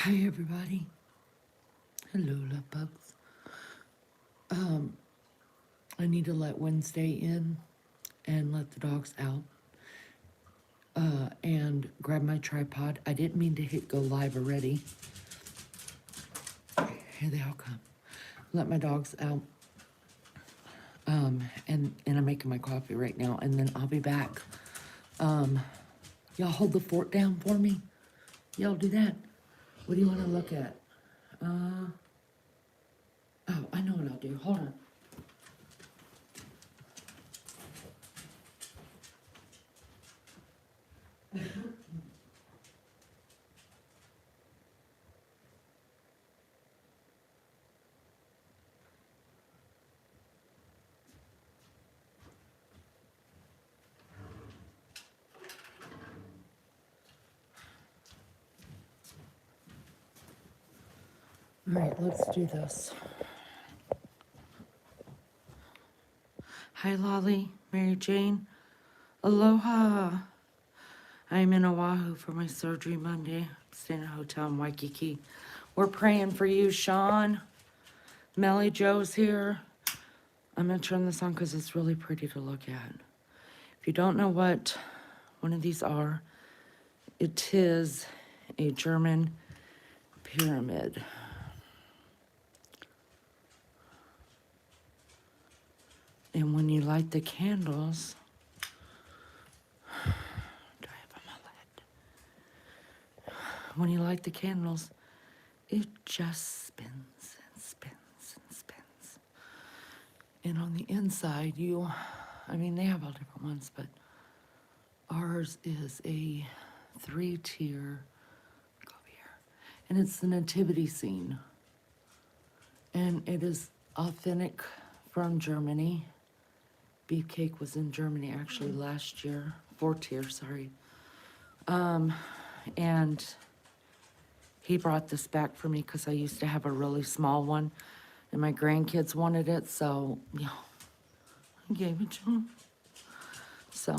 Hi everybody. Hello, love bugs. I need to let Wednesday in and let the dogs out. And grab my tripod. I didn't mean to hit go live already. Here they all come. Let my dogs out. And I'm making my coffee right now, and then I'll be back. Y'all hold the fort down for me. Y'all do that. What do you want to look at? Oh, I know what I'll do. Hold on. All right, let's do this. Hi, Lolly, Mary Jane. Aloha. I'm in Oahu for my surgery Monday. Staying in a hotel in Waikiki. We're praying for you, Sean. Melly Joe's here. I'm going to turn this on because it's really pretty to look at. If you don't know what one of these are, it is a German pyramid. And when you light the candles, do I have a mullet? When you light the candles, it just spins and spins and spins. And on the inside, they have all different ones, but ours is a 3-tier, go over here, and it's the nativity scene. And it is authentic from Germany. Beefcake was in Germany actually last year, 4-tier, sorry. And he brought this back for me because I used to have a really small one, and my grandkids wanted it, so yeah, I gave it to them. So,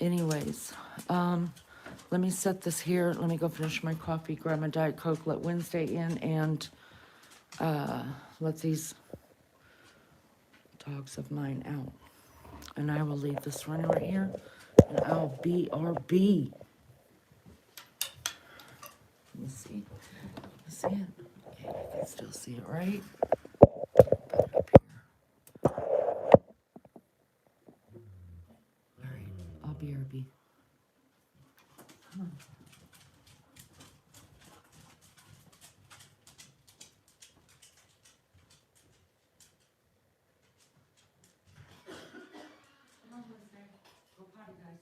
anyways, let me set this here. Let me go finish my coffee, grab my Diet Coke, let Wednesday in, and let these dogs of mine out. And I will leave this running right here, and I'll BRB. Let me see. You see it? Yeah, you can still see it, right? Put it up here. All right, I'll BRB. Come on. Come on, Wednesday. Go potty, guys.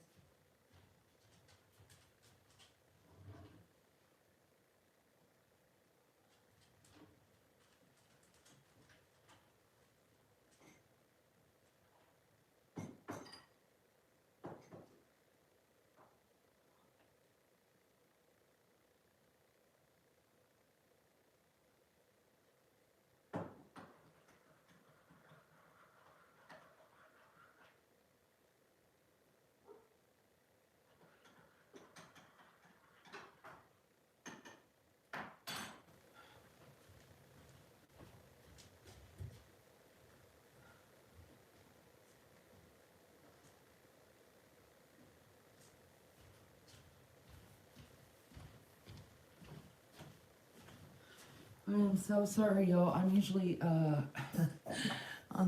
I am so sorry, y'all. I'm usually on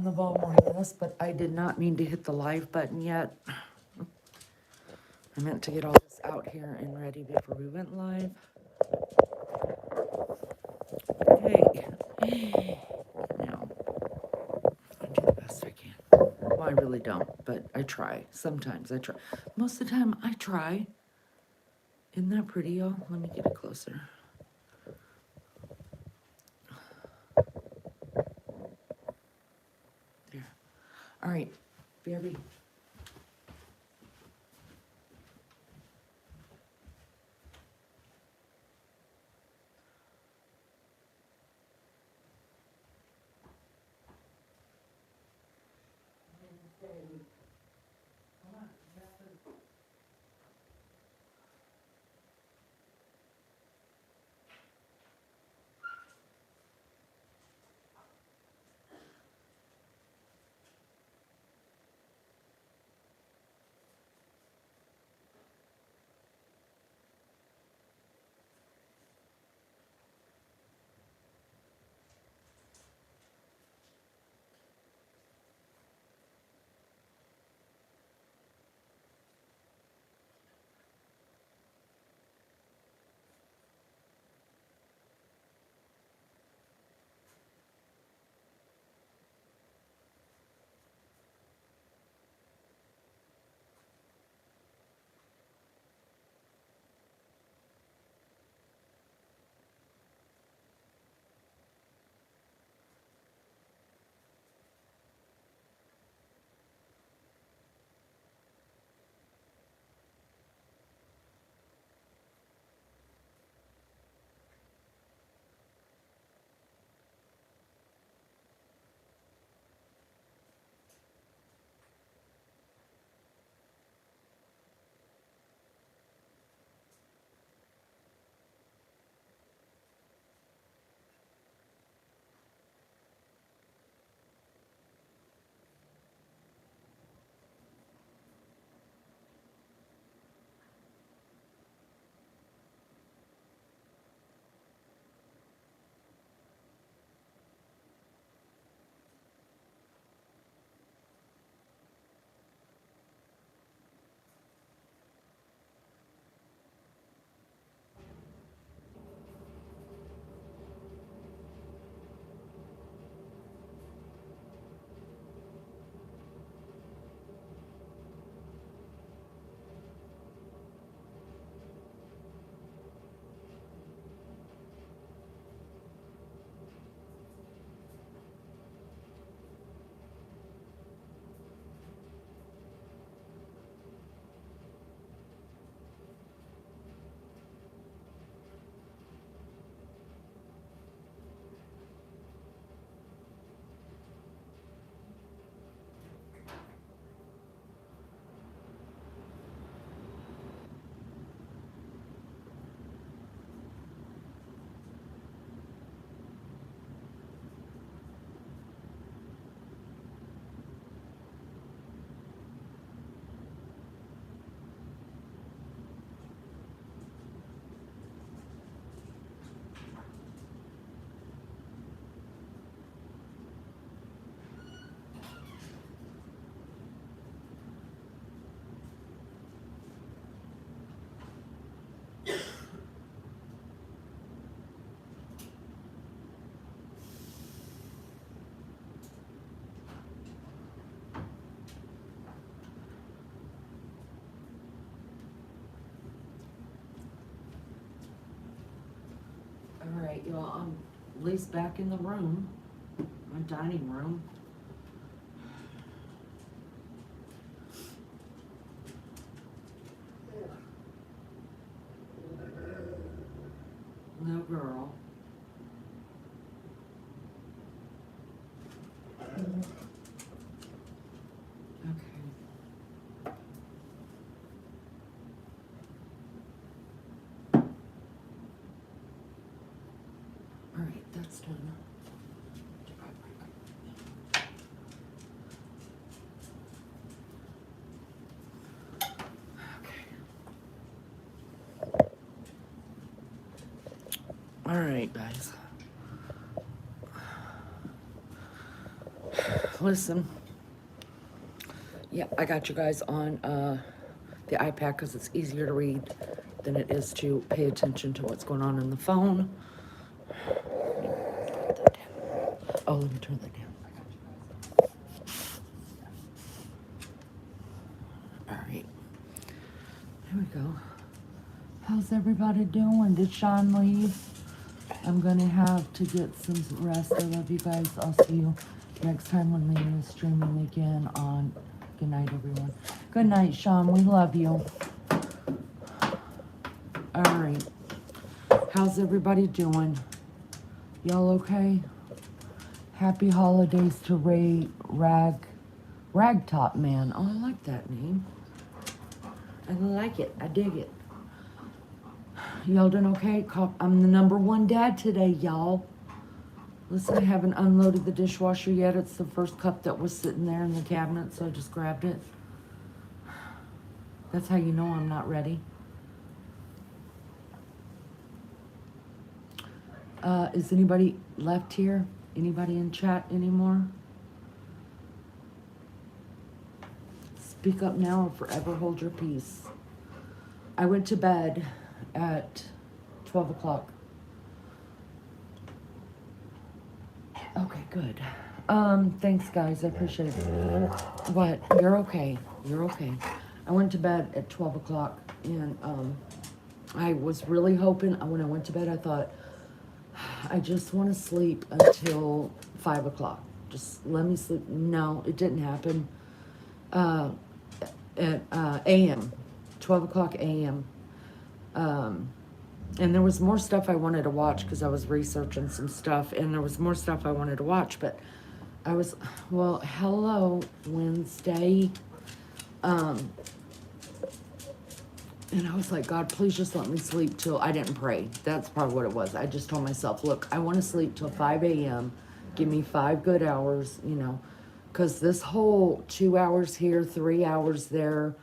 the ball more than this, but I did not mean to hit the live button yet. I meant to get all this out here and ready before we went live. Hey, now, I do the best I can. Well, I really don't, but I try. Sometimes I try. Most of the time, I try. Isn't that pretty, y'all? Let me get it closer. There. All right, BRB. Alright, y'all, I'm at least back in the room, my dining room. Little girl. Okay. Alright, that's done. Alright, guys. Listen. Yeah, I got you guys on the iPad because it's easier to read than it is to pay attention to what's going on the phone. Oh, let me turn that down. Alright. Here we go. How's everybody doing? Did Sean leave? I'm gonna have to get some rest. I love you guys. I'll see you next time when Lena is streaming again on. Good night, everyone. Good night, Sean. We love you. All right. How's everybody doing? Y'all okay? Happy holidays to Ragtop Man. Oh, I like that name. I like it. I dig it. Y'all doing okay? I'm the #1 dad today, y'all. Listen, I haven't unloaded the dishwasher yet. It's the first cup that was sitting there in the cabinet, so I just grabbed it. That's how you know I'm not ready. Is anybody left here? Anybody in chat anymore? Speak up now or forever hold your peace. I went to bed at 12 o'clock. Okay, good. Thanks guys, I appreciate it. What? You're okay. You're okay. I went to bed at 12 o'clock and I was really hoping, when I went to bed, I thought, I just want to sleep until 5 o'clock. Just let me sleep. No, it didn't happen. At a.m., 12 o'clock a.m. And there was more stuff I wanted to watch because I was researching some stuff, and there was more stuff I wanted to watch, but I was, well, hello, Wednesday. And I was like, God, please just let me sleep till, I didn't pray. That's probably what it was. I just told myself, look, I want to sleep till 5 a.m. Give me 5 good hours, you know, because this whole 2 hours here, 3 hours there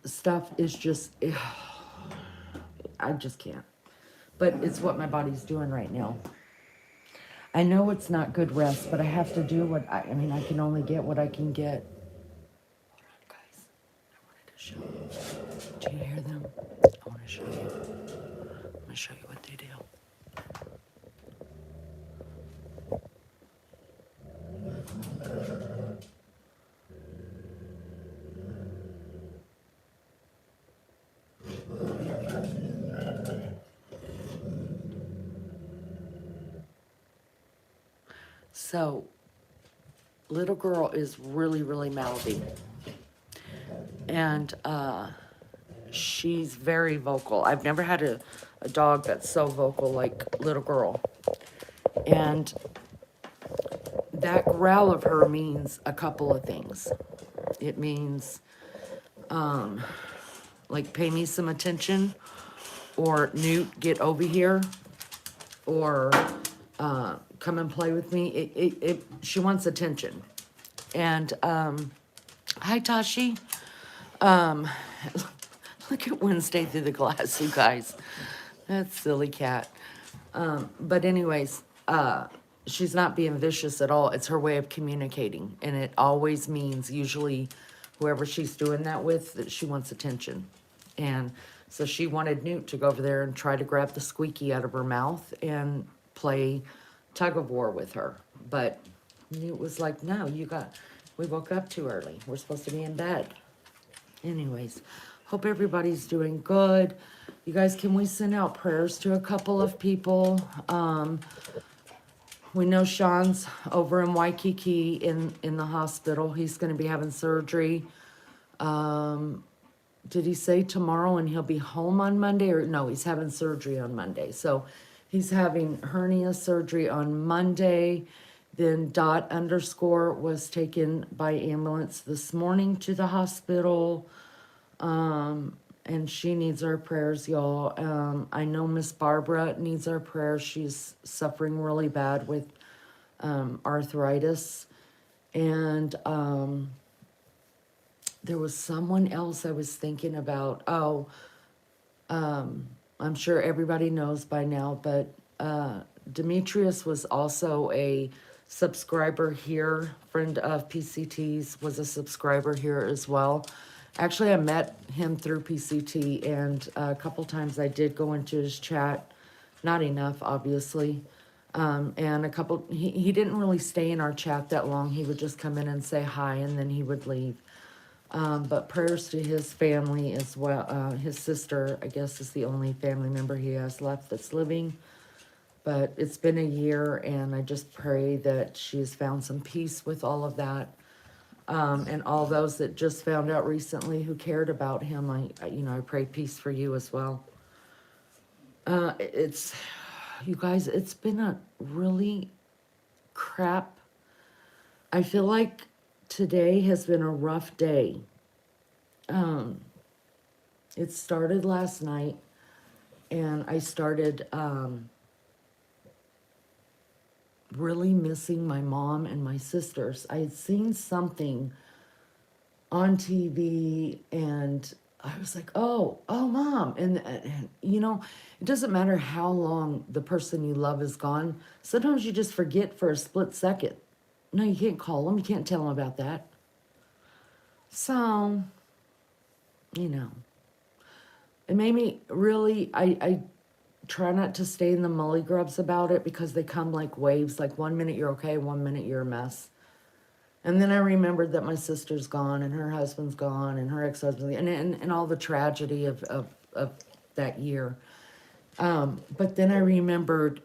stuff is just, I just can't. But it's what my body's doing right now. I know it's not good rest, but I have to do what, I mean, I can only get what I can get. Hold on, guys. I wanted to show you. Do you hear them? I want to show you. I'm going to show you what they do. So, little girl is really, really mouthy. And she's very vocal. I've never had a dog that's so vocal like little girl. And that growl of her means a couple of things. It means, like, pay me some attention, or Newt, get over here, or come and play with me. She wants attention. And hi, Tashi. Look at Wednesday through the glass, you guys. That silly cat. But anyways, she's not being vicious at all. It's her way of communicating. And it always means, usually, whoever she's doing that with, that she wants attention. And so she wanted Newt to go over there and try to grab the squeaky out of her mouth and play tug of war with her. But Newt was like, no, we woke up too early. We're supposed to be in bed. Anyways, hope everybody's doing good. You guys, can we send out prayers to a couple of people? We know Sean's over in Waikiki in the hospital. He's going to be having surgery. Did he say tomorrow and he'll be home on Monday? Or no, he's having surgery on Monday. So he's having hernia surgery on Monday. Then Dot underscore was taken by ambulance this morning to the hospital. And she needs our prayers, y'all. I know Miss Barbara needs our prayers. She's suffering really bad with arthritis. And there was someone else I was thinking about. Oh, I'm sure everybody knows by now, but Demetrius was also a subscriber here. Friend of PCT's was a subscriber here as well. Actually, I met him through PCT, and a couple times I did go into his chat. Not enough, obviously. And he didn't really stay in our chat that long. He would just come in and say hi, and then he would leave. But prayers to his family as well. His sister, I guess, is the only family member he has left that's living. But it's been a year, and I just pray that she's found some peace with all of that. And all those that just found out recently who cared about him, I pray peace for you as well. You guys, it's been a really crap. I feel like today has been a rough day. It started last night, and I started really missing my mom and my sisters. I had seen something on TV, and I was like, oh, Mom. And it doesn't matter how long the person you love is gone. Sometimes you just forget for a split second. No, you can't call them. You can't tell them about that. So, it made me really, I try not to stay in the mully grubs about it, because they come like waves. Like 1 minute you're okay, 1 minute you're a mess. And then I remembered that my sister's gone, and her husband's gone, and her ex-husband, and all the tragedy of that year. But then I remembered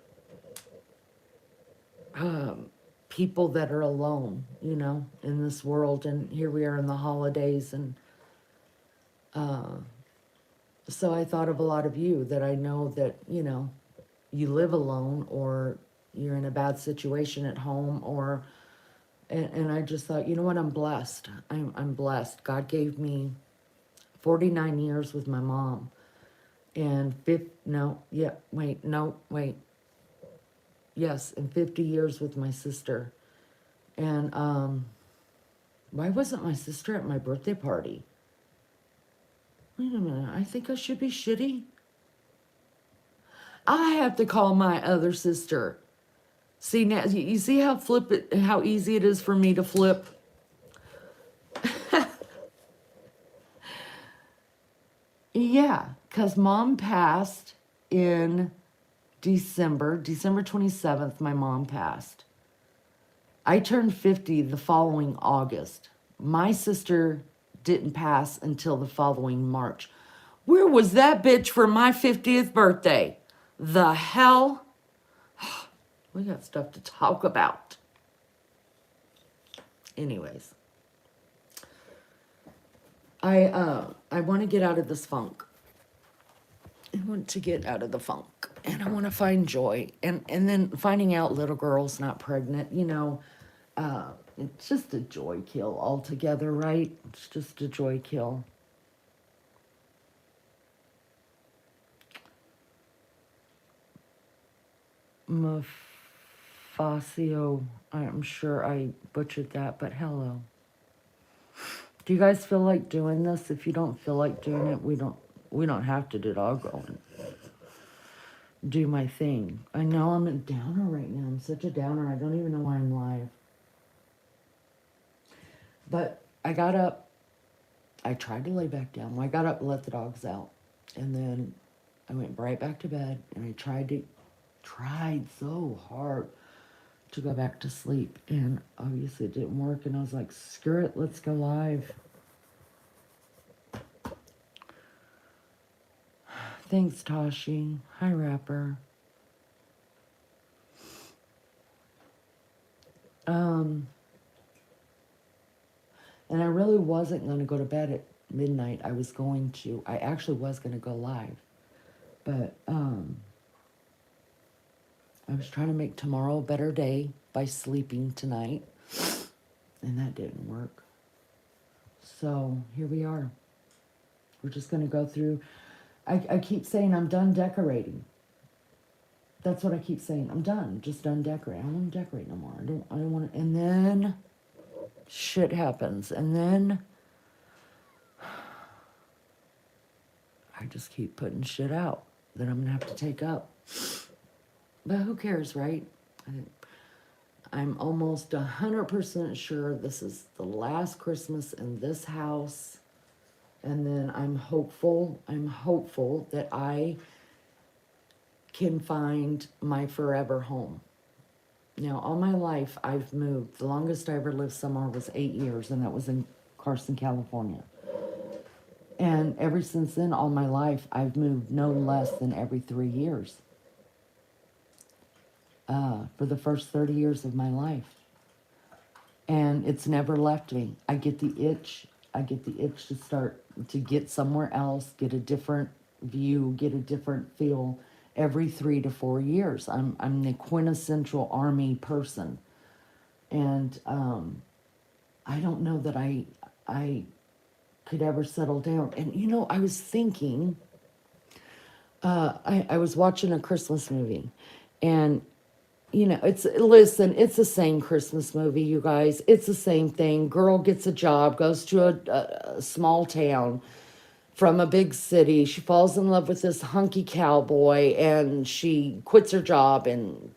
people that are alone, in this world. And here we are in the holidays. And so I thought of a lot of you that I know that, you live alone, or you're in a bad situation at home, or... And I just thought, you know what, I'm blessed. I'm blessed. God gave me 49 years with my mom. And 50 years with my sister. And why wasn't my sister at my birthday party? Wait a minute, I think I should be shitty. I have to call my other sister. See, now, you see how easy it is for me to flip? Yeah, because Mom passed in December 27th, my mom passed. I turned 50 the following August. My sister didn't pass until the following March. Where was that bitch for my 50th birthday? The hell? We got stuff to talk about. Anyways. I want to get out of this funk. I want to get out of the funk. And I want to find joy. And then finding out little girl's not pregnant, it's just a joy kill altogether, right? It's just a joy kill. Facio, I'm sure I butchered that, but hello. Do you guys feel like doing this? If you don't feel like doing it, we don't have to do it. I'll go and do my thing. I know I'm a downer right now. I'm such a downer. I don't even know why I'm live. But I got up. I tried to lay back down. I got up and let the dogs out. And then I went right back to bed, and I tried so hard to go back to sleep, and obviously it didn't work. And I was like, screw it, let's go live. Thanks, Tashi. Hi, Rapper. Um, and I really wasn't going to go to bed at midnight. I actually was going to go live. But I was trying to make tomorrow a better day by sleeping tonight. And that didn't work. So here we are. We're just going to go through. I keep saying I'm done decorating. That's what I keep saying. I'm done. Just done decorating. I don't want to decorate no more. I don't want to. And then shit happens. And then I just keep putting shit out that I'm going to have to take up. But who cares, right? I'm almost 100% sure this is the last Christmas in this house. And then I'm hopeful that I can find my forever home. Now, all my life, I've moved. The longest I ever lived somewhere was 8 years, and that was in Carson, California. And ever since then, all my life, I've moved no less than every 3 years. For the first 30 years of my life. And it's never left me. I get the itch. To start to get somewhere else, get a different view, get a different feel every 3 to 4 years. I'm the quintessential Army person. And I don't know that I could ever settle down. And you know, I was thinking, I was watching a Christmas movie, and you know, it's the same Christmas movie, you guys. It's the same thing. Girl gets a job, goes to a small town from a big city. She falls in love with this hunky cowboy, and she quits her job and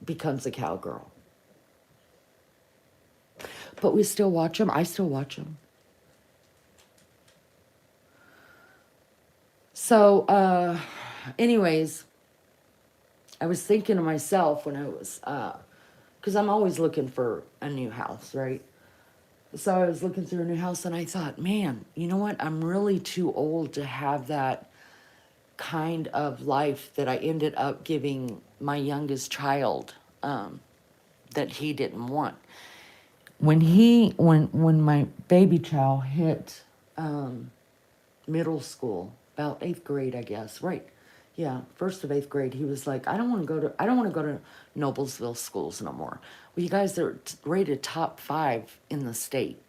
becomes a cowgirl. But we still watch them. I still watch them. So, anyways, I was thinking to myself when I was, because I'm always looking for a new house, right? So I was looking through a new house and I thought, man, you know what? I'm really too old to have that kind of life that I ended up giving my youngest child, that he didn't want. When my baby child hit middle school, about 8th grade, I guess, right? Yeah, first of 8th grade, he was like, I don't want to go to Noblesville schools no more. Well, you guys, they're rated top 5 in the state.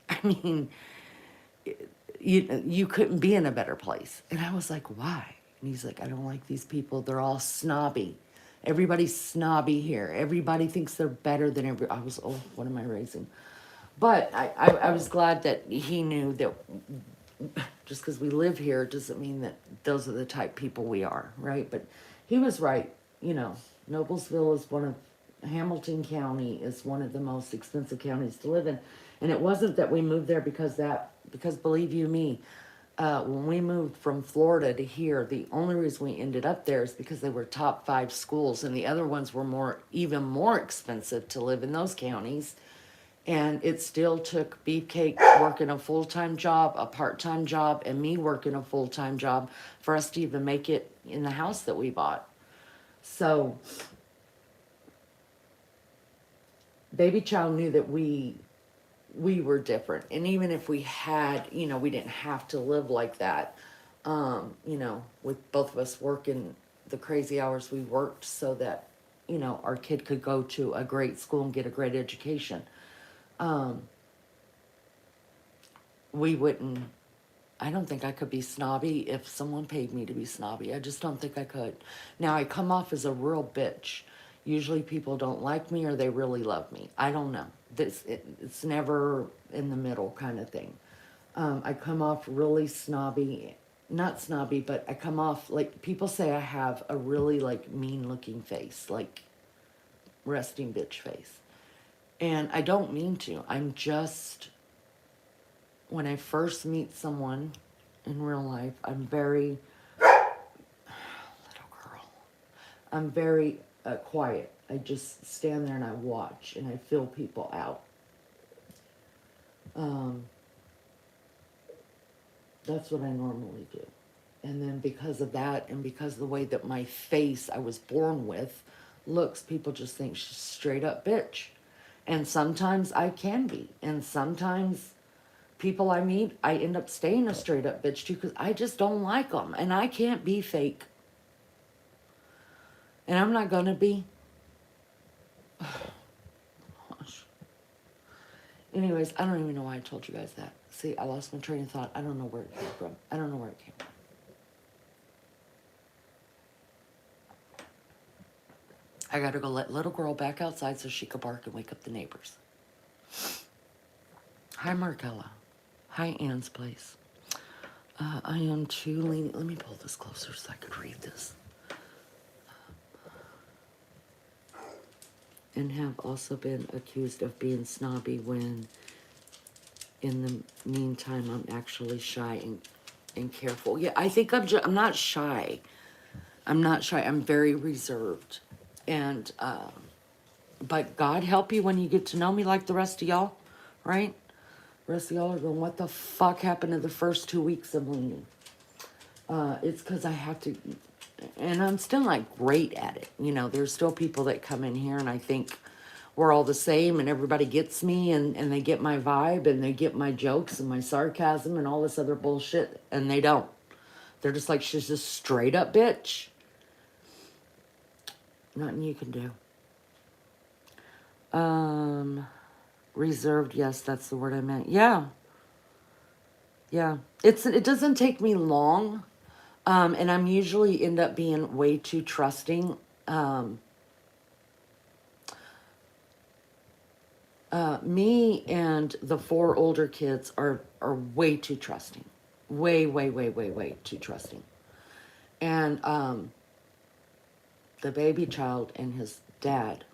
I mean, you couldn't be in a better place. And I was like, why? And he's like, I don't like these people. They're all snobby. Everybody's snobby here. Everybody thinks they're better than I was, oh, what am I raising? But I was glad that he knew that just because we live here doesn't mean that those are the type people we are, right? But he was right. You know, Noblesville is Hamilton County is one of the most expensive counties to live in. And it wasn't that we moved there because believe you me, when we moved from Florida to here, the only reason we ended up there is because they were top 5 schools, and the other ones were even more expensive to live in those counties. And it still took Beefcake working a full-time job, a part-time job, and me working a full-time job for us to even make it in the house that we bought. So, Baby Chow knew that we were different. And even if we had, you know, we didn't have to live like that, you know, with both of us working the crazy hours we worked so that, you know, our kid could go to a great school and get a great education. We wouldn't, I don't think I could be snobby if someone paid me to be snobby. I just don't think I could. Now, I come off as a real bitch. Usually people don't like me or they really love me. I don't know. It's never in the middle kind of thing. I come off really snobby. Not snobby, but I come off like people say I have a really like mean looking face, like resting bitch face. And I don't mean to. I'm just, when I first meet someone in real life, I'm very, little girl, I'm very quiet. I just stand there and I watch and I feel people out. That's what I normally do. And then because of that, and because of the way that my face I was born with looks, people just think she's straight up bitch. And sometimes I can be. And sometimes people I meet, I end up staying a straight up bitch too, because I just don't like them. And I can't be fake. And I'm not going to be. Gosh. Anyways, I don't even know why I told you guys that. See, I lost my train of thought. I don't know where it came from. I don't know where it came from. I got to go let little girl back outside so she could bark and wake up the neighbors. Hi, Markella. Hi, Ann's place. I am too leaning. Let me pull this closer so I could read this. And have also been accused of being snobby when, in the meantime, I'm actually shy and careful. Yeah, I think I'm not shy. I'm not shy. I'm very reserved. And, but God help you when you get to know me like the rest of y'all, right? The rest of y'all are going, what the fuck happened to the first 2 weeks of leaning? It's because I have to, and I'm still not great at it. You know, there's still people that come in here and I think we're all the same and everybody gets me and they get my vibe and they get my jokes and my sarcasm and all this other bullshit, and they don't. They're just like, she's just straight up bitch. Nothing you can do. Reserved, yes, that's the word I meant. Yeah. Yeah. It doesn't take me long. And I'm usually end up being way too trusting. Me and the 4 older kids are way too trusting. Way, way, way, way, way too trusting. And the baby child and his dad,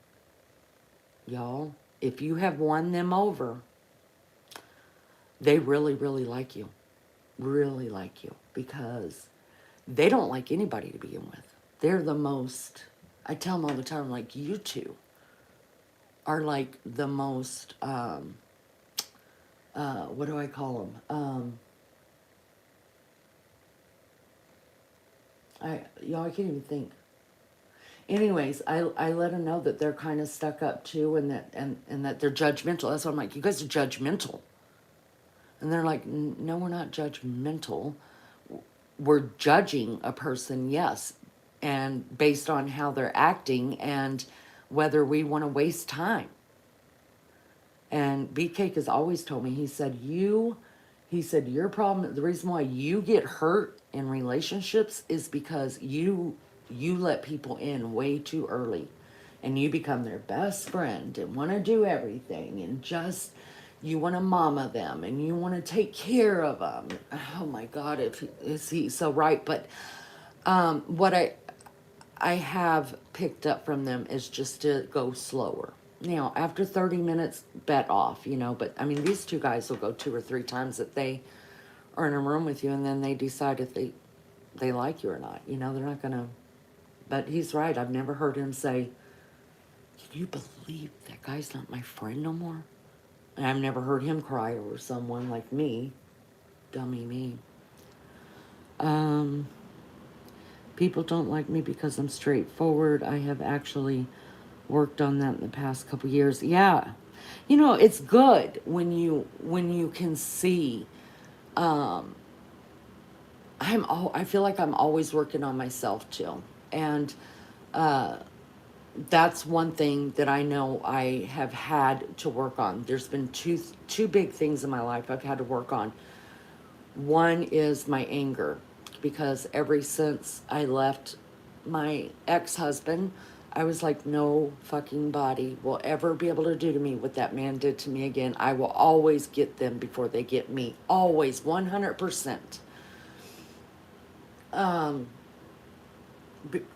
y'all, if you have won them over, they really, really like you. Really like you. Because they don't like anybody to begin with. They're the most, I tell them all the time, like, you two are like the most, what do I call them? Y'all, I can't even think. Anyways, I let them know that they're kind of stuck up too, and that they're judgmental. That's why I'm like, you guys are judgmental. And they're like, no, we're not judgmental. We're judging a person, yes, and based on how they're acting and whether we want to waste time. And BK has always told me, he said, your problem, the reason why you get hurt in relationships is because you let people in way too early and you become their best friend and want to do everything and just, you want to mama them and you want to take care of them. Oh my God, is he so right? But what I have picked up from them is just to go slower. Now, after 30 minutes, bet off, you know, but I mean, these 2 guys will go 2 or 3 times that they are in a room with you, and then they decide if they like you or not. You know, they're not going to, but he's right. I've never heard him say, can you believe that guy's not my friend no more? And I've never heard him cry over someone like me. Dummy me. People don't like me because I'm straightforward. I have actually worked on that in the past couple years. Yeah. You know, it's good when you can see, I feel like I'm always working on myself too. And that's one thing that I know I have had to work on. There's been two big things in my life I've had to work on. One is my anger, because ever since I left my ex-husband, I was like, no fucking body will ever be able to do to me what that man did to me again. I will always get them before they get me. Always, 100%. And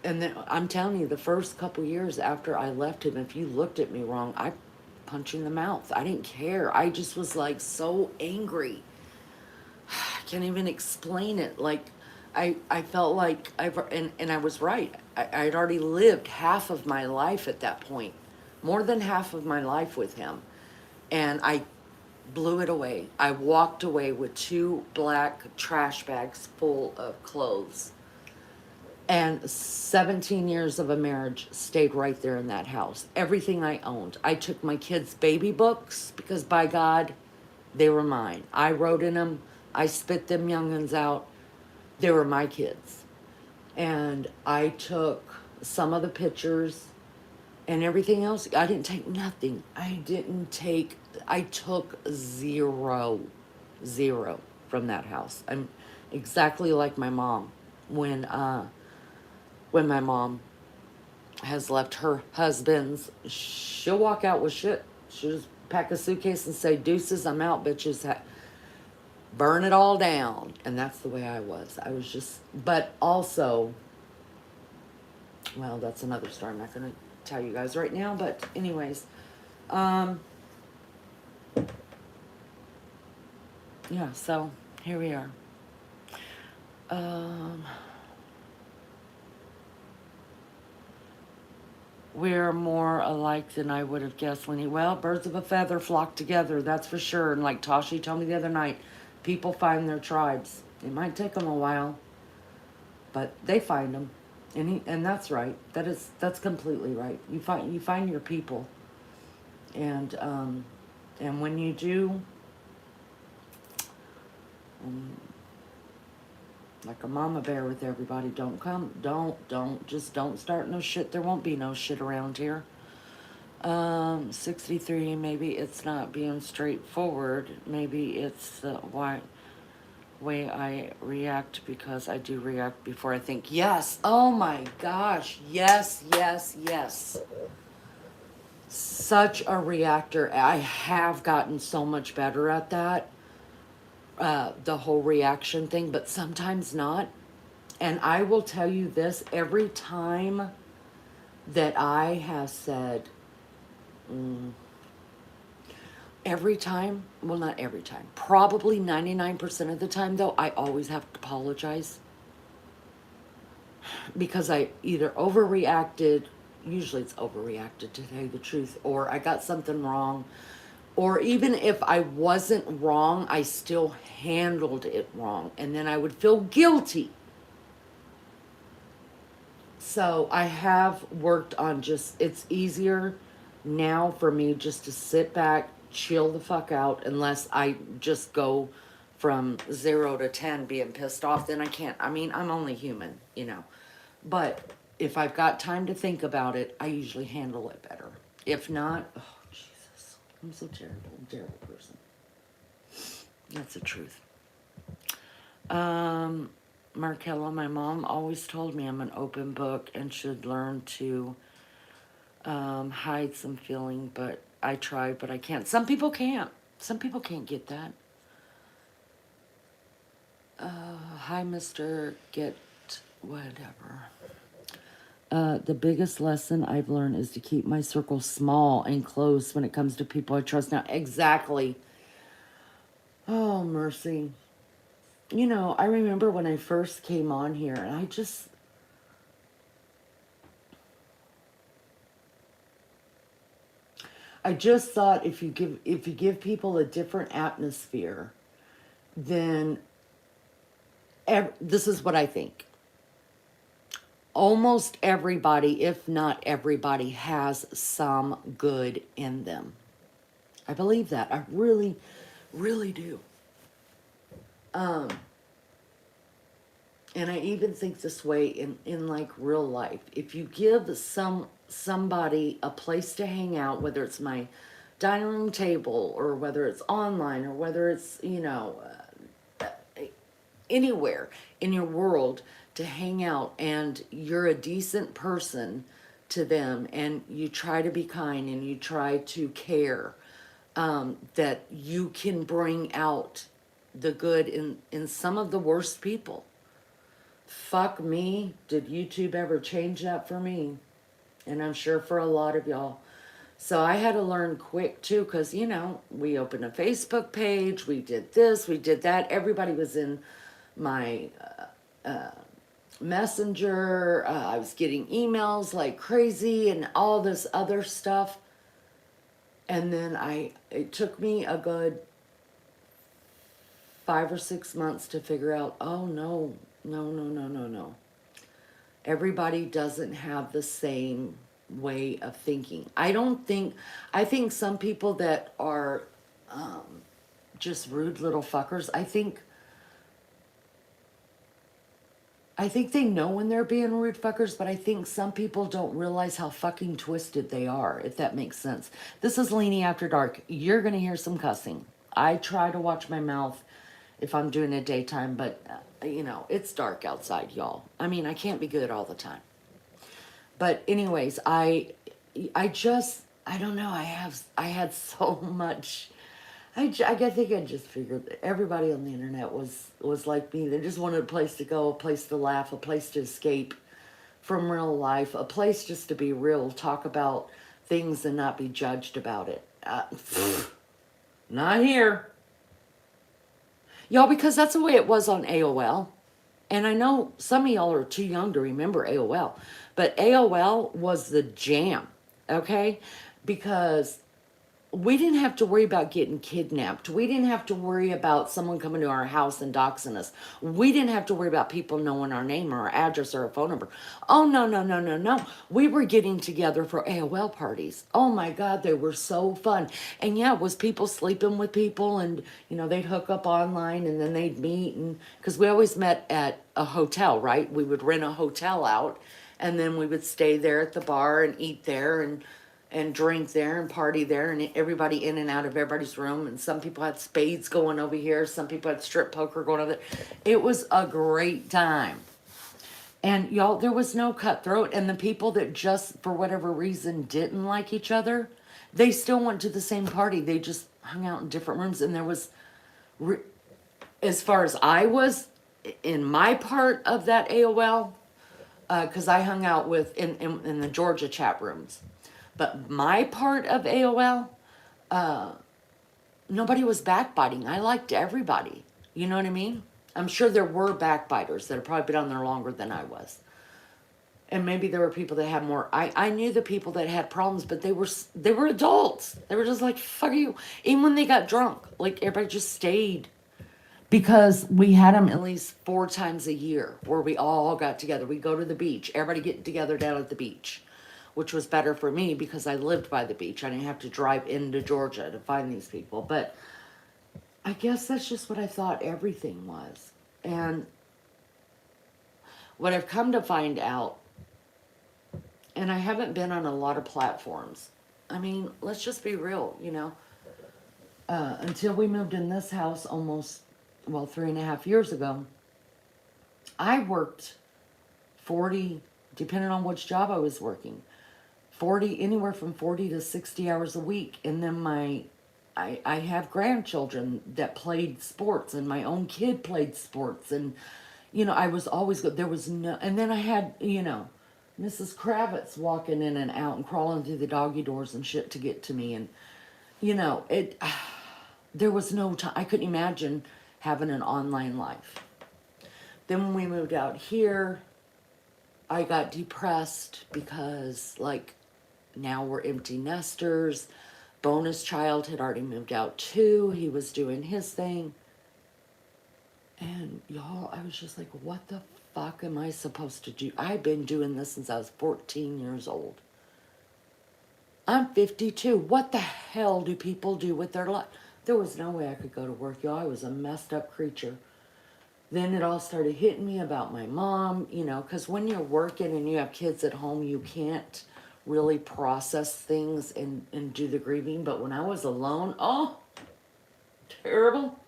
then I'm telling you, the first couple years after I left him, if you looked at me wrong, I punched you in the mouth. I didn't care. I just was like so angry. I can't even explain it. Like, I felt like and I was right. I'd already lived half of my life at that point, more than half of my life with him. And I blew it away. I walked away with 2 black trash bags full of clothes. And 17 years of a marriage stayed right there in that house. Everything I owned. I took my kids' baby books because by God, they were mine. I wrote in them. I spit them young'uns out. They were my kids. And I took some of the pictures and everything else. I didn't take nothing. I took zero from that house. I'm exactly like my mom when my mom has left her husband's, she'll walk out with shit. She'll just pack a suitcase and say, deuces, I'm out, bitches. Burn it all down. And that's the way I was. I was just, but also, well, that's another story. I'm not going to tell you guys right now, but anyways, yeah, so here we are. We're more alike than I would have guessed, Lenny. Well, birds of a feather flock together, that's for sure. And like Tashi told me the other night, people find their tribes. It might take them a while, but they find them, and that's right. That's completely right. You find your people, and when you do, like a mama bear with everybody, don't start no shit. There won't be no shit around here. 63, maybe it's not being straightforward. Maybe it's the way I react, because I do react before I think. Yes. Oh my gosh. Yes. Such a reactor. I have gotten so much better at that. The whole reaction thing, but sometimes not. And I will tell you this, every time that I have said, every time, well, not every time, probably 99% of the time though, I always have to apologize. Because I either overreacted, usually it's overreacted to tell you the truth, or I got something wrong. Or even if I wasn't wrong, I still handled it wrong. And then I would feel guilty. So I have worked on it's easier now for me just to sit back, chill the fuck out, unless I just go from 0 to 10 being pissed off, then I can't. I mean, I'm only human, you know. But if I've got time to think about it, I usually handle it better. If not, oh, Jesus, I'm so terrible, terrible person. That's the truth. Markella, my mom always told me I'm an open book and should learn to hide some feeling, but I tried, but I can't. Some people can't. Some people can't get that. Hi, Mr. Get Whatever. The biggest lesson I've learned is to keep my circle small and close when it comes to people I trust. Now, exactly. Oh, mercy. You know, I remember when I first came on here, and I just thought if you give people a different atmosphere, then this is what I think. Almost everybody, if not everybody, has some good in them. I believe that. I really, really do. And I even think this way in like real life. If you give somebody a place to hang out, whether it's my dining room table or whether it's online or whether it's, you know, anywhere in your world to hang out, and you're a decent person to them and you try to be kind and you try to care, that you can bring out the good in some of the worst people. Fuck me, did YouTube ever change that for me? And I'm sure for a lot of y'all. So I had to learn quick too, because, you know, we opened a Facebook page, we did this, we did that. Everybody was in my messenger. I was getting emails like crazy and all this other stuff. And then it took me a good 5 or 6 months to figure out, oh no, no, no, no, no, no. Everybody doesn't have the same way of thinking. I think some people that are just rude little fuckers, I think they know when they're being rude fuckers, but I think some people don't realize how fucking twisted they are, if that makes sense. This is Leaning After Dark. You're going to hear some cussing. I try to watch my mouth if I'm doing a daytime, but, you know, it's dark outside, y'all. I mean, I can't be good all the time. But anyways, I don't know, I had so much... think I just figured that everybody on the internet was like me. They just wanted a place to go, a place to laugh, a place to escape from real life, a place just to be real, talk about things and not be judged about it. Not here. Y'all, because that's the way it was on AOL. And I know some of y'all are too young to remember AOL, but AOL was the jam, okay? Because we didn't have to worry about getting kidnapped. We didn't have to worry about someone coming to our house and doxing us. We didn't have to worry about people knowing our name or our address or our phone number. Oh, no, no, no, no, no. We were getting together for AOL parties. Oh, my God, they were so fun. And, yeah, it was people sleeping with people, and, you know, they'd hook up online, and then they'd meet. And because we always met at a hotel, right? We would rent a hotel out, and then we would stay there at the bar and eat there and drink there and party there, and everybody in and out of everybody's room. And some people had spades going over here. Some people had strip poker going over there. It was a great time. And y'all, there was no cutthroat. And the people that just, for whatever reason, didn't like each other, they still went to the same party. They just hung out in different rooms. And there was, as far as I was, in my part of that AOL, because I hung out with, in the Georgia chat rooms. But my part of AOL, nobody was backbiting. I liked everybody. You know what I mean? I'm sure there were backbiters that have probably been on there longer than I was. And maybe there were people that had more. I knew the people that had problems, but they were adults. They were just like, fuck you. Even when they got drunk, like everybody just stayed. Because we had them at least 4 times a year where we all got together. We'd go to the beach. Everybody get together down at the beach. Which was better for me because I lived by the beach. I didn't have to drive into Georgia to find these people. But I guess that's just what I thought everything was. And what I've come to find out, and I haven't been on a lot of platforms. I mean, let's just be real, you know. Until we moved in this house almost, 3.5 years ago, I worked 40, depending on which job I was working, anywhere from 40 to 60 hours a week. And then I have grandchildren that played sports, and my own kid played sports. And, you know, I was always good. There was no, and then I had, you know, Mrs. Kravitz walking in and out and crawling through the doggy doors and shit to get to me. And, you know, there was no time. I couldn't imagine having an online life. Then when we moved out here, I got depressed because, like, now we're empty nesters. Bonus child had already moved out too. He was doing his thing. And y'all, I was just like, what the fuck am I supposed to do? I've been doing this since I was 14 years old. I'm 52. What the hell do people do with their life? There was no way I could go to work, y'all. I was a messed up creature. Then it all started hitting me about my mom, you know, because when you're working and you have kids at home, you can't really process things and do the grieving. But when I was alone, oh, terrible.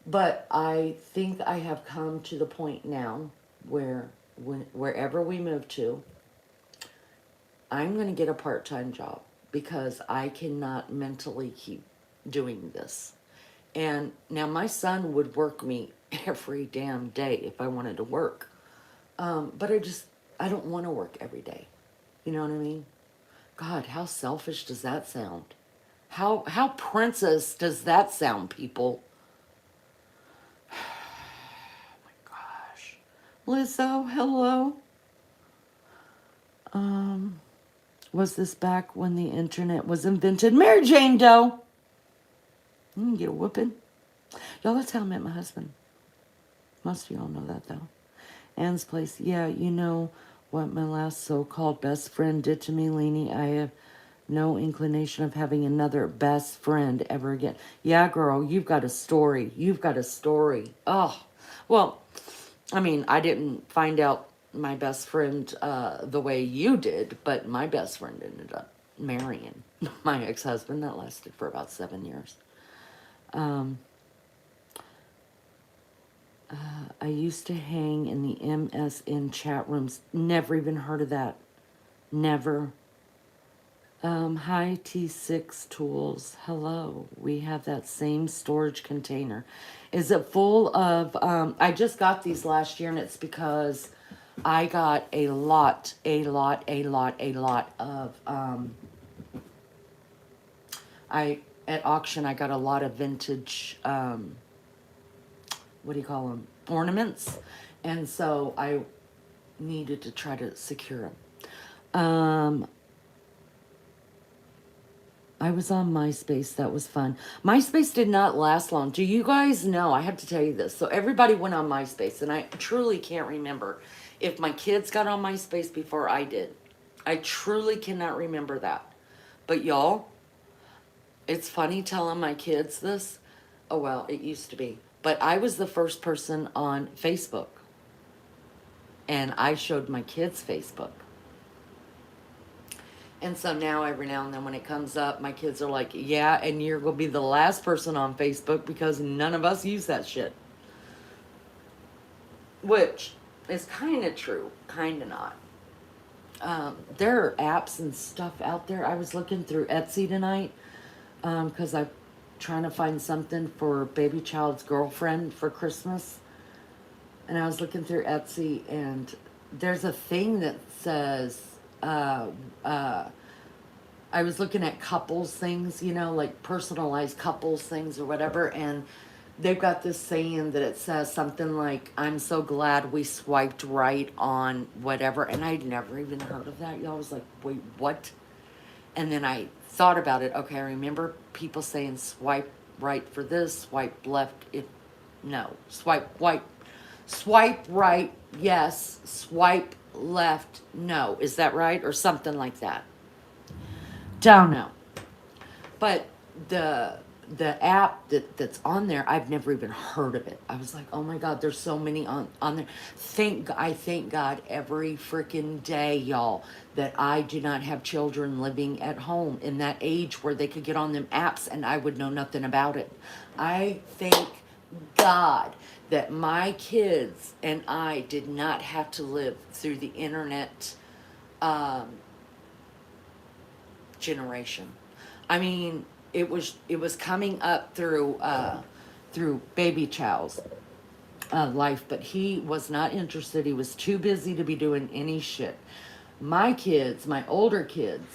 But I think I have come to the point now where wherever we move to, I'm going to get a part-time job because I cannot mentally keep doing this. And now my son would work me every damn day if I wanted to work. But I don't want to work every day. You know what I mean? God, how selfish does that sound? How princess does that sound, people? Oh my gosh. Lizzo, hello. Was this back when the internet was invented? Mary Jane Doe. You can get a whooping. Y'all, that's how I met my husband. Most of y'all know that, though. Ann's place. Yeah, you know what my last so-called best friend did to me, Leanie? I have no inclination of having another best friend ever again. Yeah, girl, you've got a story. You've got a story. Oh, well, I mean, I didn't find out my best friend the way you did, but my best friend ended up marrying my ex-husband. That lasted for about 7 years. Um, I used to hang in the MSN chat rooms. Never even heard of that. Never. Hi T6 Tools. Hello. We have that same storage container. Is it full of, I just got these last year, and it's because I got a lot of, at auction, I got a lot of vintage, what do you call them? Ornaments. And so I needed to try to secure them. I was on MySpace. That was fun. MySpace did not last long. Do you guys know? I have to tell you this. So everybody went on MySpace, and I truly can't remember if my kids got on MySpace before I did. I truly cannot remember that. But y'all, it's funny telling my kids this. Oh, well, it used to be. But I was the first person on Facebook. And I showed my kids Facebook. And so now every now and then when it comes up, my kids are like, yeah, and you're going to be the last person on Facebook because none of us use that shit. Which is kind of true, kind of not. There are apps and stuff out there. I was looking through Etsy tonight because I'm trying to find something for baby child's girlfriend for Christmas. And I was looking through Etsy, and there's a thing that says, I was looking at couples things, you know, like personalized couples things or whatever, and they've got this saying that it says something like, I'm so glad we swiped right on whatever, and I'd never even heard of that. Y'all was like, wait, what? And then I thought about it. Okay, I remember people saying swipe right for this, swipe left if, no, swipe right, yes, swipe left, no. Is that right? Or something like that. Don't know. But the app that's on there, I've never even heard of it. I was like, oh my God, there's so many on there. I thank God every freaking day, y'all, that I do not have children living at home in that age where they could get on them apps and I would know nothing about it. I thank God that my kids and I did not have to live through the internet generation. I mean, it was coming up through baby child's life, but he was not interested. He was too busy to be doing any shit. My kids, my older kids,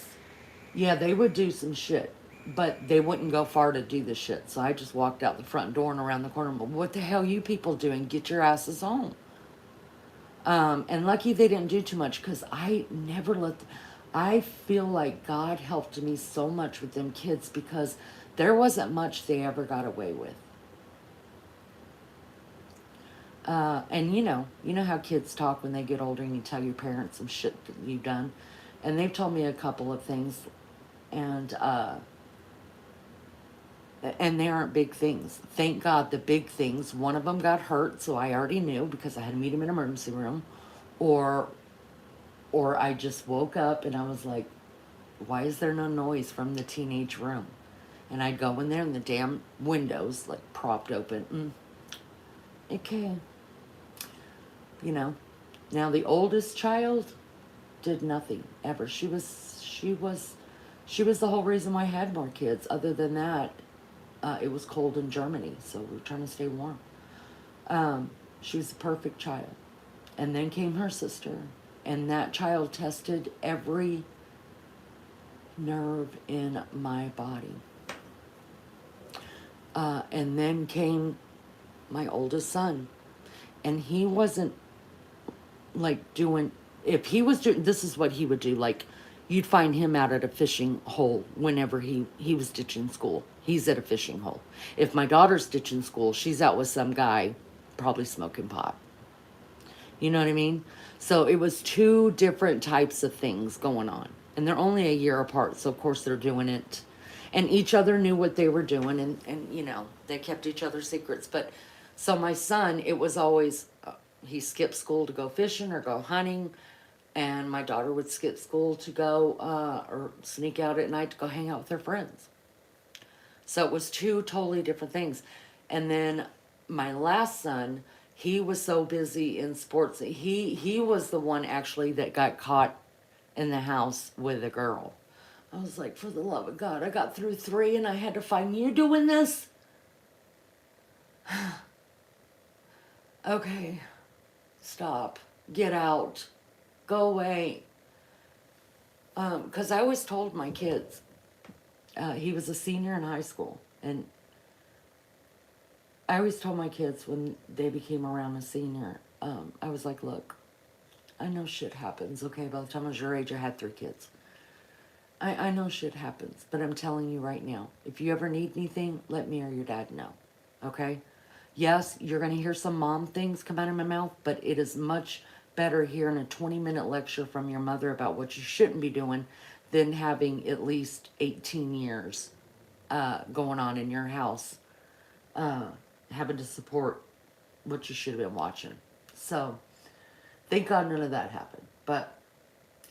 yeah, they would do some shit, but they wouldn't go far to do the shit. So I just walked out the front door and around the corner. But what the hell you people doing? Get your asses home. And lucky they didn't do too much because I never let. I feel like God helped me so much with them kids because there wasn't much they ever got away with. And you know how kids talk when they get older and you tell your parents some shit that you've done. And they've told me a couple of things, and they aren't big things. Thank God the big things, one of them got hurt, so I already knew because I had to meet him in an emergency room, or I just woke up and I was like, why is there no noise from the teenage room? And I'd go in there and the damn windows like propped open. Okay. You know, now the oldest child did nothing ever. She was the whole reason why I had more kids. Other than that, it was cold in Germany, so we were trying to stay warm. She was a perfect child. And then came her sister, and that child tested every nerve in my body. And then came my oldest son, and he wasn't like doing, if he was doing, this is what he would do, like you'd find him out at a fishing hole whenever he was ditching school. He's at a fishing hole. If my daughter's ditching school, she's out with some guy, probably smoking pot. You know what I mean? So it was two different types of things going on. And they're only a year apart, so of course they're doing it. And each other knew what they were doing, and you know, they kept each other's secrets. But so my son, it was always, he skipped school to go fishing or go hunting. And my daughter would skip school to go, or sneak out at night to go hang out with her friends. So it was two totally different things. And then my last son, he was so busy in sports. He was the one actually that got caught in the house with a girl. I was like, for the love of God, I got through 3 and I had to find you doing this? Okay, stop. Get out. Go away. Because I always told my kids, he was a senior in high school, and I always told my kids when they became around a senior, I was like, look, I know shit happens, okay? By the time I was your age, I had 3 kids. I know shit happens, but I'm telling you right now, if you ever need anything, let me or your dad know, okay? Yes, you're going to hear some mom things come out of my mouth, but it is much better hearing a 20-minute lecture from your mother about what you shouldn't be doing than having at least 18 years going on in your house, having to support what you should have been watching. So, thank God none of that happened. But,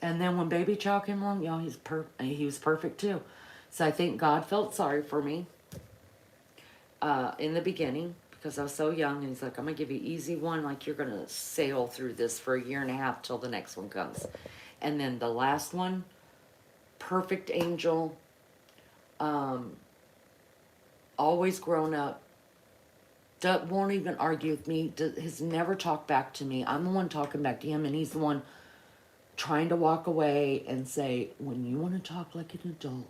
and then when baby Chow came along, y'all, he was perfect too. So I think God felt sorry for me in the beginning, because I was so young, and he's like, I'm going to give you an easy one, like you're going to sail through this for 1.5 years till the next one comes. And then the last one, perfect angel, always grown up, won't even argue with me, has never talked back to me. I'm the one talking back to him, and he's the one trying to walk away and say, when you want to talk like an adult,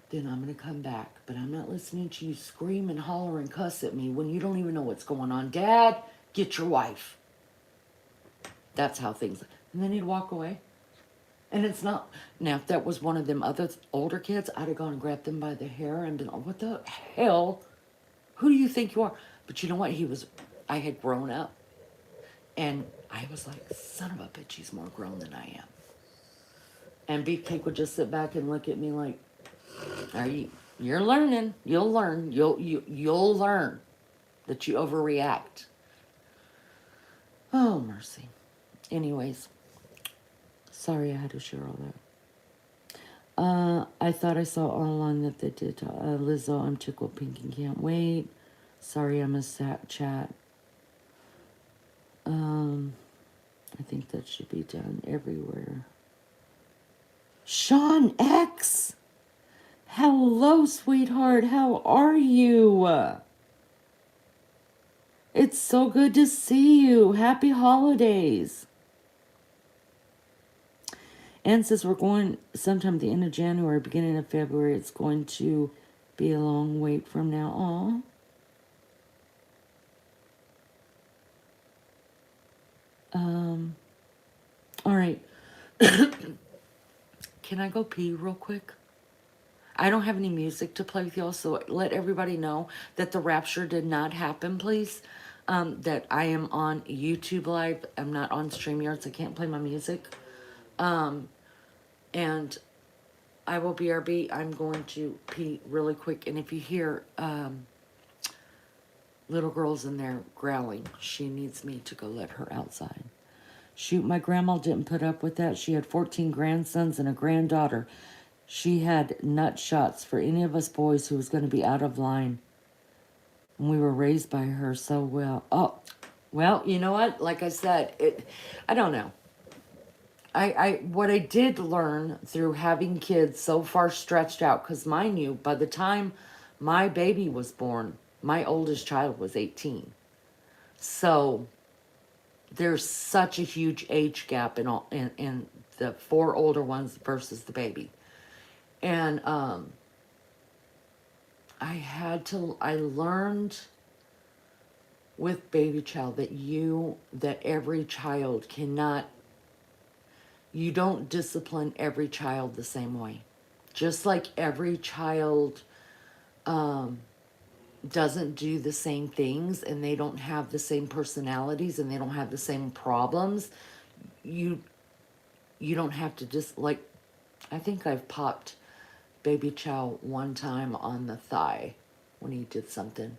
then I'm going to come back. But I'm not listening to you scream and holler and cuss at me when you don't even know what's going on. Dad, get your wife. That's how things... And then he'd walk away. And it's not... Now, if that was one of them other older kids, I'd have gone and grabbed them by the hair and been like, what the hell? Who do you think you are? But you know what? I had grown up. And I was like, son of a bitch, he's more grown than I am. And Beefcake would just sit back and look at me like, you're learning. You'll learn. You'll learn that you overreact. Oh, mercy. Anyways, sorry I had to share all that. I thought I saw online that they did Lizzo, I'm tickled pink and can't wait. Sorry I missed that chat. I think that should be done everywhere. Sean X! Hello, sweetheart. How are you? It's so good to see you. Happy holidays. Ann says we're going sometime at the end of January, beginning of February. It's going to be a long wait from now on. All right. Can I go pee real quick? I don't have any music to play with y'all, so let everybody know that the rapture did not happen, please. That I am on YouTube Live. I'm not on StreamYard, so I can't play my music. And I will BRB. I'm going to pee really quick. And if you hear little girls in there growling, she needs me to go let her outside. Shoot, my grandma didn't put up with that. She had 14 grandsons and a granddaughter. She had nut shots for any of us boys who was going to be out of line. And we were raised by her so well. Oh, well, you know what? Like I said, I don't know. What I did learn through having kids so far stretched out, because mind you, by the time my baby was born, my oldest child was 18. So there's such a huge age gap in the 4 older ones versus the baby. And I learned with baby child that every child cannot You don't discipline every child the same way. Just like every child doesn't do the same things and they don't have the same personalities and they don't have the same problems, you you don't have to just like, I think I've popped baby Chow one time on the thigh when he did something.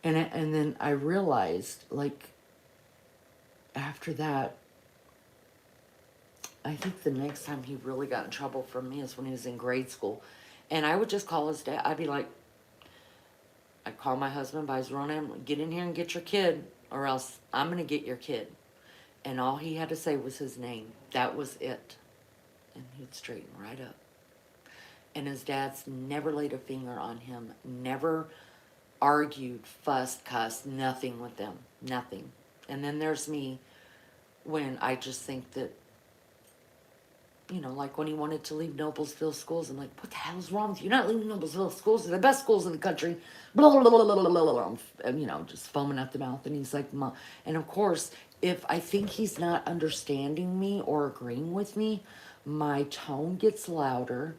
And then I realized, like, after that, I think the next time he really got in trouble from me is when he was in grade school. And I would just call his dad. I'd be like, I'd call my husband by his real name, get in here and get your kid, or else I'm going to get your kid. And all he had to say was his name. That was it. And he'd straighten right up. And his dad's never laid a finger on him, never argued, fussed, cussed, nothing with them. Nothing. And then there's me when I just think that, you know, like when he wanted to leave Noblesville schools, I'm like, what the hell's wrong with you? You're not leaving Noblesville schools. They're the best schools in the country. Blah, blah, blah, blah, blah, blah, blah. And, you know, just foaming at the mouth. And he's like, Mom. And of course, if I think he's not understanding me or agreeing with me, my tone gets louder.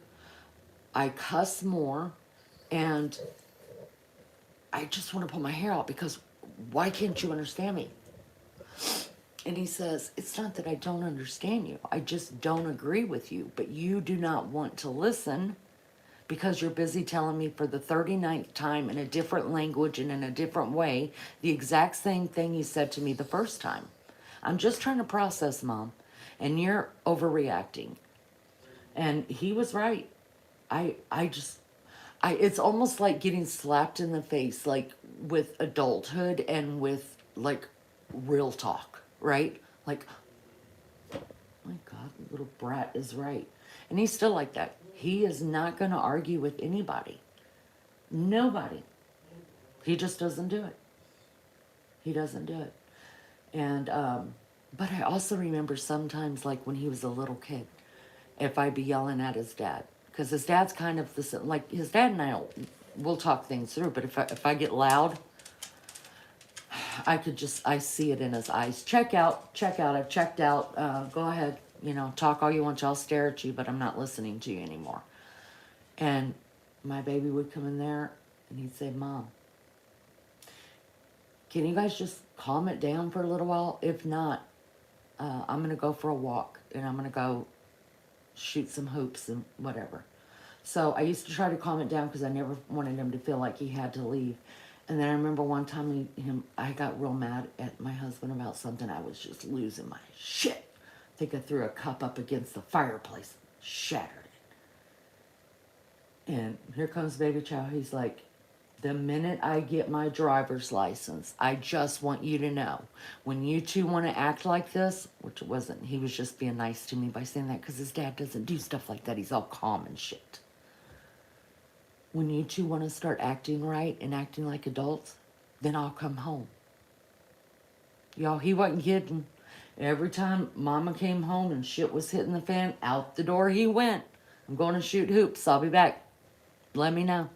I cuss more. And I just want to pull my hair out because why can't you understand me? And he says, it's not that I don't understand you. I just don't agree with you. But you do not want to listen because you're busy telling me for the 39th time in a different language and in a different way the exact same thing you said to me the first time. I'm just trying to process, Mom. And you're overreacting. And he was right. It's almost like getting slapped in the face, like with adulthood and with like real talk, right? Like, my God, the little brat is right. And he's still like that. He is not going to argue with anybody. Nobody. He just doesn't do it. He doesn't do it. And, but I also remember sometimes, like when he was a little kid, if I'd be yelling at his dad, because his dad's kind of the, like his dad and I, we'll talk things through, but if I get loud, I see it in his eyes. Check out, I've checked out, go ahead, you know, talk all you want, I'll stare at you, but I'm not listening to you anymore. And my baby would come in there and he'd say, Mom, can you guys just calm it down for a little while? If not, I'm going to go for a walk and I'm going to go shoot some hoops and whatever. So I used to try to calm it down because I never wanted him to feel like he had to leave. And then I remember one time I got real mad at my husband about something. I was just losing my shit. I think I threw a cup up against the fireplace, shattered it. And here comes Baby Chow. He's like, the minute I get my driver's license, I just want you to know, when you two want to act like this, which it wasn't, he was just being nice to me by saying that because his dad doesn't do stuff like that. He's all calm and shit. When you two want to start acting right and acting like adults, then I'll come home. Y'all, he wasn't kidding. Every time Mama came home and shit was hitting the fan, out the door he went. I'm going to shoot hoops. I'll be back. Let me know.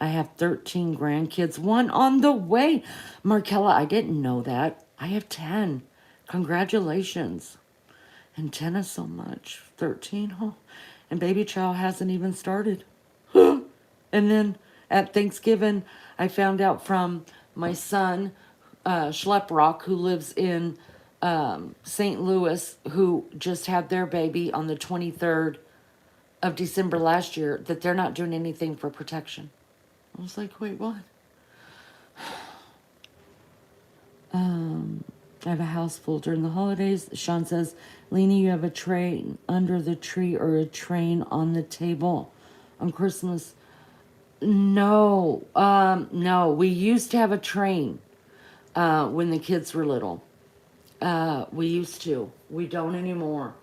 I have 13 grandkids, one on the way. Markella, I didn't know that. I have 10. Congratulations. And 10 is so much. 13, huh? And Baby Chow hasn't even started. And then at Thanksgiving, I found out from my son, Schleprock, who lives in St. Louis, who just had their baby on the 23rd of December last year, that they're not doing anything for protection. I was like, wait, what? I have a house full during the holidays. Sean says, Lena, you have a train under the tree or a train on the table on Christmas. No, no. We used to have a train when the kids were little. We used to. We don't anymore.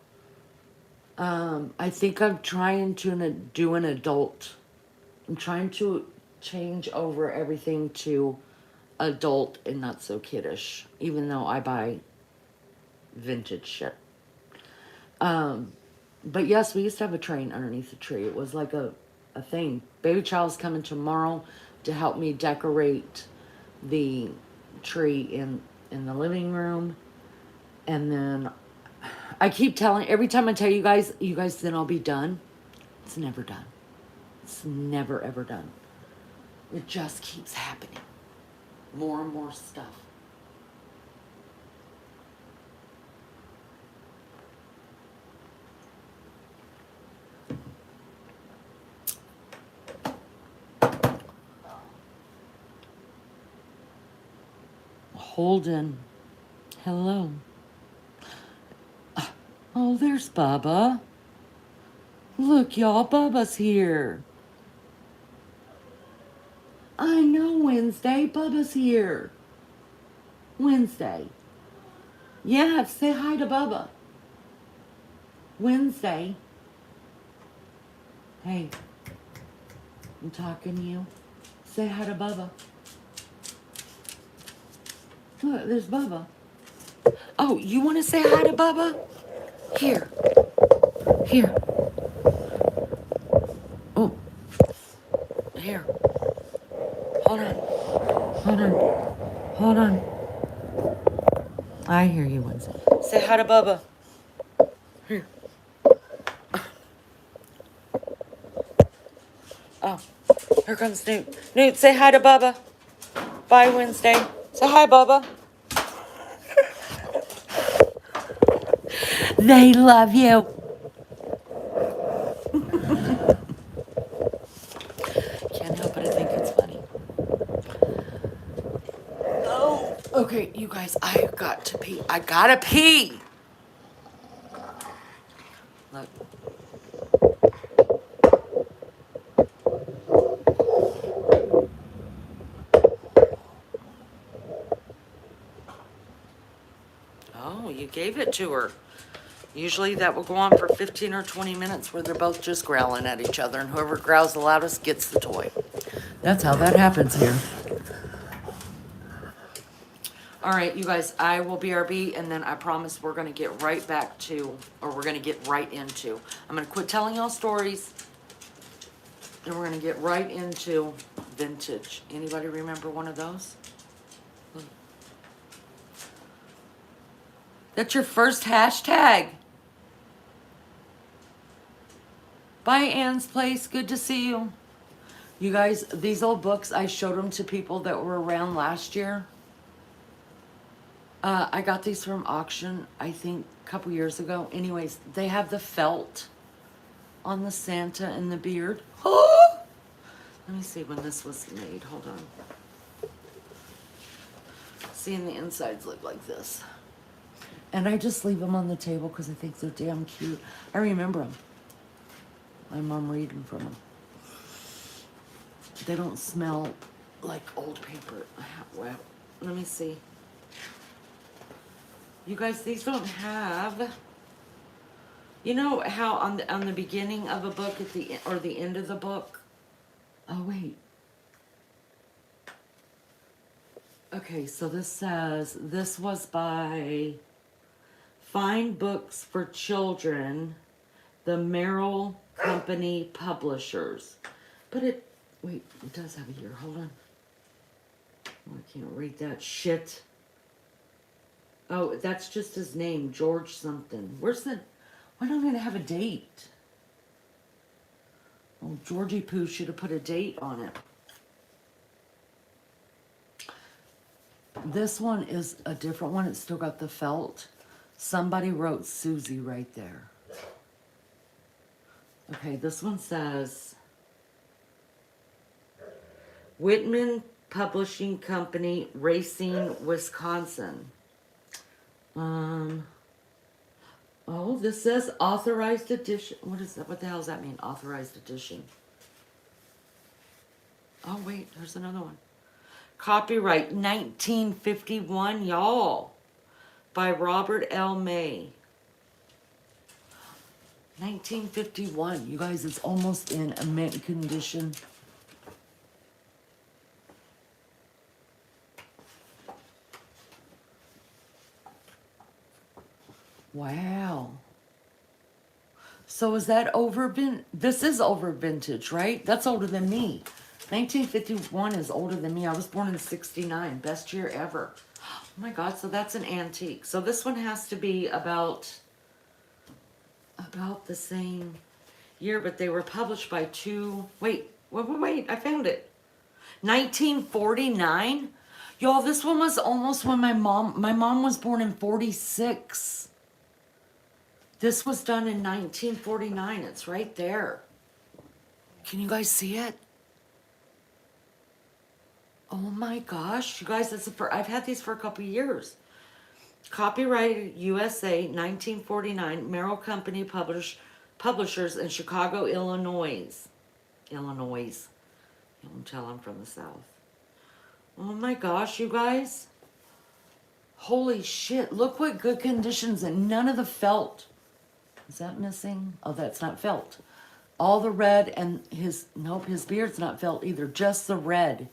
I think I'm trying to do an adult. I'm trying to change over everything to adult and not so kiddish, even though I buy vintage shit. But yes, we used to have a train underneath the tree. It was like a thing. Baby Child's coming tomorrow to help me decorate the tree in the living room. And then I keep telling, every time I tell you guys, then I'll be done. It's never done. It's never ever done. It just keeps happening. More and more stuff. Holden. Hello. Oh, there's Bubba. Look, y'all, Bubba's here. I know, Wednesday. Bubba's here. Wednesday. Yeah, say hi to Bubba. Wednesday. Hey, I'm talking to you. Say hi to Bubba. Look, there's Bubba. Oh, you want to say hi to Bubba? Here. Here. Oh. Here. Hold on. Hold on. Hold on. I hear you, Wednesday. Say hi to Bubba. Here. Oh, here comes Newt. Newt, say hi to Bubba. Bye, Wednesday. Say hi, Bubba. They love you. Can't help but I think it's funny. Oh, okay, you guys, I got to pee. I gotta pee. Look. Oh, you gave it to her. Usually that will go on for 15 or 20 minutes where they're both just growling at each other, and whoever growls the loudest gets the toy. That's how that happens here. All right, you guys, I will BRB, and then I promise we're going to get right back to, or we're going to get right into, I'm going to quit telling y'all stories, and we're going to get right into vintage. Anybody remember one of those? That's your first hashtag. Bye, Ann's Place. Good to see you. You guys, these old books, I showed them to people that were around last year. I got these from auction, I think, a couple years ago. Anyways, they have the felt on the Santa and the beard. Oh! Let me see when this was made. Hold on. See, and the insides look like this. And I just leave them on the table because I think they're damn cute. I remember them. My mom reading from them. They don't smell like old paper. Well, let me see. You guys, these don't have. You know how on the beginning of a book at the or the end of the book. Oh wait. Okay, so this says this was by Fine Books for Children, the Merrill Company Publishers. But it wait, it does have a year. Hold on. Oh, I can't read that shit. Oh, that's just his name, George something. Where's the... Why don't I have a date? Oh, Georgie Pooh should have put a date on it. This one is a different one. It's still got the felt. Somebody wrote Susie right there. Okay, this one says... Whitman Publishing Company, Racine, Wisconsin. Oh, this says authorized edition. What is that? What the hell does that mean? Authorized edition. Oh, wait, there's another one. Copyright 1951, y'all. By Robert L. May. 1951. You guys, it's almost in a mint condition. Wow. So is that over this is over vintage, right? That's older than me. 1951 is older than me. I was born in 69. Best year ever. Oh my God, so that's an antique. So this one has to be about the same year, but they were published by two, wait, I found it. 1949? Y'all, this one was almost when my mom was born in 46. This was done in 1949. It's right there. Can you guys see it? Oh my gosh, you guys, I've had these for a couple years. Copyrighted USA, 1949, Merrill Company Publishers in Chicago, Illinois. Illinois. You can tell I'm from the South. Oh my gosh, you guys. Holy shit, look what good conditions, and none of the felt. Is that missing? Oh, that's not felt. All the red and his beard's not felt either. Just the red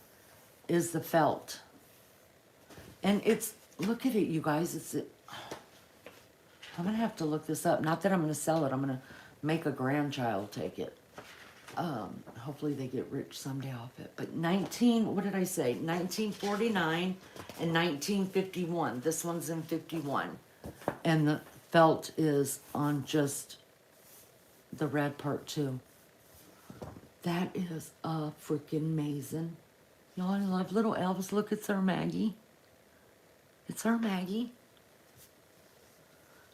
is the felt. And it's, look at it, you guys. I'm going to have to look this up. Not that I'm going to sell it. I'm going to make a grandchild take it. Hopefully they get rich someday off it. But what did I say? 1949 and 1951. This one's in 51. And the felt is on just the red part too. That is freaking amazing. Y'all, I love little Elvis. Look, it's our Maggie. It's our Maggie.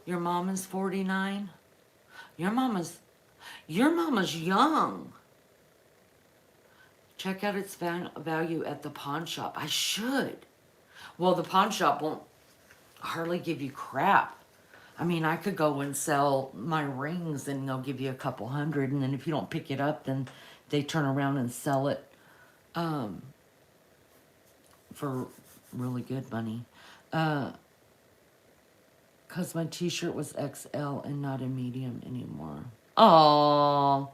Your mom is 49. Your mama's young. Check out its value at the pawn shop. I should. Well, the pawn shop won't hardly give you crap. I mean, I could go and sell my rings and they'll give you a couple hundred, and then if you don't pick it up, then they turn around and sell it for really good money. Because my t-shirt was XL and not a medium anymore. Aww.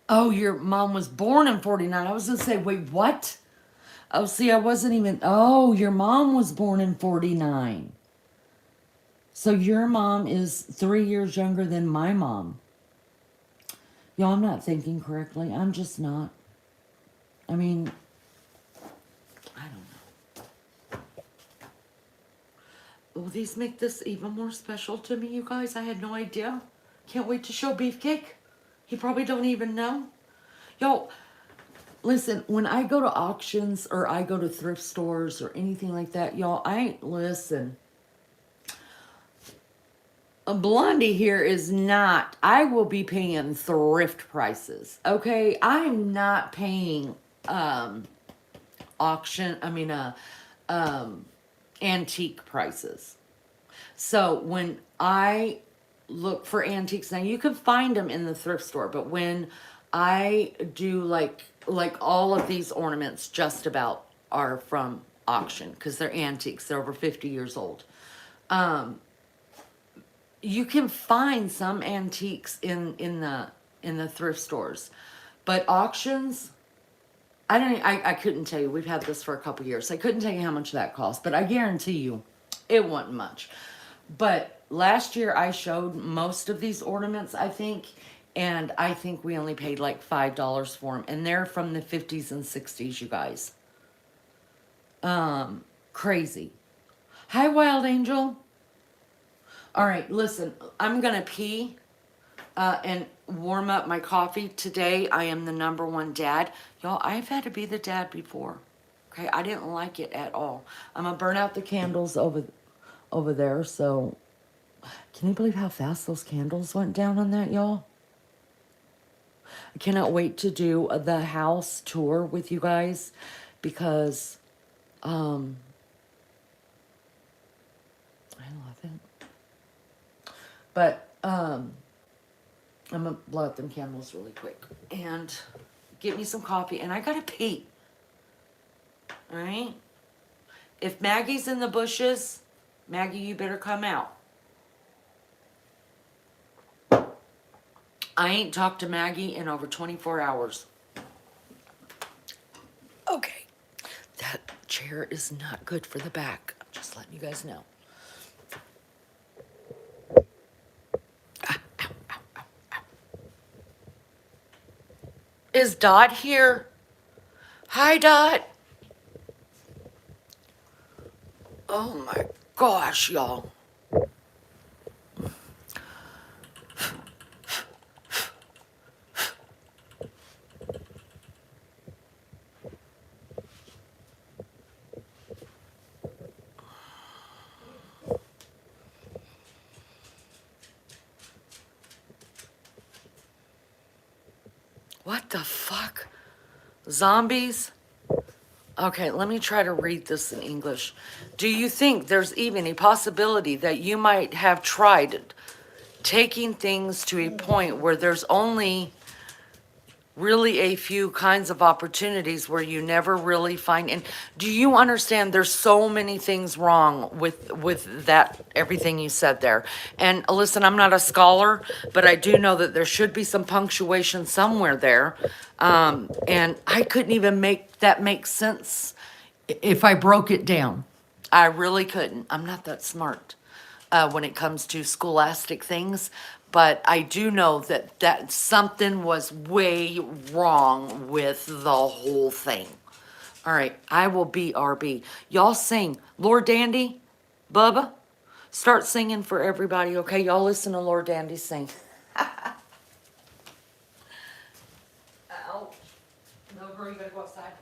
Oh, your mom was born in 49. I was going to say, wait, what? Oh, see, I wasn't even... Oh, your mom was born in 49. So your mom is 3 years younger than my mom. Y'all, I'm not thinking correctly. I'm just not. I mean, I don't know. Will these make this even more special to me, you guys? I had no idea. Can't wait to show Beefcake. He probably don't even know. Yo, listen, when I go to auctions or I go to thrift stores or anything like that, y'all, listen. A Blondie here is not, I will be paying thrift prices, okay? I'm not paying, antique prices. So when I look for antiques, now you can find them in the thrift store, but when I do like all of these ornaments just about are from auction because they're antiques. They're over 50 years old. You can find some antiques in the thrift stores, but auctions, I couldn't tell you. We've had this for a couple years. I couldn't tell you how much that cost, but I guarantee you it wasn't much. But last year I showed most of these ornaments, I think, and I think we only paid like $5 for them, and they're from the 50s and 60s, you guys. Crazy. Hi, Wild Angel. All right, listen, I'm going to pee and warm up my coffee. Today, I am the #1 dad. Y'all, I've had to be the dad before. Okay, I didn't like it at all. I'm going to burn out the candles over there. So, can you believe how fast those candles went down on that, y'all? I cannot wait to do the house tour with you guys because I love it. But I'm gonna blow out them candles really quick and get me some coffee, and I gotta pee. All right? If Maggie's in the bushes, Maggie, you better come out. I ain't talked to Maggie in over 24 hours. Okay. That chair is not good for the back. I'm just letting you guys know. Ow, ow, ow. Dot here? Hi, Dot. Oh my gosh, y'all. What the fuck? Zombies? Okay, let me try to read this in English. Do you think there's even a possibility that you might have tried taking things to a point where there's only really a few kinds of opportunities where you never really find, and do you understand there's so many things wrong with that, everything you said there? And listen, I'm not a scholar, but I do know that there should be some punctuation somewhere there. And I couldn't even make that make sense if I broke it down. I really couldn't. I'm not that smart when it comes to scholastic things, but I do know that something was way wrong with the whole thing. All right, I will be RB. Y'all sing. Lord Dandy, Bubba, start singing for everybody, okay? Y'all listen to Lord Dandy sing. Ouch. No, girl, you gotta go outside.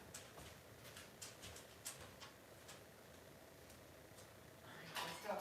Let's go.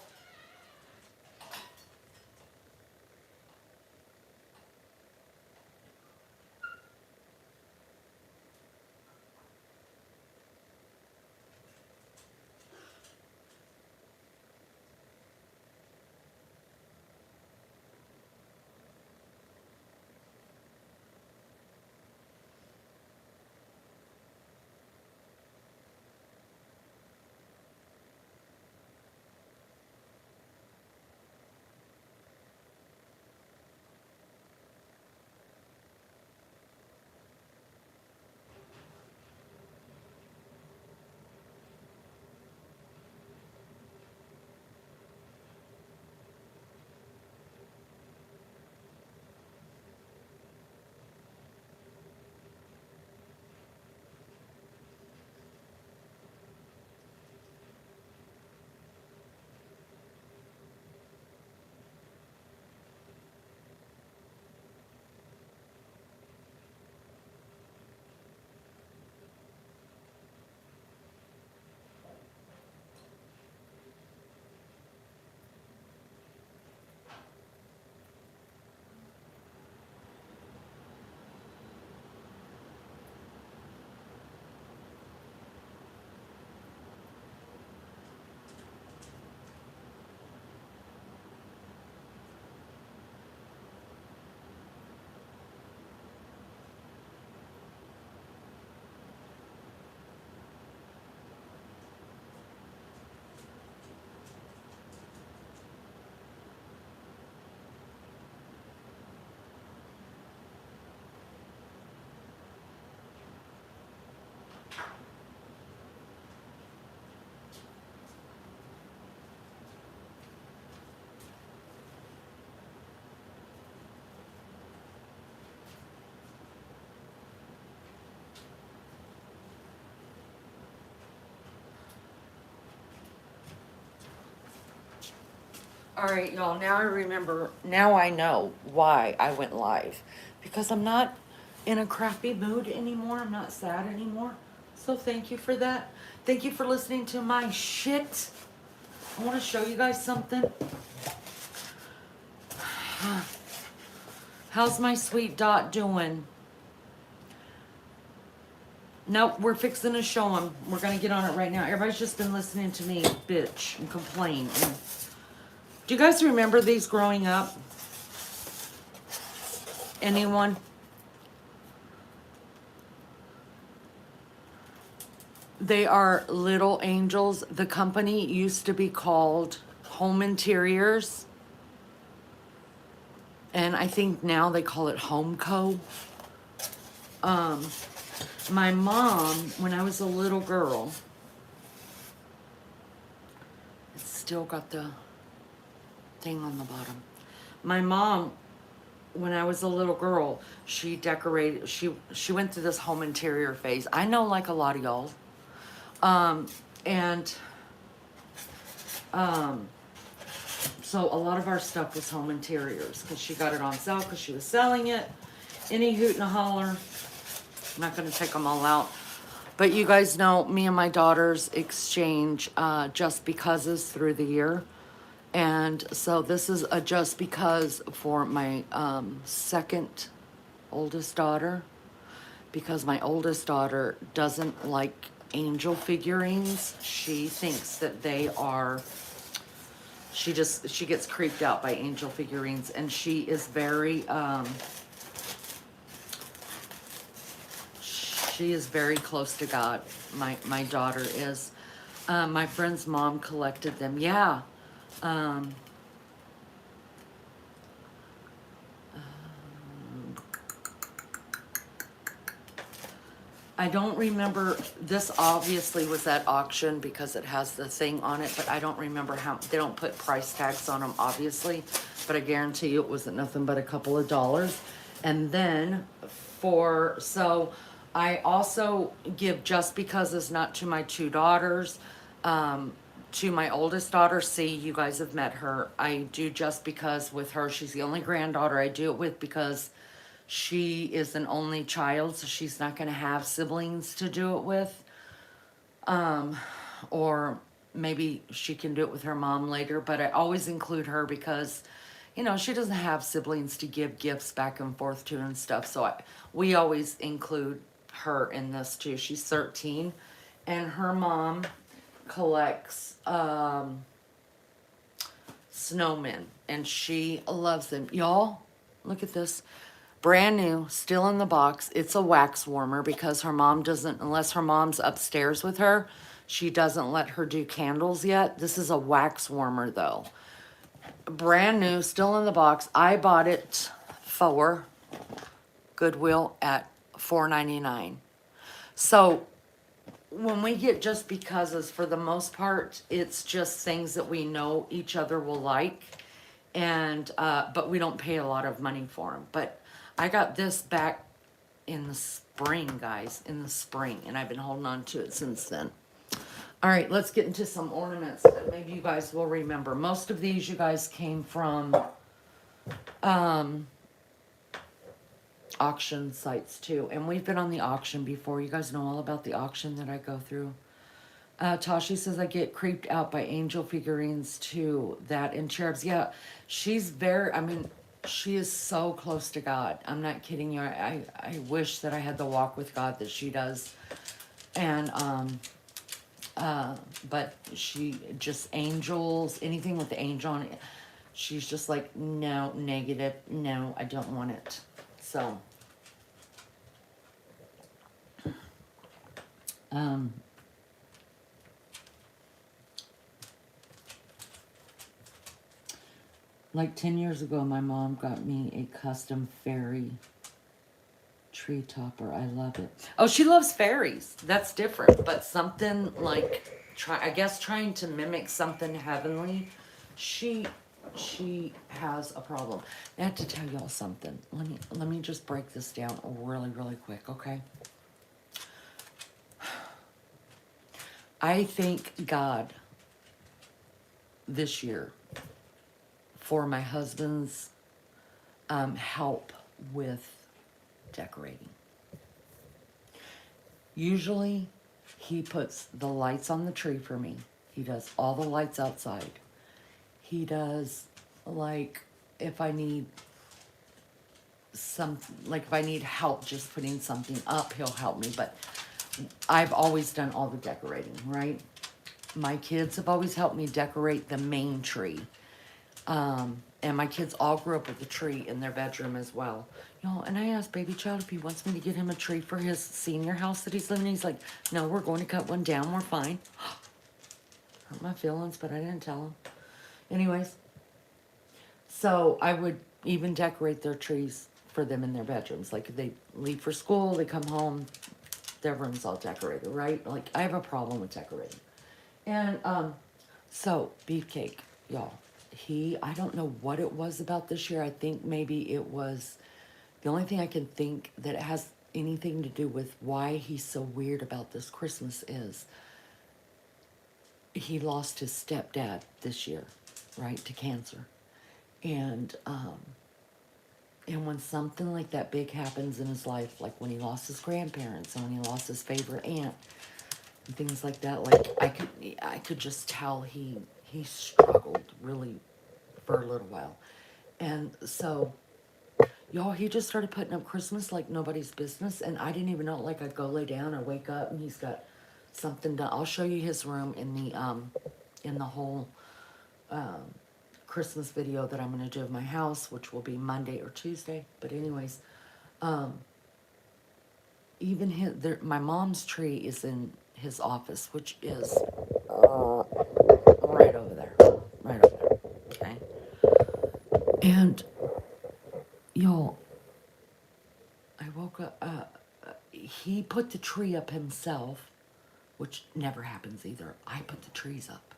All right, y'all, now I remember, now I know why I went live. Because I'm not in a crappy mood anymore. I'm not sad anymore. So thank you for that. Thank you for listening to my shit. I want to show you guys something. How's my sweet Dot doing? Nope, we're fixing to show him. We're going to get on it right now. Everybody's just been listening to me bitch and complain. Do you guys remember these growing up? Anyone? They are little angels. The company used to be called Home Interiors. And I think now they call it Home Co. My mom, when I was a little girl, it's still got the thing on the bottom. My mom when I was a little girl, she decorated, she went through this home interior phase. I know like a lot of y'all. And so a lot of our stuff was home interiors because she got it on sale because she was selling it. Any hoot and a holler. I'm not going to take them all out. But you guys know me and my daughters exchange just becauses through the year. And so this is a just because for my second oldest daughter, because my oldest daughter doesn't like angel figurines. She thinks that they are, she gets creeped out by angel figurines, and she is very she is very close to God. My daughter is. My friend's mom collected them. Yeah. Um, I don't remember, this obviously was at auction because it has the thing on it, but I don't remember how, they don't put price tags on them, obviously, but I guarantee you it wasn't nothing but a couple of dollars. And then so I also give just because it's not to my two daughters, to my oldest daughter, see, you guys have met her. I do just because with her, she's the only granddaughter I do it with because she is an only child, so she's not going to have siblings to do it with. Or maybe she can do it with her mom later, but I always include her because, you know, she doesn't have siblings to give gifts back and forth to and stuff. So we always include her in this too. She's 13, and her mom collects snowmen, and she loves them. Y'all, look at this. Brand new, still in the box. It's a wax warmer because her mom doesn't, unless her mom's upstairs with her, she doesn't let her do candles yet. This is a wax warmer though. Brand new, still in the box. I bought it for Goodwill at $4.99. So when we get just becauses, for the most part, it's just things that we know each other will like. And, but we don't pay a lot of money for them. But I got this back in the spring, guys, in the spring, and I've been holding on to it since then. All right, let's get into some ornaments that maybe you guys will remember. Most of these you guys came from auction sites too, and we've been on the auction before. You guys know all about the auction that I go through. Tashi says, I get creeped out by angel figurines too, that and cherubs. Yeah, she's very, I mean, she is so close to God. I'm not kidding you. I wish that I had the walk with God that she does. And, but she just angels, anything with the angel on it, she's just like, no, negative, no, I don't want it. So, like 10 years ago, my mom got me a custom fairy tree topper. I love it. Oh, she loves fairies. That's different. But something like, I guess trying to mimic something heavenly, she has a problem. I have to tell y'all something. Let me just break this down really, really quick, okay? I thank God this year for my husband's help with decorating. Usually he puts the lights on the tree for me. He does all the lights outside. He does, like, if I need if I need help just putting something up, he'll help me. But I've always done all the decorating, right? My kids have always helped me decorate the main tree. And my kids all grew up with a tree in their bedroom as well. You know, and I asked Baby Child if he wants me to get him a tree for his senior house that he's living in. He's like, no, we're going to cut one down. We're fine. Hurt my feelings, but I didn't tell him. Anyways, so I would even decorate their trees for them in their bedrooms. Like if they leave for school, they come home, their room's all decorated, right? Like I have a problem with decorating. And so beefcake, y'all. I don't know what it was about this year. I think maybe it was, the only thing I can think that it has anything to do with why he's so weird about this Christmas is he lost his stepdad this year, right, to cancer. And and when something like that big happens in his life, like when he lost his grandparents and when he lost his favorite aunt and things like that, like I could just tell he struggled really for a little while. And so, y'all, he just started putting up Christmas like nobody's business, and I didn't even know. Like, I'd go lay down or wake up, and he's got something done. I'll show you his room in the whole Christmas video that I'm going to do of my house, which will be Monday or Tuesday. But anyways, even my mom's tree is in his office, which is right over there, right over there. Okay, and y'all, I woke up. He put the tree up himself, which never happens either. I put the trees up.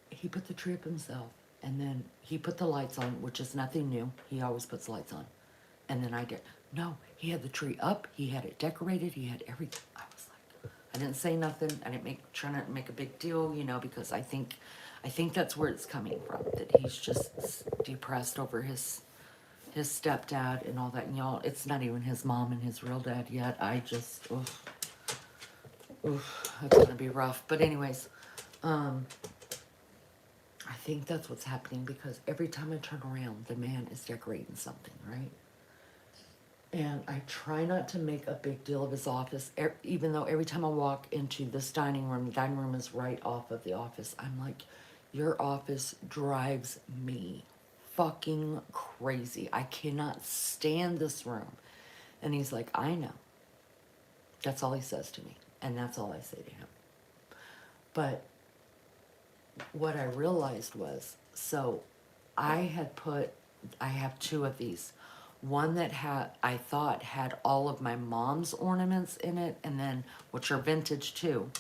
He put the tree up himself, and then he put the lights on, which is nothing new. He always puts lights on. And then I did. No, he had the tree up. He had it decorated. He had everything. I was like, I didn't say nothing. I didn't try not to make a big deal, you know, because I think that's where it's coming from. That he's just depressed over his stepdad and all that. And y'all, it's not even his mom and his real dad yet. I just, that's gonna be rough. But anyways, I think that's what's happening because every time I turn around, the man is decorating something, right? And I try not to make a big deal of his office, even though every time I walk into this dining room, the dining room is right off of the office. I'm like, your office drives me fucking crazy. I cannot stand this room. And he's like, I know. That's all he says to me. And that's all I say to him. But what I realized was, so I have two of these. One that I thought had all of my mom's ornaments in it, and then, which are vintage too.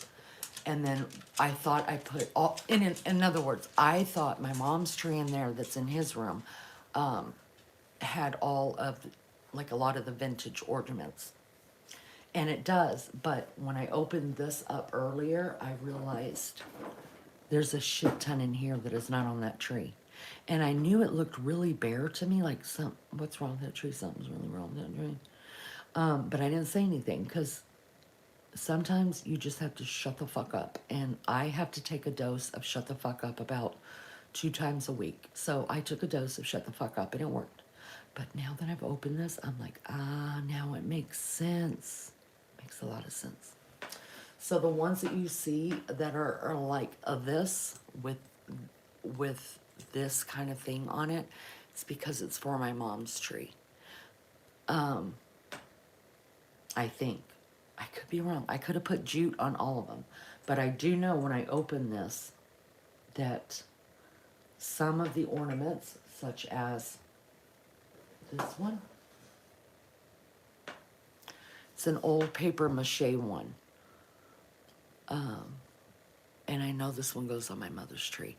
And then I thought I put all, in other words, I thought my mom's tree in there that's in his room, had all of, like a lot of the vintage ornaments. And it does, but when I opened this up earlier, I realized there's a shit ton in here that is not on that tree. And I knew it looked really bare to me, like what's wrong with that tree? Something's really wrong with that tree. But I didn't say anything because sometimes you just have to shut the fuck up. And I have to take a dose of shut the fuck up about 2 times a week. So I took a dose of shut the fuck up and it worked. But now that I've opened this, I'm like, now it makes sense. Makes a lot of sense. So the ones that you see that are like this with this kind of thing on it, it's because it's for my mom's tree. I think. I could be wrong. I could have put jute on all of them. But I do know when I open this that some of the ornaments, such as this one, it's an old paper mache one. And I know this one goes on my mother's tree.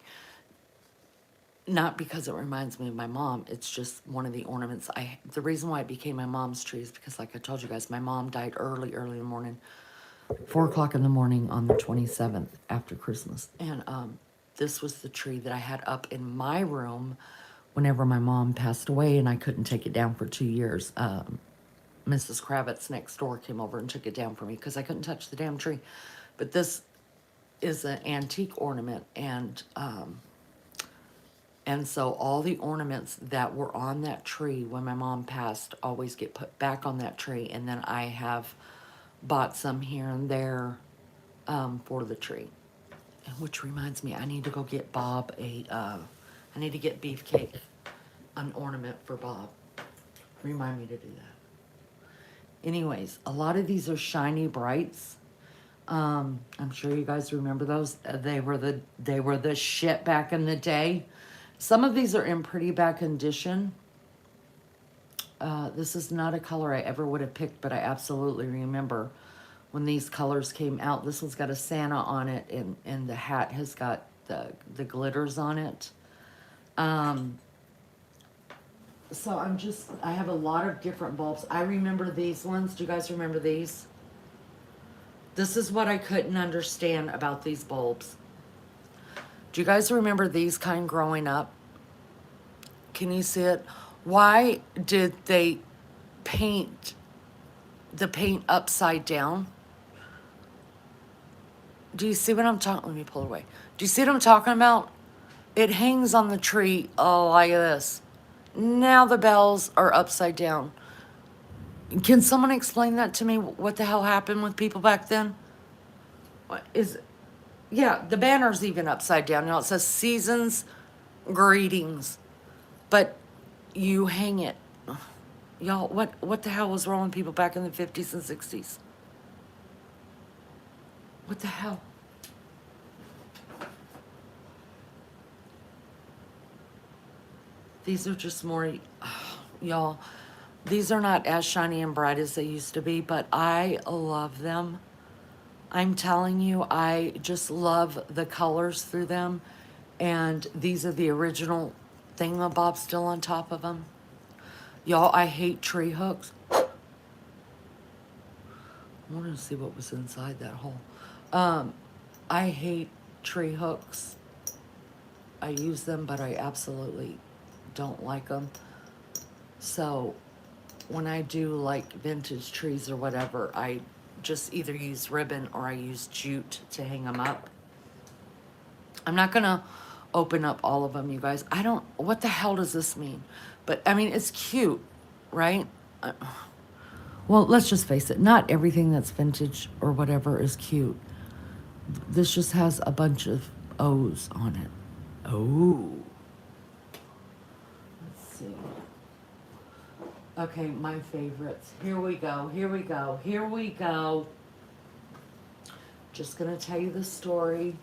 Not because it reminds me of my mom, it's just one of the ornaments. The reason why it became my mom's tree is because, like I told you guys, my mom died early in the morning, 4 o'clock in the morning on the 27th after Christmas. And this was the tree that I had up in my room whenever my mom passed away, and I couldn't take it down for 2 years. Mrs. Kravitz next door came over and took it down for me because I couldn't touch the damn tree. But this is an antique ornament, and so all the ornaments that were on that tree when my mom passed always get put back on that tree, and then I have bought some here and there for the tree. And which reminds me, I need to go get Bob I need to get Beefcake an ornament for Bob. Remind me to do that. Anyways, a lot of these are shiny brights. I'm sure you guys remember those. They were the shit back in the day. Some of these are in pretty bad condition. This is not a color I ever would have picked, but I absolutely remember when these colors came out. This one's got a Santa on it, and the hat has got the glitters on it. So I have a lot of different bulbs. I remember these ones. Do you guys remember these? This is what I couldn't understand about these bulbs. Do you guys remember these kind growing up? Can you see it? Why did they paint the paint upside down? Do you see what I'm talking? Let me pull it away. Do you see what I'm talking about? It hangs on the tree, oh, like this. Now the bells are upside down. Can someone explain that to me? What the hell happened with people back then? What is, yeah, the banner's even upside down. You know, it says seasons greetings, but you hang it. Y'all, what the hell was wrong with people back in the 50s and 60s? What the hell? These are just more, y'all, these are not as shiny and bright as they used to be, but I love them. I'm telling you, I just love the colors through them. And these are the original thingamabobs still on top of them. Y'all, I hate tree hooks. I wanted to see what was inside that hole. I hate tree hooks. I use them, but I absolutely don't like them. So when I do like vintage trees or whatever, I just either use ribbon or I use jute to hang them up. I'm not gonna open up all of them, you guys. I don't, what the hell does this mean? But I mean, it's cute, right? Well, let's just face it, not everything that's vintage or whatever is cute. This just has a bunch of O's on it. Oh. Let's see. Okay, my favorites. Here we go, here we go, here we go. Just gonna tell you the story.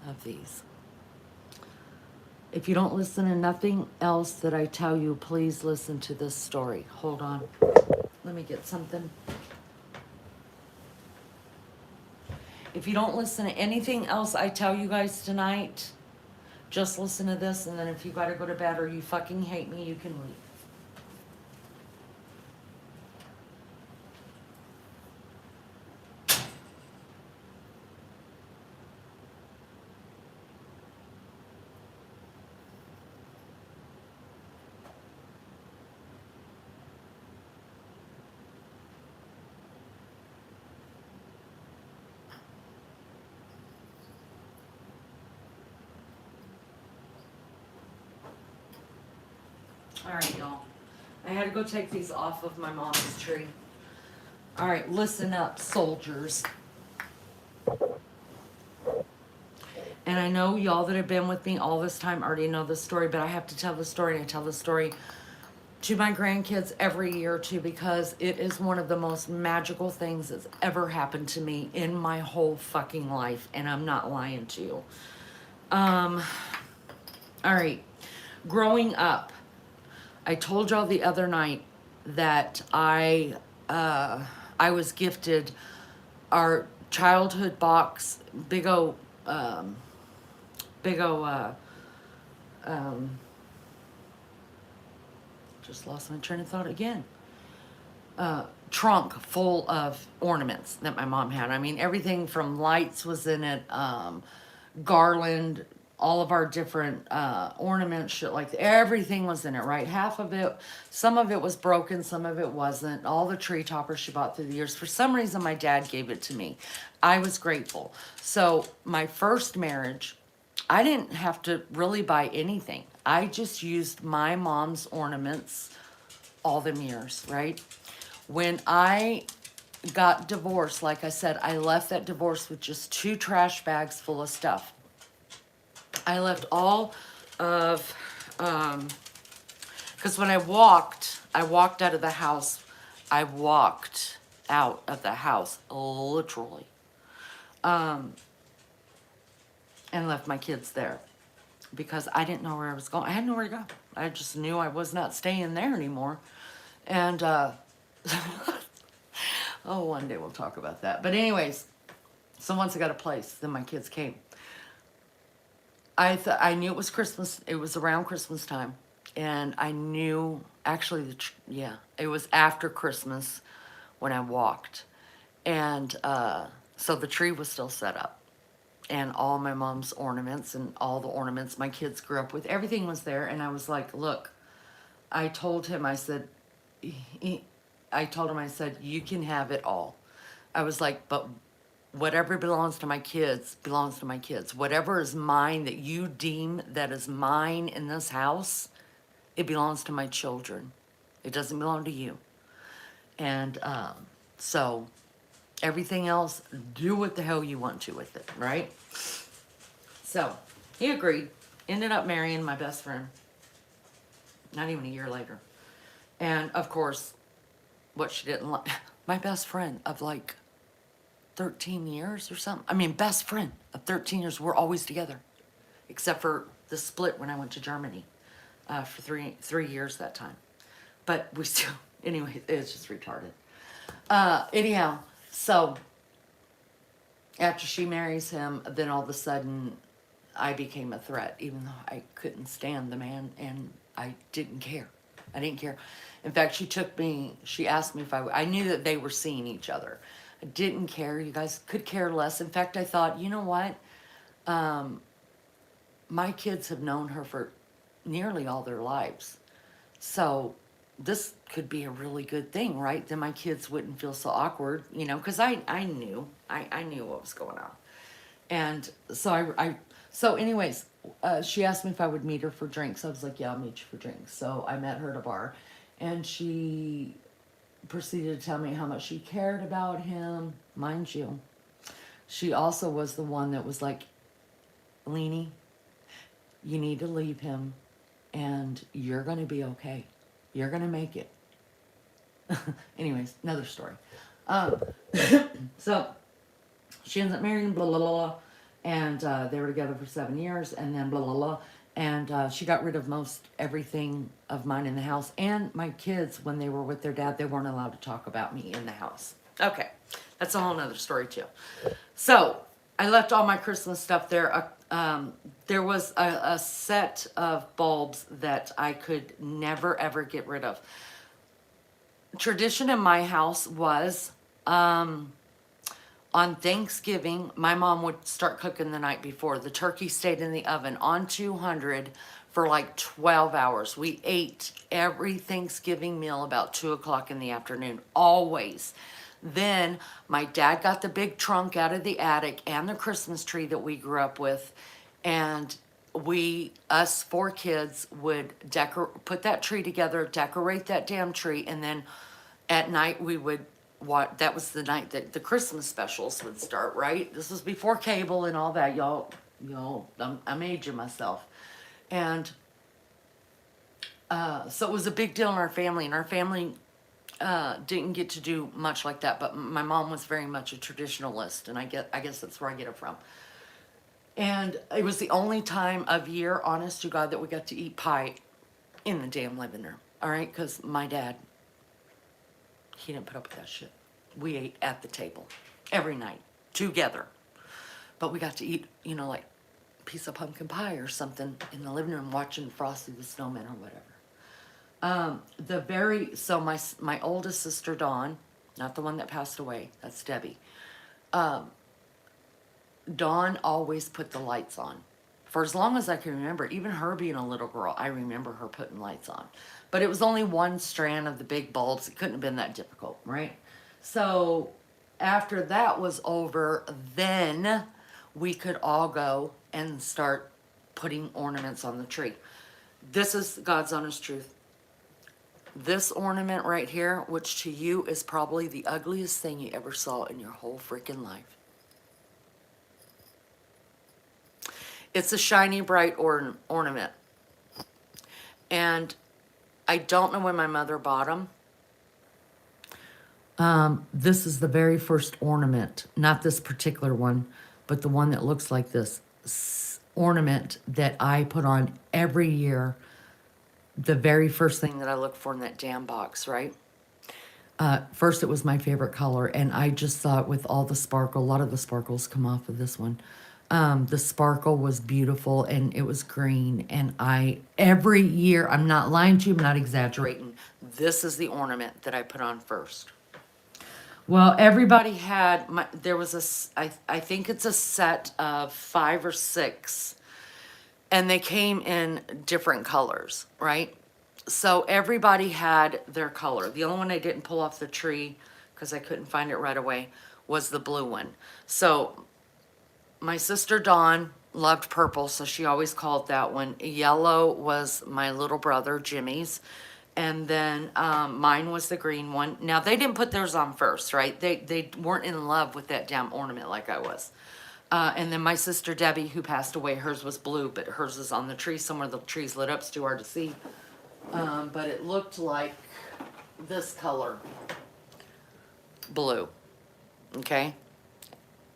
Of these. If you don't listen to nothing else that I tell you, please listen to this story. Hold on. Let me get something. If you don't listen to anything else I tell you guys tonight, just listen to this, and then if you gotta go to bed or you fucking hate me, you can leave. All right, y'all. I had to go take these off of my mom's tree. All right, listen up, soldiers. And I know y'all that have been with me all this time already know this story, but I have to tell the story, and I tell the story to my grandkids every year or two because it is one of the most magical things that's ever happened to me in my whole fucking life, and I'm not lying to you. All right, growing up, I told y'all the other night that I was gifted our childhood box, big o, just lost my train of thought again. Trunk full of ornaments that my mom had. I mean, everything from lights was in it, garland, all of our different ornaments, shit like that. Everything was in it, right? Half of it, some of it was broken, some of it wasn't. All the tree toppers she bought through the years. For some reason, my dad gave it to me. I was grateful. So my first marriage, I didn't have to really buy anything. I just used my mom's ornaments all them years, right? When I got divorced, like I said, I left that divorce with just 2 trash bags full of stuff. I left all of, because when I walked out of the house, I walked out of the house, literally, and left my kids there because I didn't know where I was going. I had nowhere to go. I just knew I was not staying there anymore. And, Oh, one day we'll talk about that. But anyways, so once I got a place, then my kids came. I knew it was Christmas. It was around Christmas time, and I knew actually yeah, it was after Christmas when I walked, and so the tree was still set up, and all my mom's ornaments and all the ornaments my kids grew up with, everything was there, and I was like, look, I told him, I said, I told him, I said, you can have it all. I was like, but whatever belongs to my kids belongs to my kids. Whatever is mine that you deem that is mine in this house, it belongs to my children. It doesn't belong to you. And so everything else, do what the hell you want to with it, right? So he agreed. Ended up marrying my best friend. Not even a year later. And of course, what she didn't like, my best friend of like 13 years or something. I mean, best friend of 13 years. We're always together. Except for the split when I went to Germany for three years that time. But we still, anyway, it's just retarded. Anyhow, so after she marries him, then all of a sudden I became a threat, even though I couldn't stand the man and I didn't care. I didn't care. In fact, she asked me if I knew that they were seeing each other. I didn't care. You guys could care less. In fact, I thought, you know what? My kids have known her for nearly all their lives. So this could be a really good thing, right? Then my kids wouldn't feel so awkward, you know, because I knew. I knew what was going on. And so so anyways, she asked me if I would meet her for drinks. I was like, yeah, I'll meet you for drinks. So I met her at a bar, and she proceeded to tell me how much she cared about him. Mind you, she also was the one that was like, Leanie, you need to leave him, and you're going to be okay. You're going to make it. Anyways, another story. So she ends up marrying, blah, blah, blah, blah. And they were together for 7 years, and then blah, blah, blah. And she got rid of most everything of mine in the house. And my kids, when they were with their dad, they weren't allowed to talk about me in the house. Okay, that's a whole nother story, too. So I left all my Christmas stuff there. There was a set of bulbs that I could never, ever get rid of. Tradition in my house was... on Thanksgiving, my mom would start cooking the night before. The turkey stayed in the oven on 200 for like 12 hours. We ate every Thanksgiving meal about 2 o'clock in the afternoon, always. Then my dad got the big trunk out of the attic and the Christmas tree that we grew up with. And us 4 kids would put that tree together, decorate that damn tree, and then at night we would that was the night that the Christmas specials would start, right? This was before cable and all that, y'all. I'm aging myself. And so it was a big deal in our family, and our family didn't get to do much like that, but my mom was very much a traditionalist, and I guess that's where I get it from. And it was the only time of year, honest to God, that we got to eat pie in the damn living room, all right? Because my dad, he didn't put up with that shit. We ate at the table every night together. But we got to eat, you know, like a piece of pumpkin pie or something in the living room watching Frosty the Snowman or whatever. So my oldest sister, Dawn, not the one that passed away, that's Debbie. Dawn always put the lights on. For as long as I can remember, even her being a little girl, I remember her putting lights on. But it was only one strand of the big bulbs. It couldn't have been that difficult, right? So after that was over, then we could all go and start putting ornaments on the tree. This is God's honest truth. This ornament right here, which to you is probably the ugliest thing you ever saw in your whole freaking life. It's a shiny, bright ornament. And I don't know when my mother bought them. This is the very first ornament, not this particular one, but the one that looks like this ornament that I put on every year. The very first thing that I look for in that damn box, right? First, it was my favorite color, and I just thought with all the sparkle, a lot of the sparkles come off of this one. The sparkle was beautiful, and it was green. And every year, I'm not lying to you, I'm not exaggerating. This is the ornament that I put on first. Well, everybody had there was I think it's a set of 5 or 6, and they came in different colors, right? So everybody had their color. The only one I didn't pull off the tree because I couldn't find it right away was the blue one. So my sister Dawn loved purple, so she always called that one. Yellow was my little brother Jimmy's. And then mine was the green one. Now, they didn't put theirs on first, right? They weren't in love with that damn ornament like I was. And then my sister Debbie, who passed away, hers was blue, but hers is on the tree somewhere. The tree's lit up, it's too hard to see. But it looked like this color, blue, okay?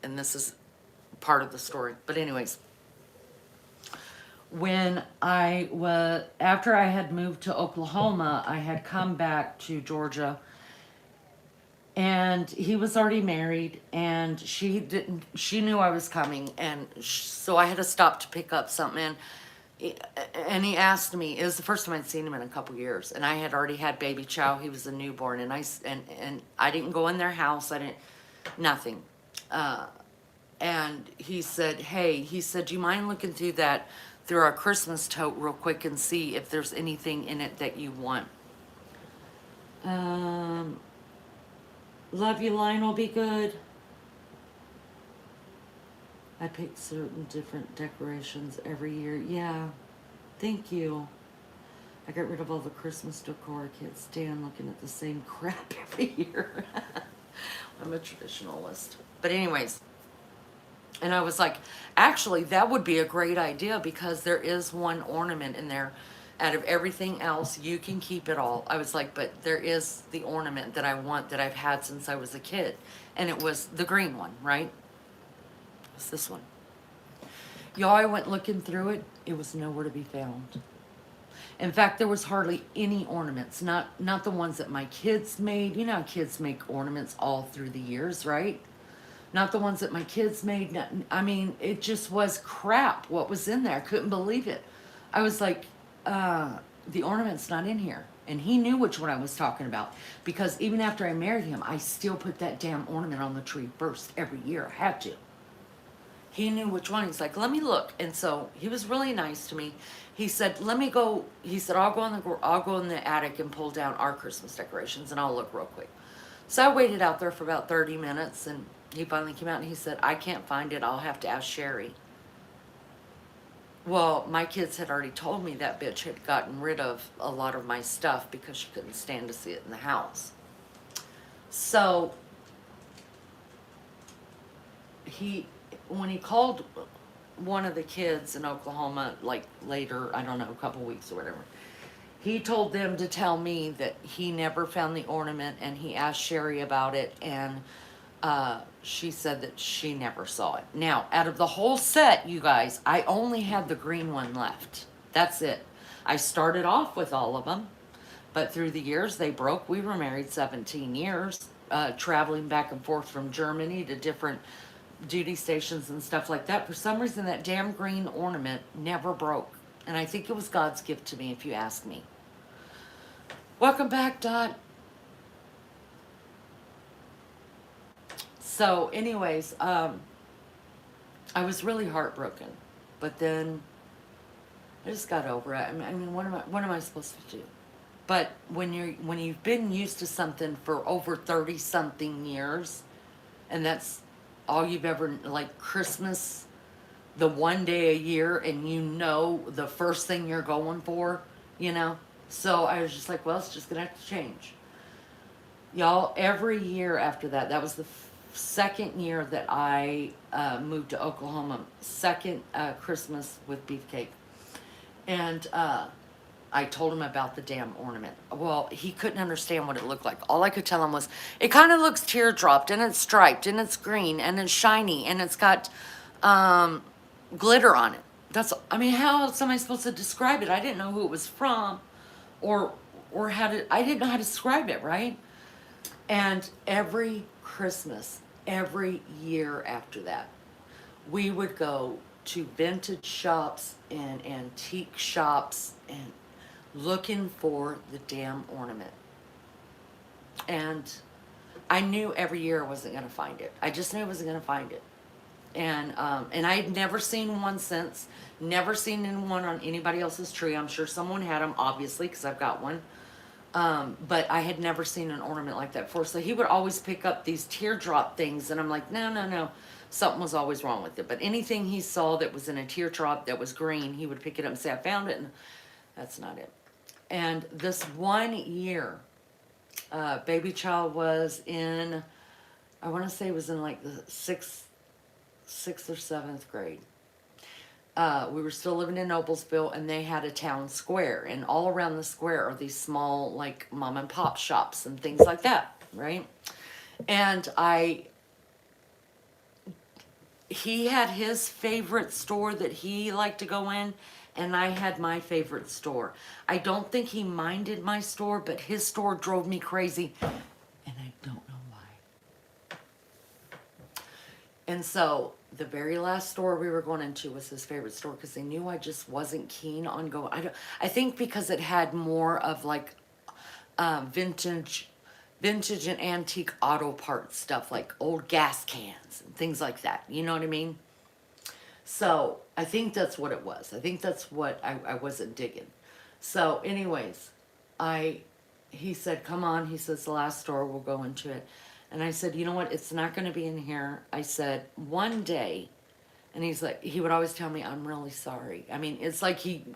And this is part of the story. But anyways, when after I had moved to Oklahoma, I had come back to Georgia, and he was already married, and she knew I was coming, and so I had to stop to pick up something, and he asked me, it was the first time I'd seen him in a couple years, and I had already had baby Chow, he was a newborn, and I didn't go in their house, nothing, and he said, hey, do you mind looking through our Christmas tote real quick and see if there's anything in it that you want? Love you, line will be good. I pick certain different decorations every year. Yeah, thank you. I got rid of all the Christmas decor. I can't stand looking at the same crap every year. I'm a traditionalist. But anyways, and I was like, actually, that would be a great idea because there is one ornament in there. Out of everything else, you can keep it all. I was like, but there is the ornament that I want that I've had since I was a kid. And it was the green one, right? It's this one. Y'all, I went looking through it. It was nowhere to be found. In fact, there was hardly any ornaments. Not the ones that my kids made. You know how kids make ornaments all through the years, right? Not the ones that my kids made. I mean, it just was crap what was in there. I couldn't believe it. I was like, the ornament's not in here. And he knew which one I was talking about. Because even after I married him, I still put that damn ornament on the tree first every year. I had to. He knew which one. He's like, let me look. And so he was really nice to me. He said, let me go. He said, I'll go in the attic and pull down our Christmas decorations and I'll look real quick. So I waited out there for about 30 minutes and he finally came out and he said, I can't find it. I'll have to ask Sherry. Well, my kids had already told me that bitch had gotten rid of a lot of my stuff because she couldn't stand to see it in the house. So when he called one of the kids in Oklahoma, like later, I don't know, a couple weeks or whatever, he told them to tell me that he never found the ornament and he asked Sherry about it and she said that she never saw it. Now, out of the whole set, you guys, I only had the green one left. That's it. I started off with all of them, but through the years they broke. We were married 17 years, traveling back and forth from Germany to different duty stations and stuff like that. For some reason, that damn green ornament never broke. And I think it was God's gift to me, if you ask me. Welcome back, Dot. So anyways, I was really heartbroken, but then I just got over it. I mean, what am I supposed to do? But when you've been used to something for over 30 something years, and that's all you've ever, like Christmas, the one day a year, and you know the first thing you're going for, you know? So I was just like, well, it's just gonna have to change. Y'all, every year after that, that was the second year that I moved to Oklahoma, second Christmas with beefcake. And I told him about the damn ornament. Well, he couldn't understand what it looked like. All I could tell him was, it kind of looks teardropped, and it's striped, and it's green, and it's shiny, and it's got glitter on it. I mean, how else am I supposed to describe it? I didn't know who it was from, or I didn't know how to describe it, right? And every Christmas, every year after that, we would go to vintage shops and antique shops and looking for the damn ornament. And I knew every year I wasn't going to find it. I just knew I wasn't going to find it. And I had never seen one since. Never seen one on anybody else's tree. I'm sure someone had them, obviously, because I've got one. But I had never seen an ornament like that before. So he would always pick up these teardrop things, and I'm like, no, no, no. Something was always wrong with it. But anything he saw that was in a teardrop that was green, he would pick it up and say, I found it, and that's not it. And this one year, baby child was in, I want to say it was in like the sixth or seventh grade. We were still living in Noblesville, and they had a town square, and all around the square are these small, like, mom and pop shops and things like that, right? And he had his favorite store that he liked to go in, and I had my favorite store. I don't think he minded my store, but his store drove me crazy, and I don't know why. And so the very last store we were going into was his favorite store, because they knew I just wasn't keen on going. I think because it had more of like vintage and antique auto parts stuff, like old gas cans and things like that. You know what I mean? So I think that's what it was. I think that's what I wasn't digging. So anyways, he said, come on. He says, the last store, we'll go into it. And I said, you know what? It's not going to be in here. I said, one day. And he's like, he would always tell me, I'm really sorry. I mean, it's like he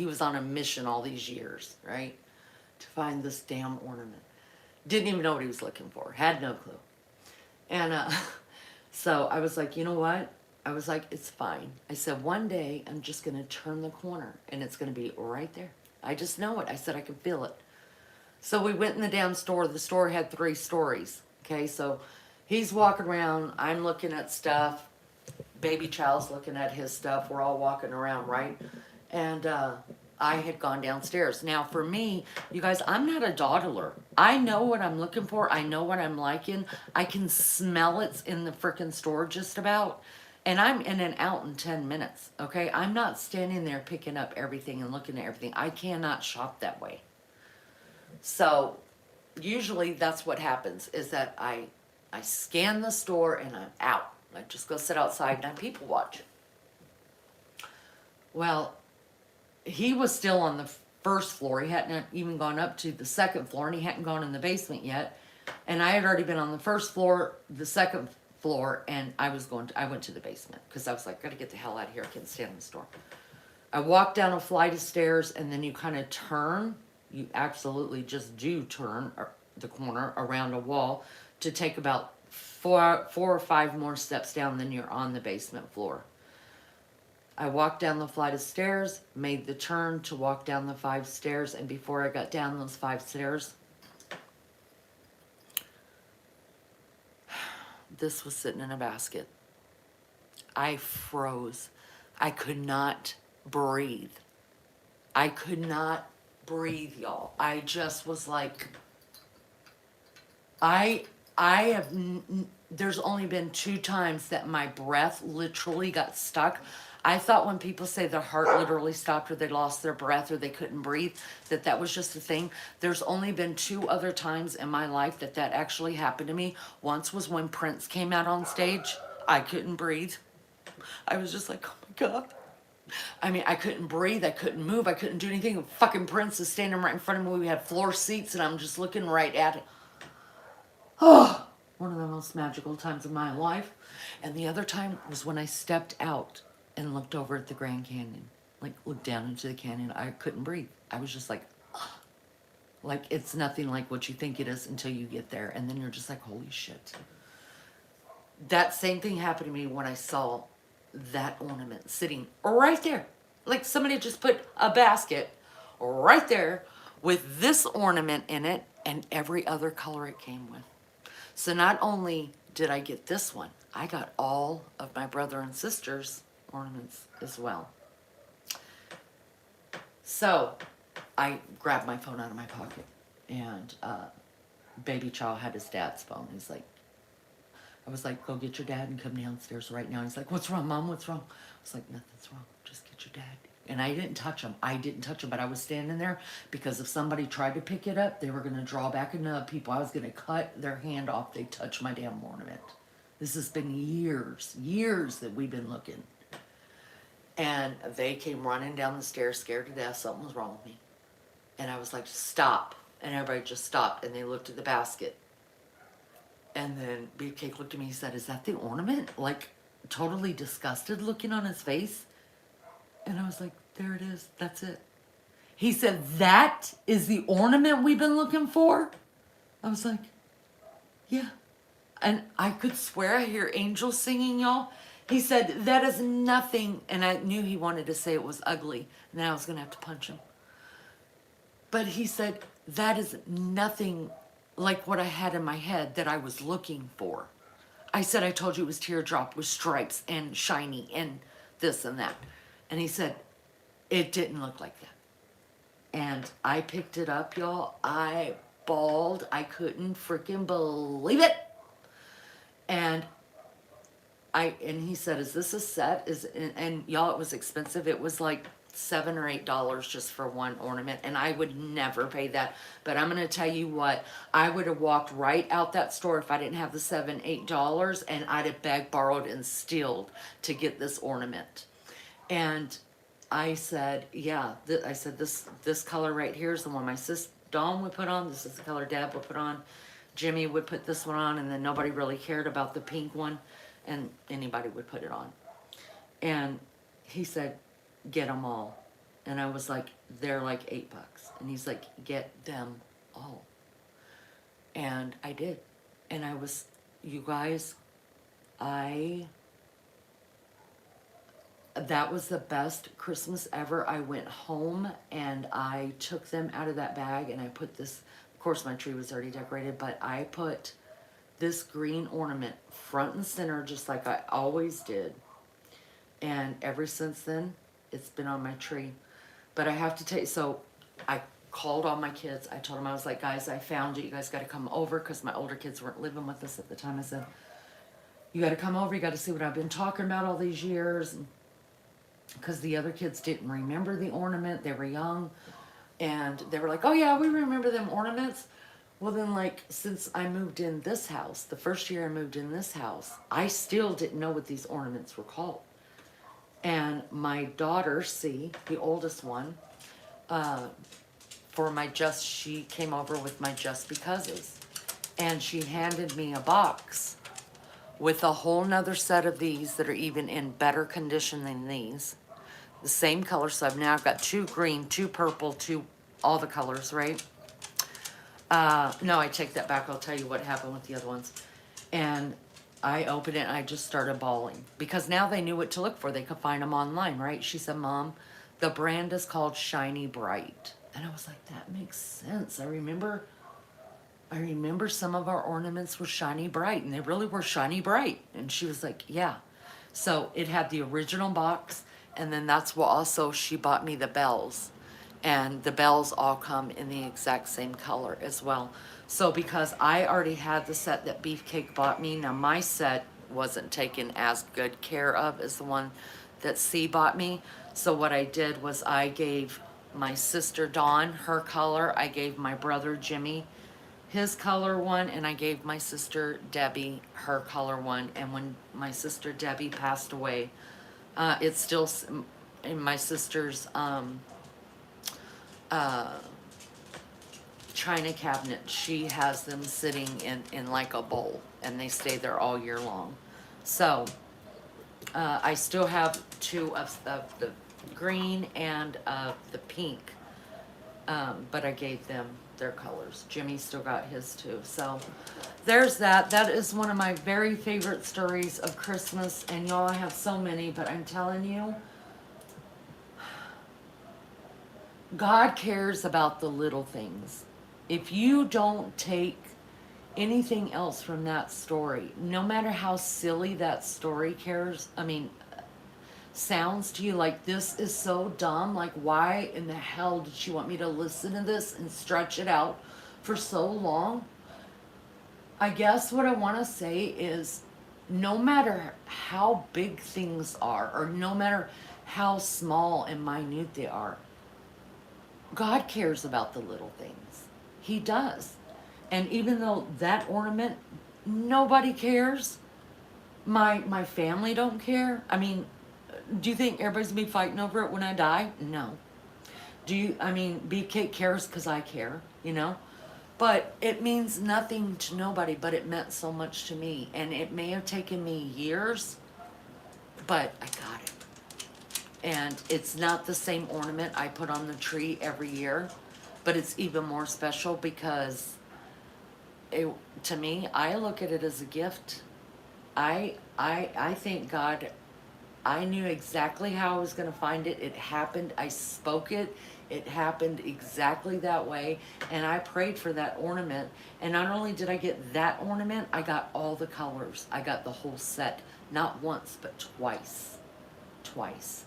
was on a mission all these years, right? To find this damn ornament. Didn't even know what he was looking for. Had no clue. And so I was like, you know what? I was like, it's fine. I said, one day I'm just going to turn the corner and it's going to be right there. I just know it. I said, I can feel it. So we went in the damn store. The store had 3 stories. Okay, so he's walking around. I'm looking at stuff. Baby child's looking at his stuff. We're all walking around, right? And I had gone downstairs. Now, for me, you guys, I'm not a dawdler. I know what I'm looking for. I know what I'm liking. I can smell it in the frickin' store just about. And I'm in and out in 10 minutes, okay? I'm not standing there picking up everything and looking at everything. I cannot shop that way. So usually that's what happens, is that I scan the store and I'm out. I just go sit outside and I people watch. Well, he was still on the first floor. He hadn't even gone up to the second floor, and he hadn't gone in the basement yet. And I had already been on the first floor, the second floor, and I went to the basement because I was like, gotta get the hell out of here. I can't stand in the store. I walked down a flight of stairs, and then you kind of turn. You absolutely just do turn the corner around a wall to take about four or five more steps down, then you're on the basement floor. I walked down the flight of stairs, made the turn to walk down the 5 stairs, and before I got down those 5 stairs, this was sitting in a basket. I froze. I could not breathe. I could not breathe, y'all. I just was like, there's only been 2 times that my breath literally got stuck. I thought when people say their heart literally stopped, or they lost their breath, or they couldn't breathe, that was just a thing. There's only been 2 other times in my life that actually happened to me. Once was when Prince came out on stage. I couldn't breathe. I was just like, oh my God. I mean, I couldn't breathe. I couldn't move. I couldn't do anything. Fucking Prince is standing right in front of me. We had floor seats, and I'm just looking right at it. Oh, one of the most magical times of my life. And the other time was when I stepped out and looked over at the Grand Canyon. Like, looked down into the canyon. I couldn't breathe. I was just like, ugh. Like, it's nothing like what you think it is until you get there. And then you're just like, holy shit. That same thing happened to me when I saw that ornament sitting right there. Like somebody just put a basket right there with this ornament in it and every other color it came with. So not only did I get this one, I got all of my brother and sister's ornaments as well. So I grabbed my phone out of my pocket and baby child had his dad's phone. He's like, I was like, go get your dad and come downstairs right now. He's like, what's wrong, Mom? What's wrong? I was like, nothing's wrong. Just get your dad. And I didn't touch him. I didn't touch him, but I was standing there because if somebody tried to pick it up, they were going to draw back into people. I was going to cut their hand off. They touched my damn ornament. This has been years that we've been looking. And they came running down the stairs, scared to death. Something was wrong with me. And I was like, stop. And everybody just stopped, and they looked at the basket. And then Beefcake looked at me, he said, is that the ornament? Like, totally disgusted looking on his face. And I was like, there it is. That's it. He said, that is the ornament we've been looking for? I was like, yeah. And I could swear I hear angels singing, y'all. He said, that is nothing. And I knew he wanted to say it was ugly. And then I was going to have to punch him. But he said, that is nothing like what I had in my head that I was looking for. I said, I told you it was teardrop with stripes and shiny and this and that. And he said, it didn't look like that. And I picked it up, y'all. I bawled. I couldn't freaking believe it. And he said, is this a set? And y'all, it was expensive. It was like $7 or $8 just for one ornament, and I would never pay that. But I'm gonna tell you what, I would have walked right out that store if I didn't have the $7, $8, and I'd have begged, borrowed, and stealed to get this ornament. And I said, yeah, I said, this color right here is the one my sis Dawn would put on. This is the color Deb would put on. Jimmy would put this one on, and then nobody really cared about the pink one, and anybody would put it on. And he said, get them all. And I was like, they're like $8. And he's like, get them all. And I did. And I was, you guys, that was the best Christmas ever. I went home and I took them out of that bag and I put this, of course my tree was already decorated, but I put this green ornament front and center just like I always did. And ever since then, it's been on my tree. But I have to tell you, so I called all my kids. I told them, I was like, guys, I found it. You guys got to come over, because my older kids weren't living with us at the time. I said, you got to come over. You got to see what I've been talking about all these years. Because the other kids didn't remember the ornament. They were young. And they were like, oh, yeah, we remember them ornaments. Well, then, like, since I moved in this house, the first year I moved in this house, I still didn't know what these ornaments were called. And my daughter, C, the oldest one, she came over with my Just Becauses. And she handed me a box with a whole nother set of these that are even in better condition than these. The same color, so I've got 2 green, 2 purple, 2, all the colors, right? No, I take that back. I'll tell you what happened with the other ones. And I opened it and I just started bawling. Because now they knew what to look for. They could find them online, right? She said, Mom, the brand is called Shiny Bright. And I was like, that makes sense. I remember some of our ornaments were Shiny Bright. And they really were Shiny Bright. And she was like, yeah. So it had the original box. And then that's what also she bought me the bells. And the bells all come in the exact same color as well. So because I already had the set that Beefcake bought me, now my set wasn't taken as good care of as the one that C bought me. So what I did was I gave my sister Dawn her color, I gave my brother Jimmy his color one, and I gave my sister Debbie her color one. And when my sister Debbie passed away, it's still in my sister's china cabinet. She has them sitting in like a bowl, and they stay there all year long. So I still have 2 of the green and the pink, but I gave them their colors. Jimmy still got his too. So there's that. That is one of my very favorite stories of Christmas, and y'all, I have so many, but I'm telling you, God cares about the little things. If you don't take anything else from that story, no matter how silly that story sounds to you, like this is so dumb, like why in the hell did she want me to listen to this and stretch it out for so long? I guess what I want to say is no matter how big things are, or no matter how small and minute they are, God cares about the little things. He does. And even though that ornament, nobody cares, my family don't care. I mean, do you think everybody's gonna be fighting over it when I die? No. Do you, I mean, BK cares because I care, you know? But it means nothing to nobody, but it meant so much to me. And it may have taken me years, but I got it. And it's not the same ornament I put on the tree every year, but it's even more special because it, to me, I look at it as a gift. I thank God. I knew exactly how I was going to find it. It happened. I spoke it. It happened exactly that way. And I prayed for that ornament. And not only did I get that ornament, I got all the colors. I got the whole set. Not once, but twice. Twice.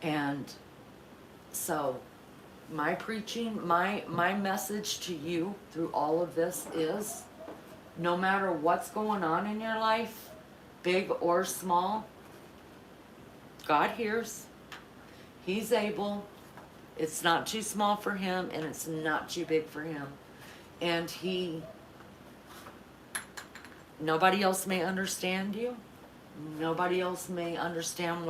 And so my preaching, my message to you through all of this is, no matter what's going on in your life, big or small, God hears. He's able. It's not too small for him, and it's not too big for him. And nobody else may understand you. Nobody else may understand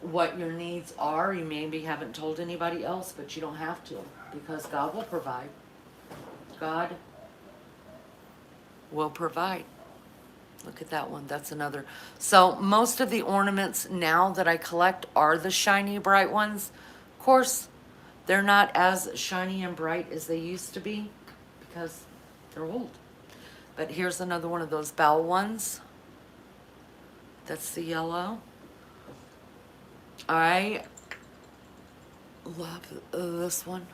what your needs are. You maybe haven't told anybody else, but you don't have to, because God will provide. God will provide. Look at that one. That's another. So most of the ornaments now that I collect are the shiny, bright ones. Of course, they're not as shiny and bright as they used to be because they're old. But here's another one of those bell ones. That's the yellow. I love this one.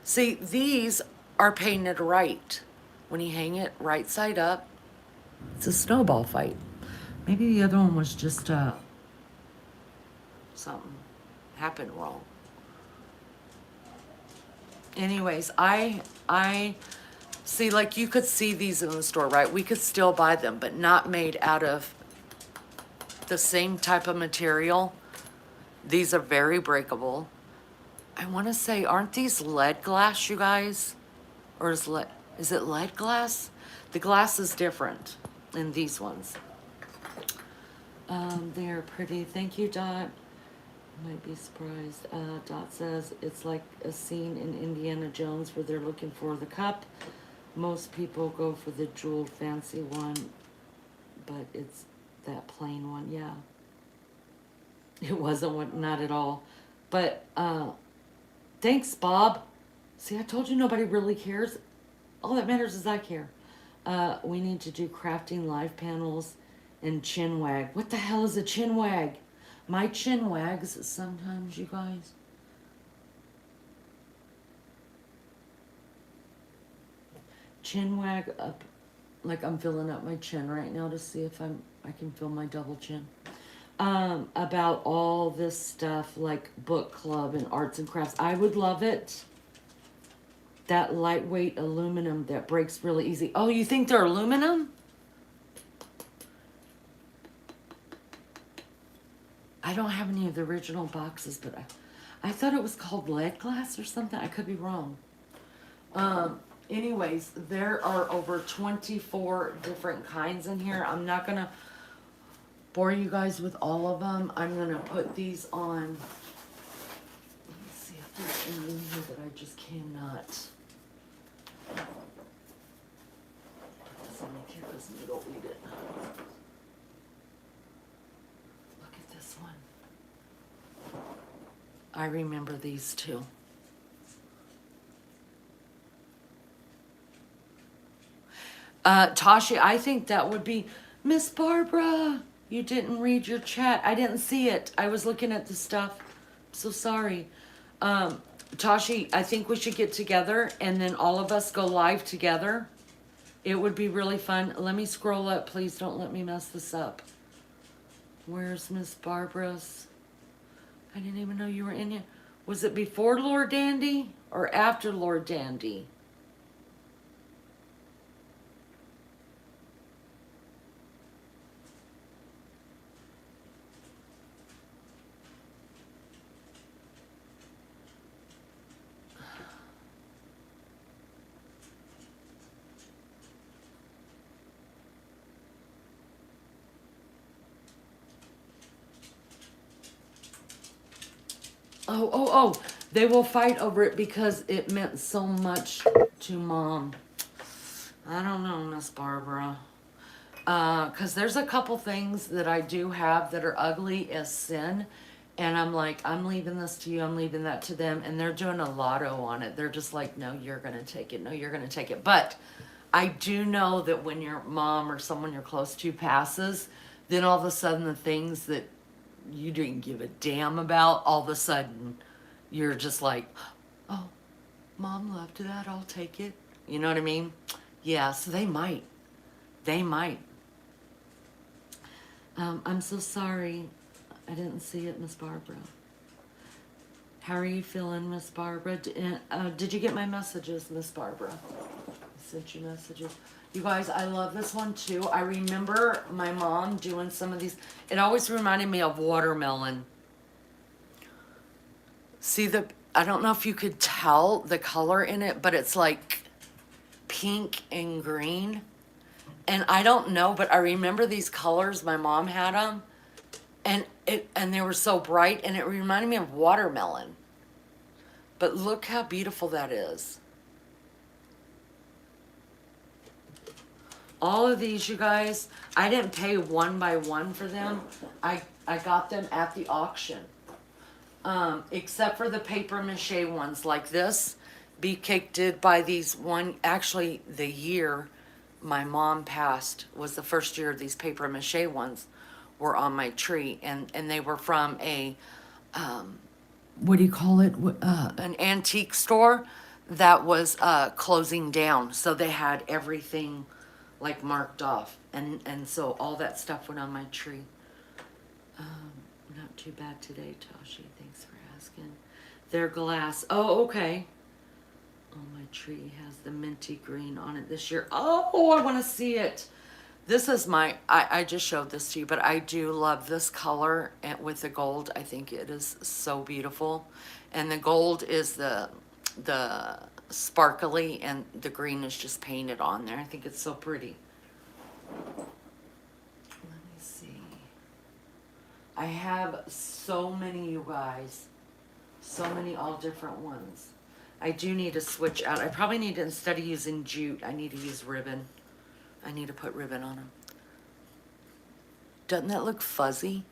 See, these are painted right. When you hang it right side up, it's a snowball fight. Maybe the other one was just something happened wrong. Anyways, I see, like, you could see these in the store, right? We could still buy them, but not made out of the same type of material. These are very breakable. I want to say, aren't these lead glass, you guys? Or is it lead glass? The glass is different than these ones. They're pretty. Thank you, Dot. Might be surprised. Dot says it's like a scene in Indiana Jones where they're looking for the cup. Most people go for the jeweled fancy one, but it's that plain one. Yeah. It wasn't what, not at all. But thanks, Bob. See, I told you nobody really cares. All that matters is I care. We need to do crafting live panels and chin wag. What the hell is a chin wag? My chin wags sometimes, you guys. Chin wag up, like I'm filling up my chin right now to see if I can feel my double chin. About all this stuff like book club and arts and crafts. I would love it. That lightweight aluminum that breaks really easy. Oh, you think they're aluminum? I don't have any of the original boxes, but I thought it was called lead glass or something. I could be wrong. Anyways, there are over 24 different kinds in here. I'm not going to bore you guys with all of them. I'm going to put these on. Let me see if there's any in here that I just cannot. Doesn't make here because you don't read it. Look at this one. I remember these too. Tasha, I think that would be Miss Barbara. You didn't read your chat. I didn't see it. I was looking at the stuff. So sorry. Tashi, I think we should get together and then all of us go live together. It would be really fun. Let me scroll up. Please don't let me mess this up. Where's Miss Barbara's? I didn't even know you were in here. Was it before Lord Dandy or after Lord Dandy? Oh, they will fight over it because it meant so much to Mom. I don't know, Miss Barbara. Because there's a couple things that I do have that are ugly as sin. And I'm like, I'm leaving this to you, I'm leaving that to them. And they're doing a lotto on it. They're just like, no, you're going to take it. No, you're going to take it. But I do know that when your mom or someone you're close to passes, then all of a sudden the things that you didn't give a damn about, all of a sudden you're just like, oh, Mom loved that, I'll take it. You know what I mean? Yeah, so they might. They might. I'm so sorry. I didn't see it, Miss Barbara. How are you feeling, Miss Barbara? Did you get my messages, Miss Barbara? I sent you messages. You guys, I love this one too. I remember my mom doing some of these. It always reminded me of watermelon. See I don't know if you could tell the color in it, but it's like pink and green. And I don't know, but I remember these colors. My mom had them, and they were so bright, and it reminded me of watermelon. But look how beautiful that is. All of these, you guys, I didn't pay one by one for them. I got them at the auction. Except for the paper mache ones like this. Beefcake did buy these one, actually the year my mom passed was the first year these paper mache ones were on my tree, and they were from a what do you call it, an antique store that was closing down, so they had everything like marked off, and so all that stuff went on my tree. Not too bad today, Toshi, thanks for asking. They're glass. Oh, okay. Oh, my tree has the minty green on it this year. Oh, I want to see it. This is I just showed this to you, but I do love this color with the gold. I think it is so beautiful. And the gold is the sparkly, and the green is just painted on there. I think it's so pretty. Let me see. I have so many, you guys. So many all different ones. I do need to switch out. I probably need to, instead of using jute, I need to use ribbon. I need to put ribbon on them. Doesn't that look fuzzy?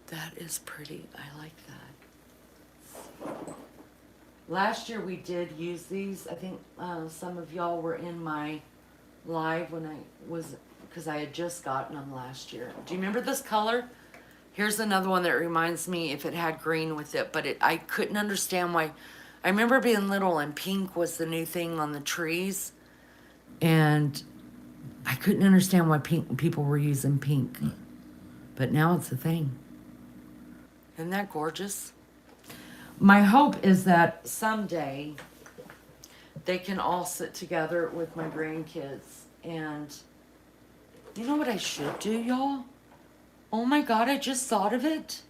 That is pretty. I like that. Last year we did use these. I think some of y'all were in my live when I was, because I had just gotten them last year. Do you remember this color? Here's another one that reminds me if it had green with it, but I couldn't understand why. I remember being little and pink was the new thing on the trees, and I couldn't understand why people were using pink, but now it's a thing. Isn't that gorgeous? My hope is that someday they can all sit together with my grandkids, and you know what I should do, y'all? Oh my God, I just thought of it.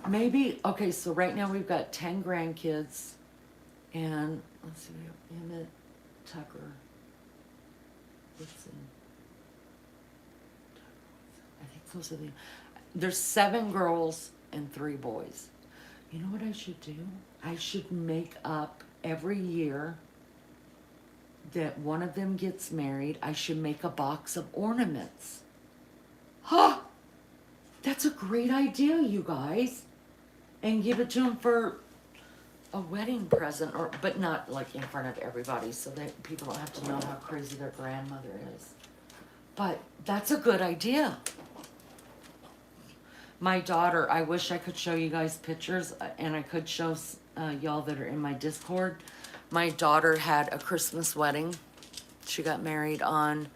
Maybe, okay, so right now we've got 10 grandkids, and let's see, we have Emmett, Tucker, Woodson. I think those are there's 7 girls and 3 boys. You know what I should do? I should make up every year that one of them gets married, I should make a box of ornaments. Huh! That's a great idea, you guys. And give it to them for a wedding present, but not like in front of everybody, so that people don't have to know how crazy their grandmother is. But that's a good idea. My daughter, I wish I could show you guys pictures, and I could show y'all that are in my Discord. My daughter had a Christmas wedding. She got married on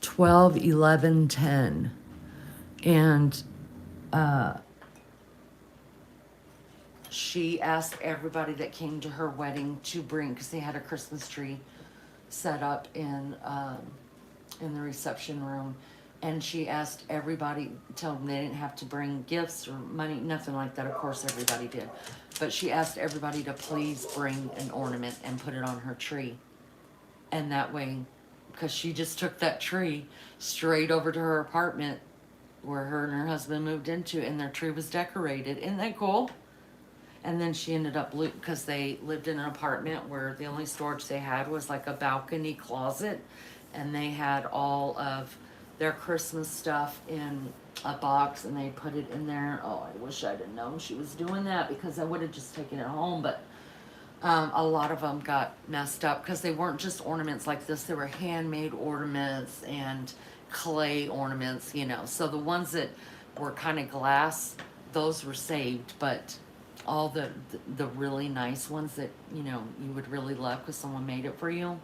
12/11/10. And she asked everybody that came to her wedding to bring, because they had a Christmas tree set up in the reception room, and she asked everybody, told them they didn't have to bring gifts or money, nothing like that. Of course, everybody did, but she asked everybody to please bring an ornament and put it on her tree, and that way, because she just took that tree straight over to her apartment where her and her husband moved into, and their tree was decorated. Isn't that cool? And then she ended up, because they lived in an apartment where the only storage they had was like a balcony closet, and they had all of their Christmas stuff in a box, and they put it in there. Oh, I wish I'd have known she was doing that, because I would have just taken it home. But a lot of them got messed up because they weren't just ornaments like this. They were handmade ornaments and clay ornaments, you know. So the ones that were kind of glass, those were saved, but all the really nice ones that, you know, you would really love because someone made it for you,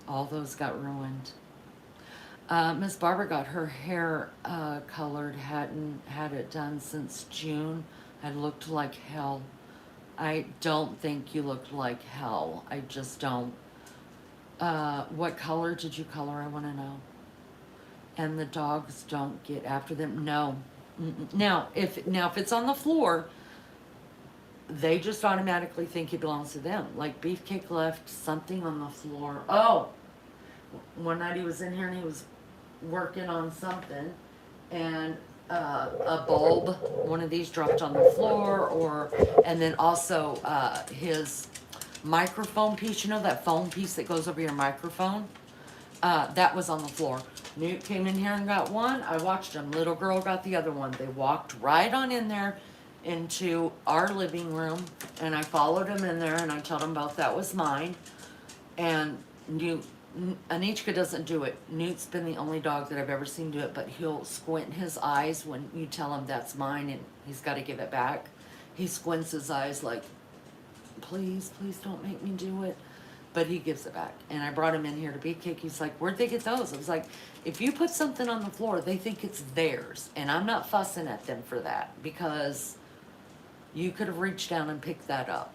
all those got ruined. Miss Barbara got her hair colored, hadn't had it done since June. Had looked like hell. I don't think you looked like hell. I just don't. What color did you color? I want to know. And the dogs don't get after them. No. Mm-mm. Now if it's on the floor, they just automatically think it belongs to them. Like Beefcake left something on the floor. Oh, one night he was in here and he was working on something, and a bulb, one of these dropped on the floor, and then also his microphone piece, you know, that foam piece that goes over your microphone, that was on the floor. Newt came in here and got one. I watched him. Little girl got the other one. They walked right on in there into our living room, and I followed him in there, and I told him both that was mine. And Newt, Anichka doesn't do it. Newt's been the only dog that I've ever seen do it, but he'll squint his eyes when you tell him that's mine and he's got to give it back. He squints his eyes like, please, please don't make me do it. But he gives it back. And I brought him in here to Beefcake. He's like, where'd they get those? I was like, if you put something on the floor, they think it's theirs. And I'm not fussing at them for that, because you could have reached down and picked that up.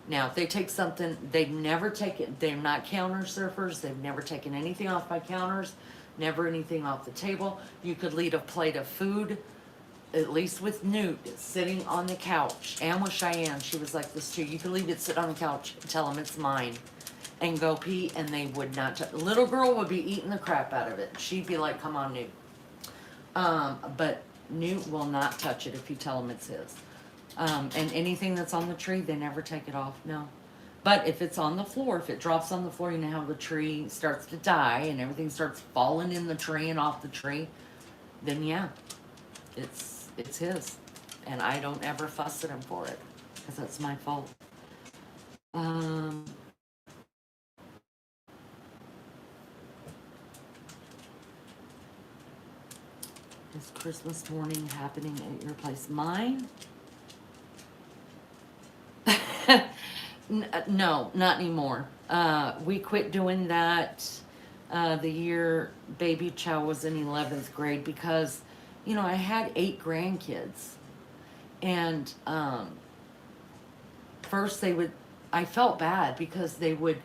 Now, if they take something, they never take it. They're not counter surfers. They've never taken anything off my counters, never anything off the table. You could leave a plate of food, at least with Newt, sitting on the couch. And with Cheyenne, she was like this too. You could leave it sit on the couch and tell them it's mine and go pee, and they would not touch. Little girl would be eating the crap out of it. She'd be like, come on, Newt. But Newt will not touch it if you tell him it's his. And anything that's on the tree, they never take it off, no. But if it's on the floor, if it drops on the floor, you know how the tree starts to die and everything starts falling in the tree and off the tree, then yeah, it's his. And I don't ever fuss at him for it, because that's my fault. Is Christmas morning happening at your place? Mine? No, not anymore. We quit doing that the year baby Chow was in 11th grade, because, you know, I had 8 grandkids. And first I felt bad because they would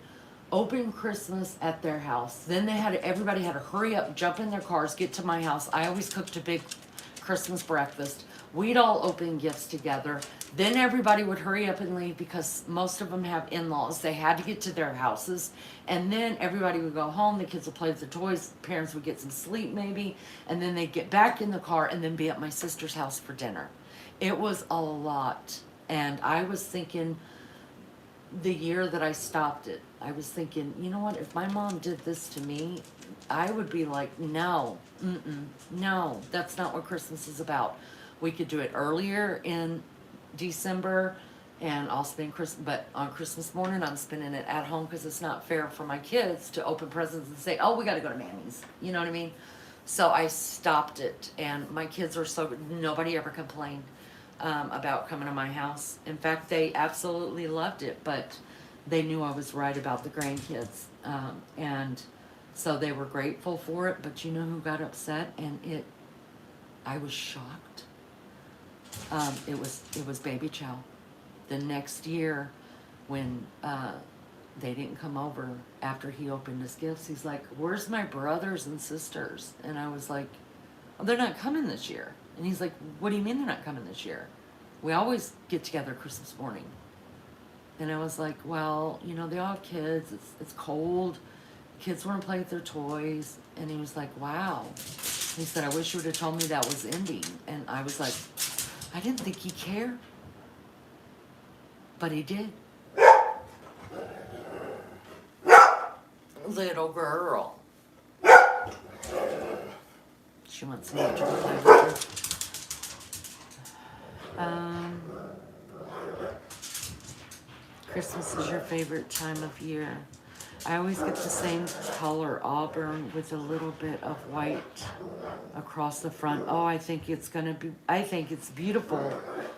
open Christmas at their house. Then everybody had to hurry up, jump in their cars, get to my house. I always cooked a big Christmas breakfast. We'd all open gifts together. Then everybody would hurry up and leave, because most of them have in-laws. They had to get to their houses. And then everybody would go home. The kids would play with the toys. Parents would get some sleep maybe. And then they'd get back in the car and then be at my sister's house for dinner. It was a lot. And I was thinking, the year that I stopped it, I was thinking, you know what, if my mom did this to me, I would be like, no, no, that's not what Christmas is about. We could do it earlier in December, and I'll spend Christmas, but on Christmas morning, I'm spending it at home, because it's not fair for my kids to open presents and say, oh, we got to go to Mammy's. You know what I mean? So I stopped it, and my kids were so good. Nobody ever complained about coming to my house. In fact, they absolutely loved it, but they knew I was right about the grandkids. And so they were grateful for it, but you know who got upset? And it I was shocked. It was baby chow. The next year, when they didn't come over after he opened his gifts, he's like, "Where's my brothers and sisters?" And I was like, "Oh, they're not coming this year." And he's like, "What do you mean they're not coming this year? We always get together Christmas morning." And I was like, "Well, you know, they all have kids. It's cold. Kids want to play with their toys." And he was like, "Wow." He said, "I wish you would have told me that was ending." And I was like, I didn't think he cared. But he did. Little girl. She wants me to play with her. Christmas is your favorite time of year. I always get the same color, auburn, with a little bit of white across the front. Oh, I think it's beautiful.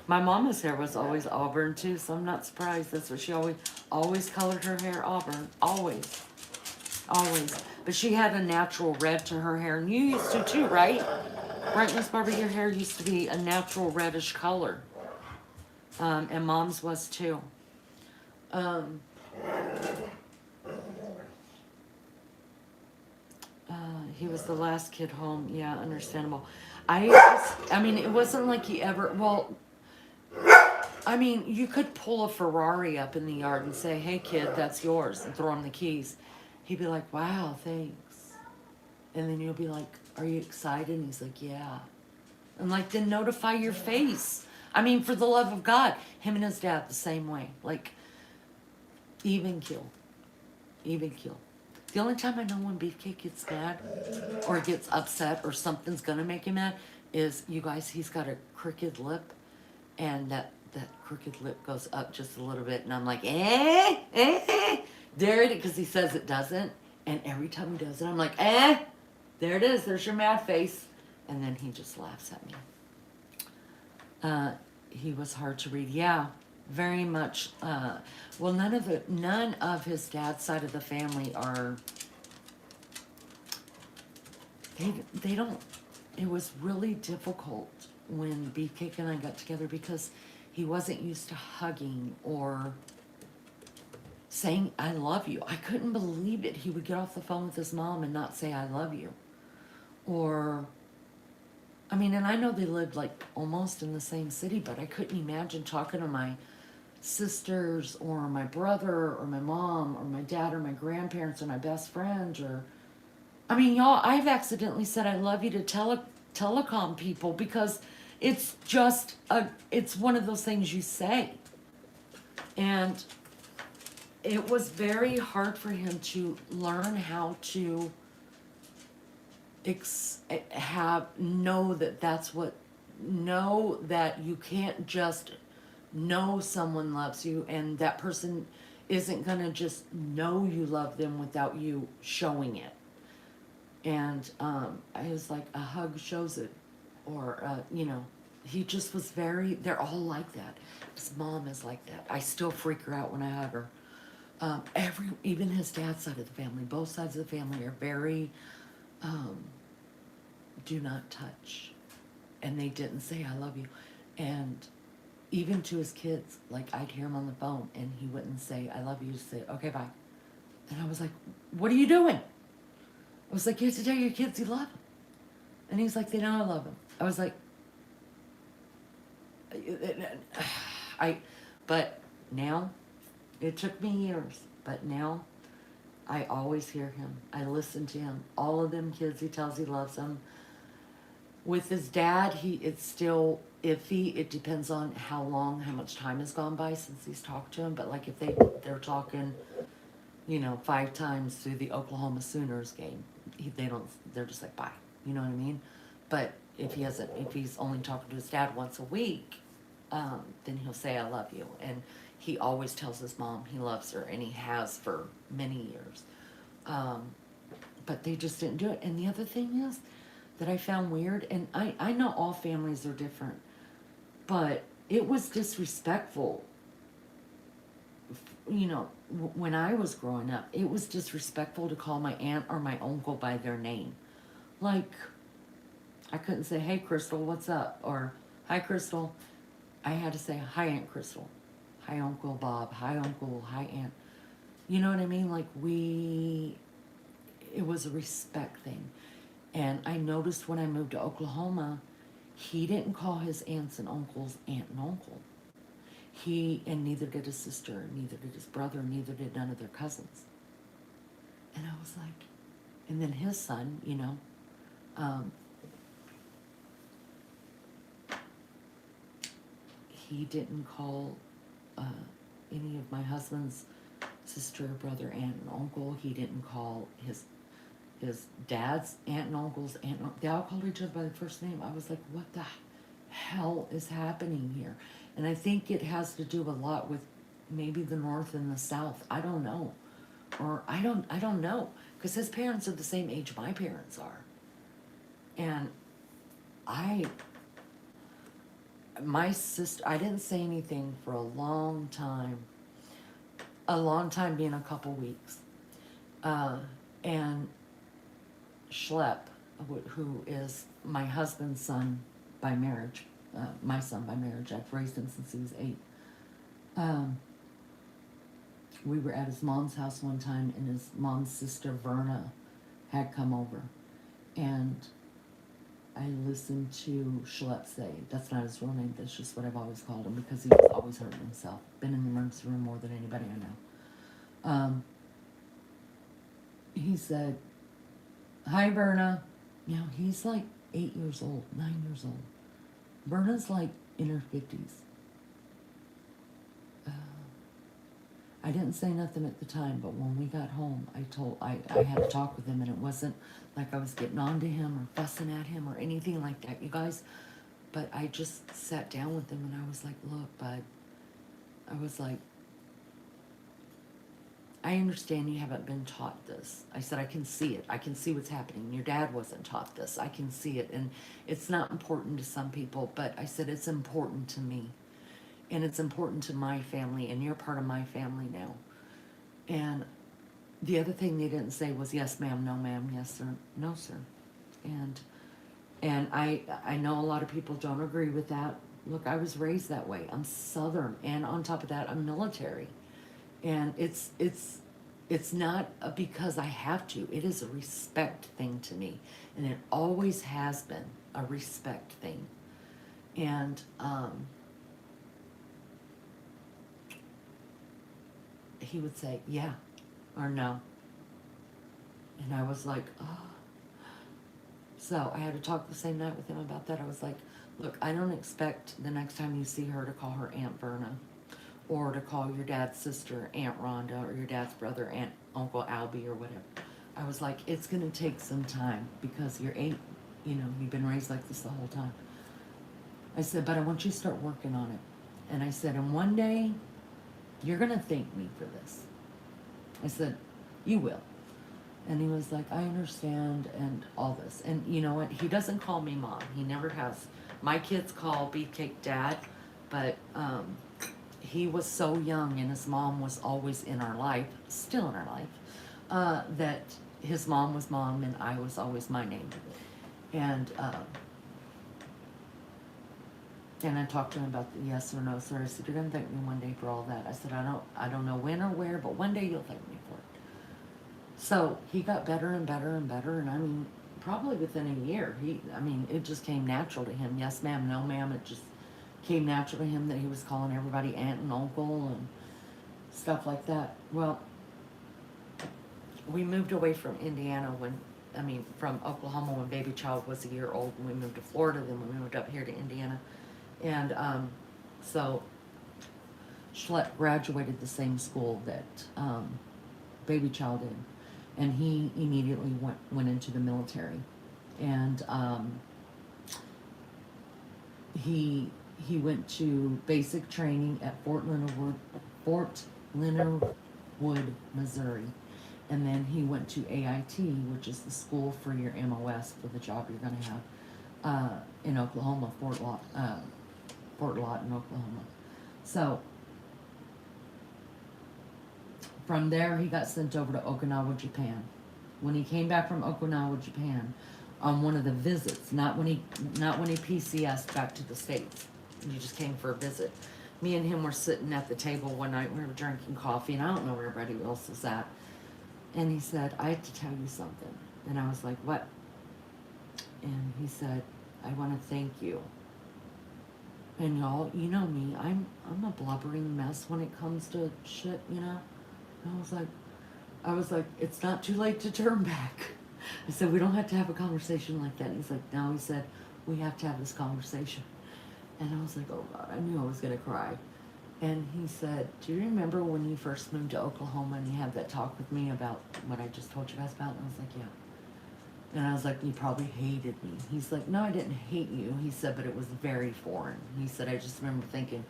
My mama's hair was always auburn too, so I'm not surprised. That's what she always colored her hair auburn. Always. But she had a natural red to her hair, and you used to too, right? Right, Miss Barbie, your hair used to be a natural reddish color. And Mom's was too. He was the last kid home. Yeah, understandable. I mean, it wasn't like he ever, well, I mean, you could pull a Ferrari up in the yard and say, "Hey kid, that's yours," and throw him the keys. He'd be like, "Wow, thanks." And then you'll be like, "Are you excited?" And he's like, "Yeah." And like, then notify your face. I mean, for the love of God, him and his dad the same way. Like, even kill. The only time I know when Beefcake gets mad or gets upset or something's gonna make him mad is, you guys, he's got a crooked lip, and that crooked lip goes up just a little bit, and I'm like, there it is, because he says it doesn't, and every time he does it, I'm like, there it is, there's your mad face, and then he just laughs at me. He was hard to read, yeah. Very much. Well, none of his dad's side of the family are. They don't. It was really difficult when Beefcake and I got together because he wasn't used to hugging or saying "I love you." I couldn't believe it. He would get off the phone with his mom and not say "I love you," or. I mean, and I know they lived like almost in the same city, but I couldn't imagine talking to my sisters or my brother or my mom or my dad or my grandparents or my best friend, or I mean, y'all, I've accidentally said "I love you" to telecom people because it's just it's one of those things you say. And it was very hard for him to learn how to know that you can't just know someone loves you, and that person isn't gonna just know you love them without you showing it. And I was like, a hug shows it, or you know, he just was they're all like that. His mom is like that. I still freak her out when I hug her. Even his dad's side of the family, both sides of the family are very do not touch, and they didn't say "I love you." And even to his kids, like, I'd hear him on the phone and he wouldn't say "I love you," he'd say "Okay, bye." And I was like, "What are you doing?" I was like, "You have to tell your kids you love them." And he's like, "They know I love them." I was like, but now, it took me years, but now I always hear him. I listen to him. All of them kids, he tells he loves them. With his dad, it's still iffy. It depends on how much time has gone by since he's talked to him. But like if they're talking, 5 times through the Oklahoma Sooners game, they're just like, bye. You know what I mean? But if he's only talking to his dad once a week, then he'll say "I love you," and he always tells his mom he loves her, and he has for many years. But they just didn't do it. And the other thing is that I found weird, and I know all families are different, but it was disrespectful. When I was growing up, it was disrespectful to call my aunt or my uncle by their name. Like, I couldn't say, hey, Crystal, what's up? Or, hi, Crystal. I had to say, hi, Aunt Crystal. Hi, Uncle Bob. Hi, Uncle. Hi, Aunt. You know what I mean? Like, it was a respect thing. And I noticed when I moved to Oklahoma, he didn't call his aunts and uncles aunt and uncle. And neither did his sister, neither did his brother, neither did none of their cousins. And I was like, and then his son, um, he didn't call uh, any of my husband's sister, brother, aunt, and uncle. He didn't call his dad's aunt and uncles aunt. They all called each other by their first name. I was like, what the hell is happening here? And I think it has to do a lot with maybe the North and the South. I don't know, or I don't know, because his parents are the same age my parents are, and I my sister, I didn't say anything for a long time. A long time being a couple weeks. And Schlepp, who is my husband's son by marriage, my son by marriage, I've raised him since he was 8. We were at his mom's house one time, and his mom's sister, Verna, had come over. And I listened to Schlepp say, that's not his real name, that's just what I've always called him, because he was always hurting himself. Been in the emergency room more than anybody I know. He said, hi, Berna. Now, he's like 8 years old, 9 years old. Berna's like in her 50s. I didn't say nothing at the time, but when we got home, I had to talk with him, and it wasn't like I was getting on to him or fussing at him or anything like that, you guys. But I just sat down with him, and I was like, look, bud, I was like, I understand you haven't been taught this. I said, I can see it. I can see what's happening. Your dad wasn't taught this. I can see it. And it's not important to some people, but I said, it's important to me. And it's important to my family, and you're part of my family now. And the other thing they didn't say was, yes, ma'am, no, ma'am, yes, sir, no, sir. And I know a lot of people don't agree with that. Look, I was raised that way. I'm Southern, and on top of that, I'm military. And it's not because I have to. It is a respect thing to me, and it always has been a respect thing. And he would say, yeah, or no. And I was like, oh. So I had to talk the same night with him about that. I was like, look, I don't expect the next time you see her to call her Aunt Verna, or to call your dad's sister Aunt Rhonda, or your dad's brother Uncle Albie, or whatever. I was like, it's going to take some time, because you're 8, you've been raised like this the whole time. I said, but I want you to start working on it. And I said, and one day, you're going to thank me for this. I said, you will. And he was like, I understand, and all this. And you know what? He doesn't call me mom. He never has. My kids call Beefcake dad, but he was so young, and his mom was always in our life, still in our life, that his mom was mom, and I was always my name. And I talked to him about the yes or no, sir. I said, you're going to thank me one day for all that. I said, I don't know when or where, but one day you'll thank me for it. So he got better and better and better, and I mean, probably within a year, it just came natural to him. Yes, ma'am, no, ma'am. It just came natural to him that he was calling everybody aunt and uncle and stuff like that. Well, we moved away from Indiana from Oklahoma when baby child was a year old, and we moved to Florida, then we moved up here to Indiana. And so Schlepp graduated the same school that baby child did. And he immediately went into the military. And he went to basic training at Fort Leonard Wood, Missouri. And then he went to AIT, which is the school for your MOS for the job you're going to have in Oklahoma, Fort Lawton, Oklahoma. So from there, he got sent over to Okinawa, Japan. When he came back from Okinawa, Japan, on one of the visits, not when he PCS'd back to the States. He just came for a visit. Me and him were sitting at the table one night. We were drinking coffee, and I don't know where everybody else was at. And he said, I have to tell you something. And I was like, what? And he said, I want to thank you. And y'all, you know me, I'm a blubbering mess when it comes to shit, you know? And I was like, it's not too late to turn back. I said, we don't have to have a conversation like that. And he's like, no, he said, we have to have this conversation. And I was like, oh God, I knew I was going to cry. And he said, do you remember when you first moved to Oklahoma and you had that talk with me about what I just told you guys about? And I was like, yeah. And I was like, you probably hated me. He's like, no, I didn't hate you. He said, but it was very foreign. He said, I just remember thinking,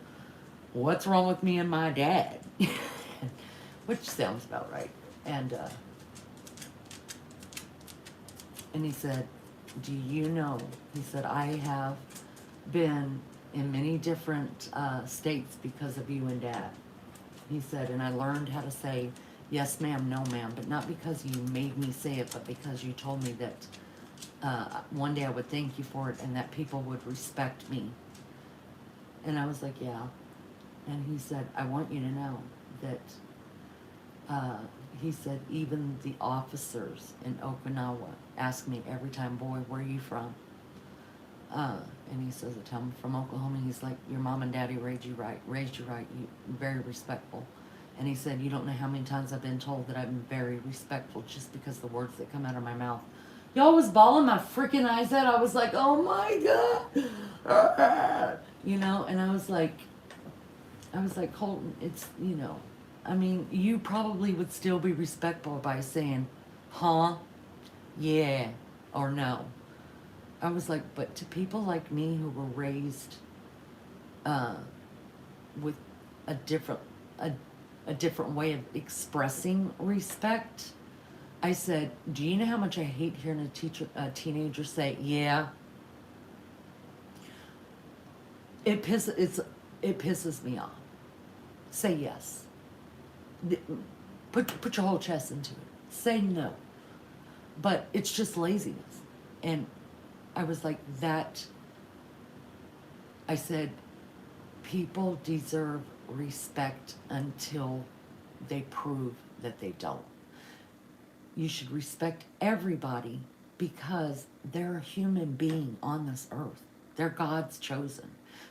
what's wrong with me and my dad? Which sounds about right. And he said, do you know, he said, I have been in many different states because of you and Dad. He said, and I learned how to say, yes ma'am, no ma'am, but not because you made me say it, but because you told me that one day I would thank you for it and that people would respect me. And I was like, yeah. And he said, I want you to know that he said, even the officers in Okinawa ask me every time, boy, where are you from? And he says, I tell him from Oklahoma. He's like, your mom and daddy raised you right. You very respectful. And he said, you don't know how many times I've been told that I'm very respectful just because the words that come out of my mouth. Y'all was bawling my freaking eyes out. I was like, oh my God. You know, and I was like, Colton, it's, you know, I mean, you probably would still be respectful by saying, huh, yeah, or no. I was like, but to people like me who were raised with a different way of expressing respect, I said, do you know how much I hate hearing a teenager say, yeah? It pisses me off. Say yes. Put your whole chest into it. Say no. But it's just laziness. And I was like, that, I said, people deserve respect until they prove that they don't. You should respect everybody because they're a human being on this earth. They're God's chosen.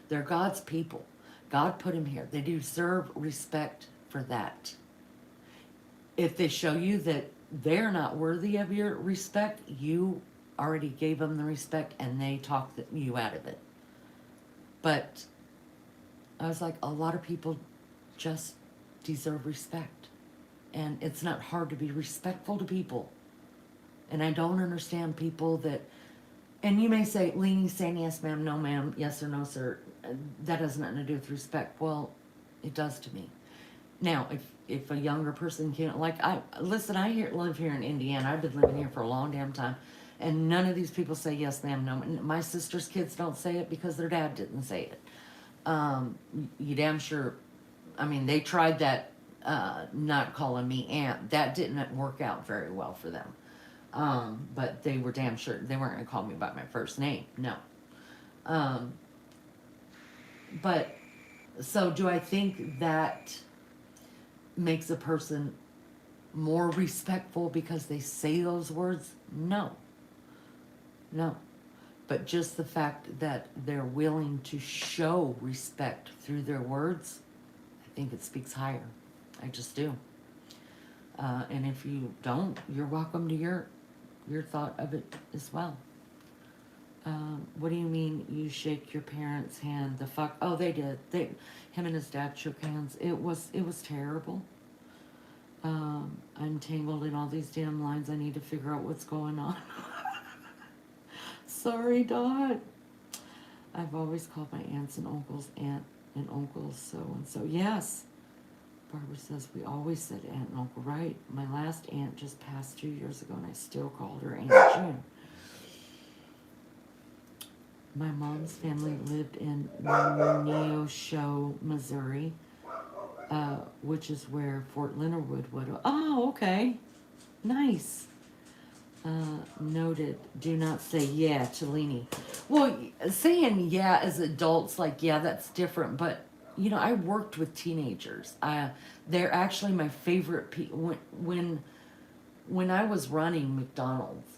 They're God's people. God put them here. They deserve respect for that. If they show you that they're not worthy of your respect, you already gave them the respect and they talked you out of it. But I was like, a lot of people just deserve respect. And it's not hard to be respectful to people. And I don't understand people that, and you may say, Leanie's saying yes ma'am, no ma'am, yes or no sir. That has nothing to do with respect. Well, it does to me. Now, if a younger person can't, like, I live here in Indiana. I've been living here for a long damn time. And none of these people say yes ma'am, no ma'am. My sister's kids don't say it because their dad didn't say it. You damn sure, I mean, they tried that, not calling me aunt. That didn't work out very well for them. But they were damn sure they weren't going to call me by my first name. No. But, so do I think that makes a person more respectful because they say those words? No. No. But just the fact that they're willing to show respect through their words, I think it speaks higher. I just do. And if you don't, you're welcome to your thought of it as well. What do you mean you shake your parents' hand? The fuck? Oh, they did. Him and his dad shook hands. It was terrible. I'm tangled in all these damn lines. I need to figure out what's going on. Sorry, Dot. I've always called my aunts and uncles aunt and uncles so-and-so. Yes. Barbara says, we always said aunt and uncle, right? My last aunt just passed 2 years ago, and I still called her Aunt June. My mom's family lived in Neosho, Missouri, which is where Fort Leonard Wood would. Oh, okay. Nice. Noted. Do not say yeah to Leanie. Well, saying yeah as adults, like yeah, that's different. But you know, I worked with teenagers. They're actually my favorite people. When I was running McDonald's,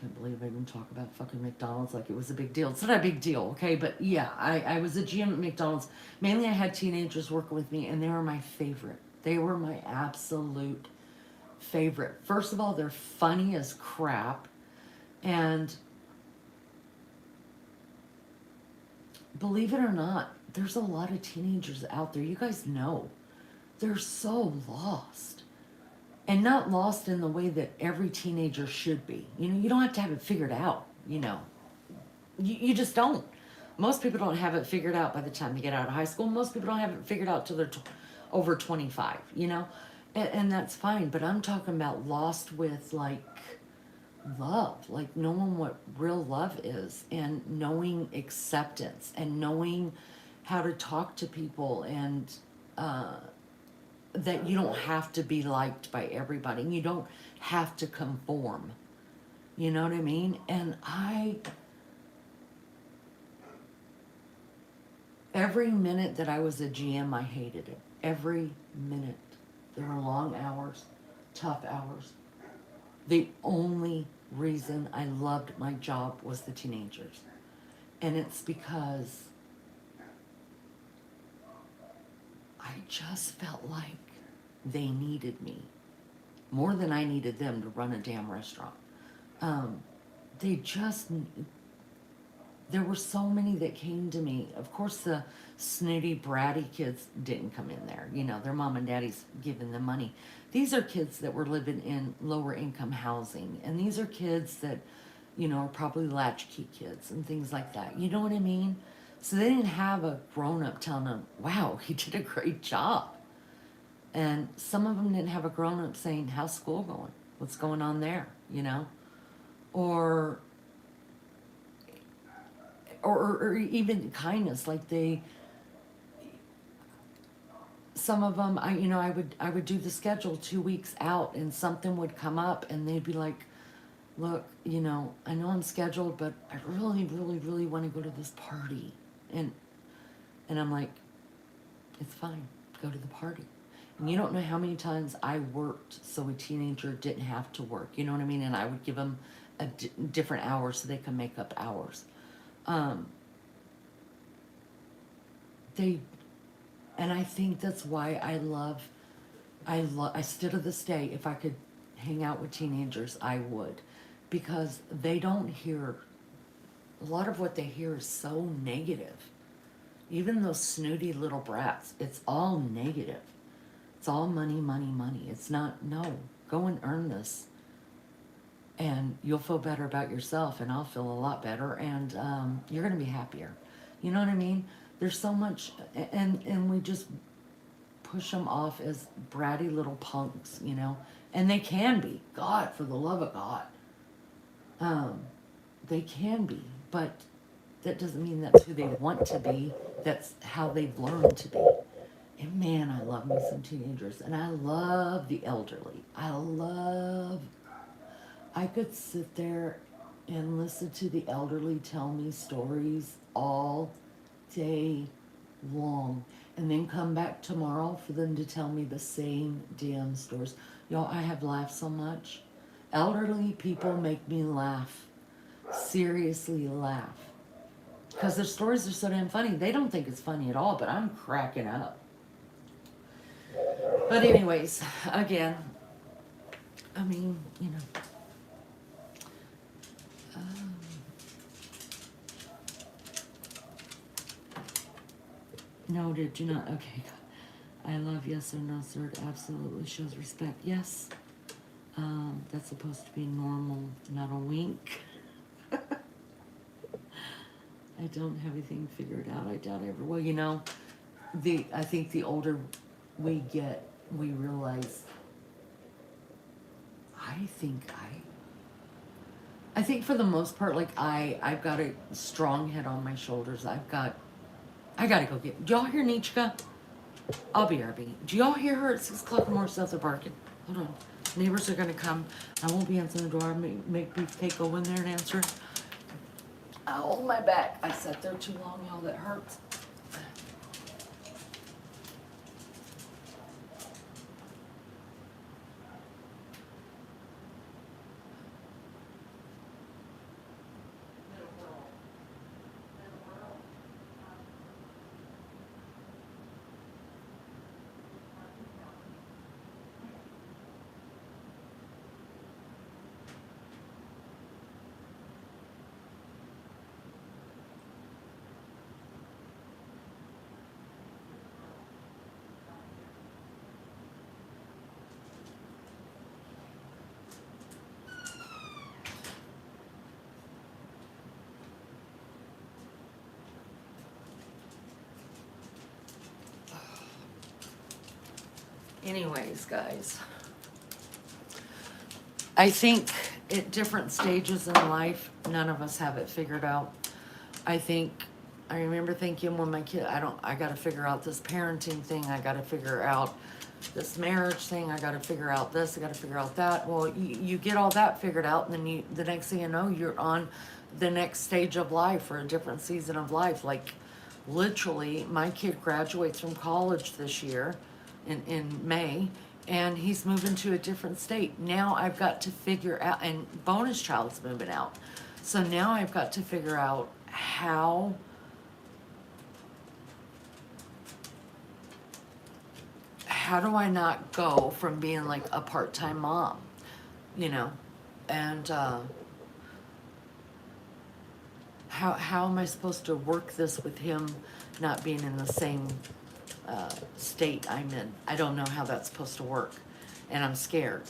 can't believe I even talk about fucking McDonald's like it was a big deal. It's not a big deal, okay? But yeah, I was a GM at McDonald's. Mainly, I had teenagers working with me, and they were my favorite. They were my absolute favorite. First of all, they're funny as crap. And believe it or not, there's a lot of teenagers out there. You guys know. They're so lost. And not lost in the way that every teenager should be. You know, you don't have to have it figured out, you know. You just don't. Most people don't have it figured out by the time they get out of high school. Most people don't have it figured out till they're over 25, you know. And that's fine. But I'm talking about lost with, like, love, like knowing what real love is, and knowing acceptance, and knowing how to talk to people, and that you don't have to be liked by everybody, and you don't have to conform, you know what I mean? And every minute that I was a GM, I hated it. Every minute. There were long hours, tough hours. The only reason I loved my job was the teenagers. And it's because I just felt like they needed me more than I needed them to run a damn restaurant. They just, there were so many that came to me. Of course, the snooty, bratty kids didn't come in there. You know, their mom and daddy's giving them money. These are kids that were living in lower income housing. And these are kids that, you know, are probably latchkey kids and things like that. You know what I mean? So they didn't have a grown-up telling them, wow, he did a great job. And some of them didn't have a grown-up saying, how's school going? What's going on there? You know? Or even kindness, like some of them, I would do the schedule 2 weeks out, and something would come up, and they'd be like, look, you know, I know I'm scheduled, but I really, really, really want to go to this party. And I'm like, it's fine, go to the party. And you don't know how many times I worked so a teenager didn't have to work, you know what I mean? And I would give them a different hours so they can make up hours. And I think that's why I still to this day, if I could hang out with teenagers, I would. Because they don't hear, a lot of what they hear is so negative. Even those snooty little brats, it's all negative. It's all money, money, money. It's not, no, go and earn this. And you'll feel better about yourself, and I'll feel a lot better, and you're going to be happier. You know what I mean? There's so much, and we just push them off as bratty little punks, you know? And they can be. God, for the love of God. They can be, but that doesn't mean that's who they want to be. That's how they've learned to be. And man, I love me some teenagers, and I love the elderly. I could sit there and listen to the elderly tell me stories all day long, and then come back tomorrow for them to tell me the same damn stories. Y'all, I have laughed so much. Elderly people make me laugh. Seriously laugh. Because their stories are so damn funny. They don't think it's funny at all, but I'm cracking up. But anyways, again, I mean, you know. No, did you not? Okay. I love yes or no, sir. It absolutely shows respect. Yes. That's supposed to be normal, not a wink. I don't have anything figured out. I doubt ever. Well, you know, I think the older we get, we realize. I think for the most part, like I've got a strong head on my shoulders. I gotta go get. Do y'all hear Nietzsche? I'll be RB. Do y'all hear her at 6 o'clock in the morning? South of barking. Hold on. Neighbors are gonna come. I won't be answering the door. Make Beefcake go in there and answer. Oh, my back. I sat there too long, y'all. That hurts. Anyways, guys, I think at different stages in life, none of us have it figured out. I remember thinking when my kid, I gotta figure out this parenting thing, I gotta figure out this marriage thing, I gotta figure out this, I gotta figure out that. Well, you get all that figured out, and then the next thing you know, you're on the next stage of life or a different season of life. Like, literally, my kid graduates from college this year in May, and he's moving to a different state. Now I've got to figure out, and bonus child's moving out. So now I've got to figure out how do I not go from being like a part-time mom, you know, and how am I supposed to work this with him not being in the same state I'm in? I don't know how that's supposed to work, and I'm scared.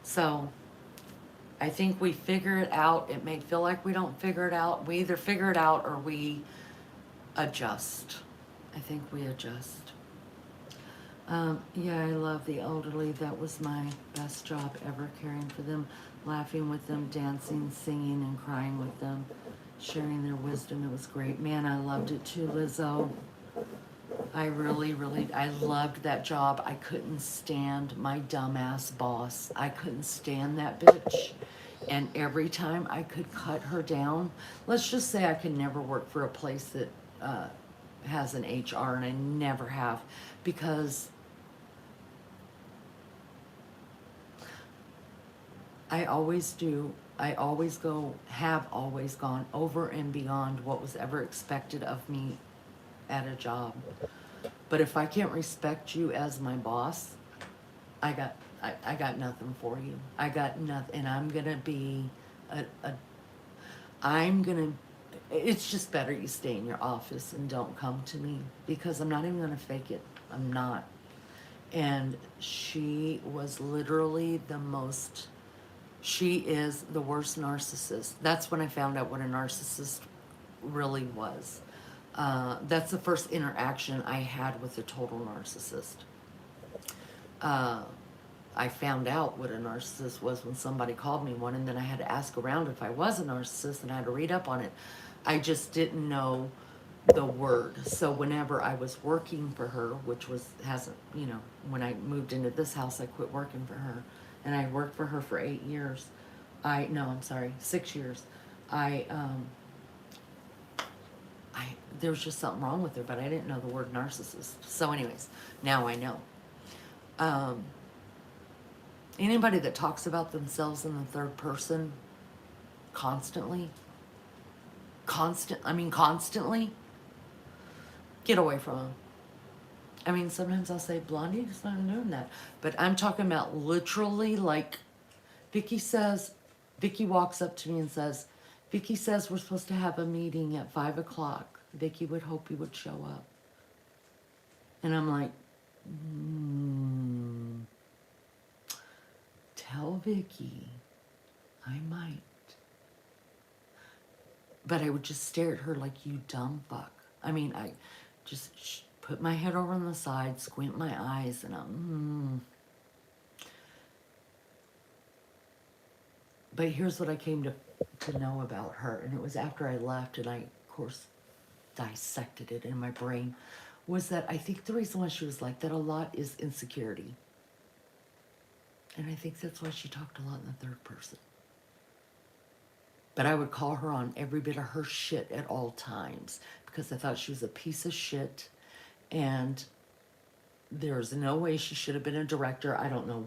So I think we figure it out. It may feel like we don't figure it out. We either figure it out or we adjust. I think we adjust. Yeah, I love the elderly. That was my best job ever, caring for them, laughing with them, dancing, singing, and crying with them, sharing their wisdom. It was great. Man, I loved it too, Lizzo. I I loved that job. I couldn't stand my dumbass boss. I couldn't stand that bitch. And every time I could cut her down, let's just say I could never work for a place that has an HR, and I never have, because I always do. I always have always gone over and beyond what was ever expected of me at a job. But if I can't respect you as my boss, I got nothing for you. I got nothing, and I'm gonna be I'm gonna, it's just better you stay in your office and don't come to me, because I'm not even gonna fake it. I'm not. And she was literally she is the worst narcissist. That's when I found out what a narcissist really was. That's the first interaction I had with a total narcissist. I found out what a narcissist was when somebody called me one, and then I had to ask around if I was a narcissist, and I had to read up on it. I just didn't know the word. So whenever I was working for her, which hasn't, when I moved into this house, I quit working for her, and I worked for her for 8 years. No, I'm sorry, 6 years. There was just something wrong with her, but I didn't know the word narcissist. So anyways, now I know. Anybody that talks about themselves in the third person constantly, get away from them. I mean, sometimes I'll say, Blondie, just not doing that. But I'm talking about literally, like, Vicky walks up to me and says, Vicky says we're supposed to have a meeting at 5 o'clock. Vicky would hope you would show up. And I'm like, tell Vicky I might. But I would just stare at her like, you dumb fuck. I mean, I just put my head over on the side, squint my eyes, and But here's what I came to know about her, and it was after I left, and I, of course, dissected it in my brain, was that I think the reason why she was like that a lot is insecurity. And I think that's why she talked a lot in the third person. But I would call her on every bit of her shit at all times because I thought she was a piece of shit. And there's no way she should have been a director. I don't know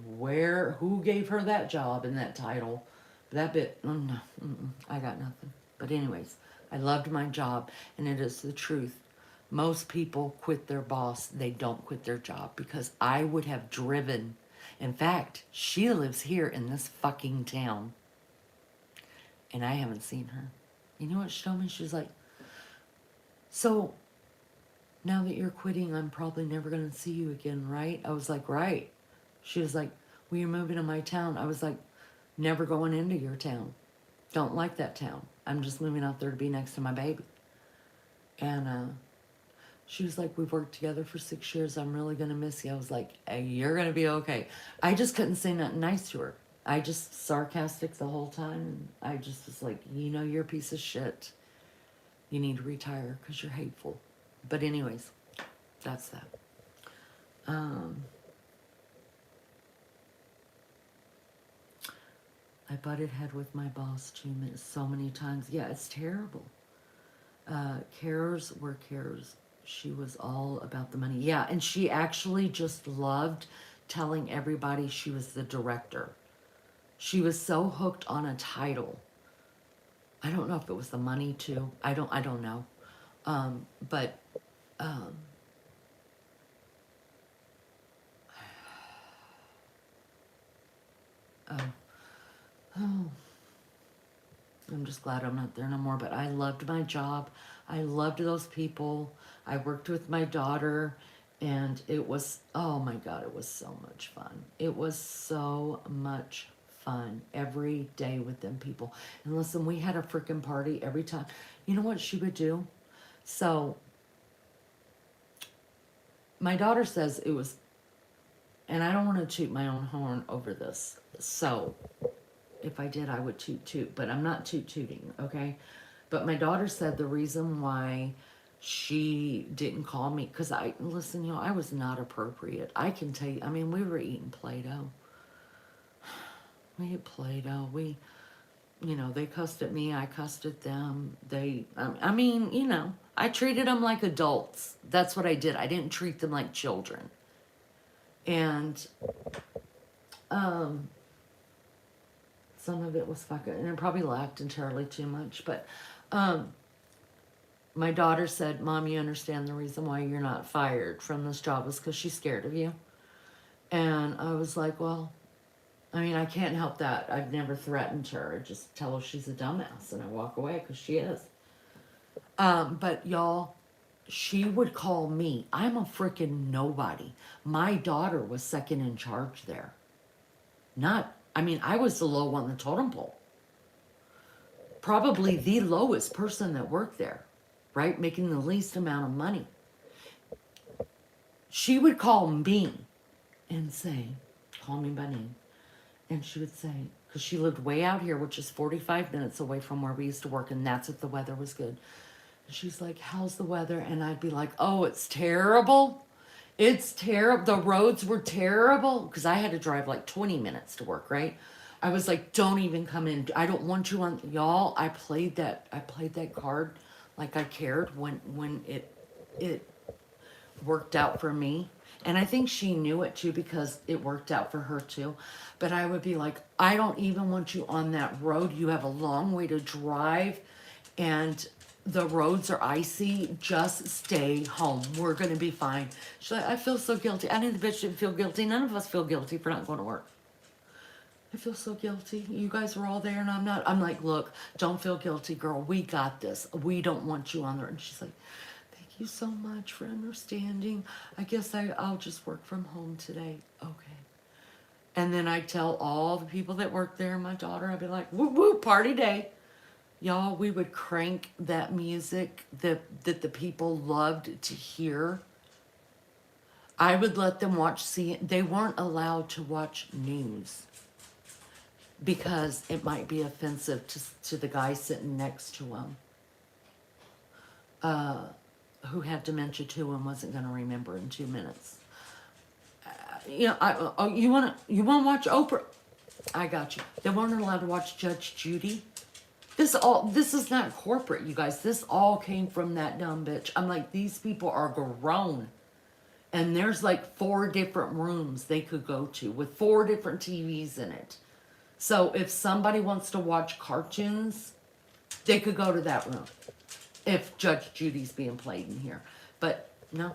who gave her that job and that title. That bit, no, I got nothing. But anyways, I loved my job, and it is the truth. Most people quit their boss. They don't quit their job because I would have driven. In fact, she lives here in this fucking town, and I haven't seen her. You know what she told me? She was like, so now that you're quitting, I'm probably never going to see you again, right? I was like, right. She was like, well, you're moving to my town. I was like, never going into your town. Don't like that town. I'm just moving out there to be next to my baby. And she was like, we've worked together for 6 years. I'm really going to miss you. I was like, hey, you're going to be okay. I just couldn't say nothing nice to her. I just sarcastic the whole time. And I just was like, you know, you're a piece of shit. You need to retire because you're hateful. But anyways, that's that. I butted head with my boss so many times. Yeah, it's terrible. Cares were cares. She was all about the money. Yeah, and she actually just loved telling everybody she was the director. She was so hooked on a title. I don't know if it was the money too. I don't know. But oh, I'm just glad I'm not there no more. But I loved my job. I loved those people. I worked with my daughter, and it was, oh my God, it was so much fun. It was so much fun every day with them people. And listen, we had a freaking party every time. You know what she would do? So my daughter says it was, and I don't want to toot my own horn over this. So if I did, I would toot, but I'm not tooting, okay? But my daughter said the reason why she didn't call me, because listen, I was not appropriate. I can tell you, I mean, we were eating Play-Doh. We ate Play-Doh. They cussed at me, I cussed at them. I treated them like adults. That's what I did. I didn't treat them like children. And, some of it was fucking, and I probably laughed entirely too much, but, my daughter said, Mom, you understand the reason why you're not fired from this job is because she's scared of you. And I was like, well, I can't help that. I've never threatened her. I just tell her she's a dumbass and I walk away because she is. But y'all, she would call me. I'm a freaking nobody. My daughter was second in charge there. I was the low on the totem pole. Probably the lowest person that worked there, right? Making the least amount of money. She would call me and say, call me by name. And she would say, because she lived way out here, which is 45 minutes away from where we used to work, and that's if the weather was good. And she's like, how's the weather? And I'd be like, oh, it's terrible. It's terrible. The roads were terrible because I had to drive like 20 minutes to work, right? I was like, don't even come in. I don't want you on. Y'all, I played that card like I cared when it worked out for me. And I think she knew it too because it worked out for her too. But I would be like, I don't even want you on that road. You have a long way to drive and the roads are icy. Just stay home. We're going to be fine. She's like, I feel so guilty. I knew the bitch didn't feel guilty. None of us feel guilty for not going to work. I feel so guilty. You guys were all there and I'm not. I'm like, look, don't feel guilty, girl. We got this. We don't want you on there. And she's like, thank you so much for understanding. I guess I'll just work from home today. Okay. And then I tell all the people that work there, my daughter, I'd be like, woo woo, party day. Y'all, we would crank that music that the people loved to hear. I would let them watch they weren't allowed to watch news because it might be offensive to the guy sitting next to them, who had dementia too and wasn't going to remember in 2 minutes. you want to watch Oprah? I got you. They weren't allowed to watch Judge Judy. This is not corporate, you guys. This all came from that dumb bitch. I'm like, these people are grown. And there's like 4 different rooms they could go to with 4 different TVs in it. So if somebody wants to watch cartoons, they could go to that room if Judge Judy's being played in here. But no,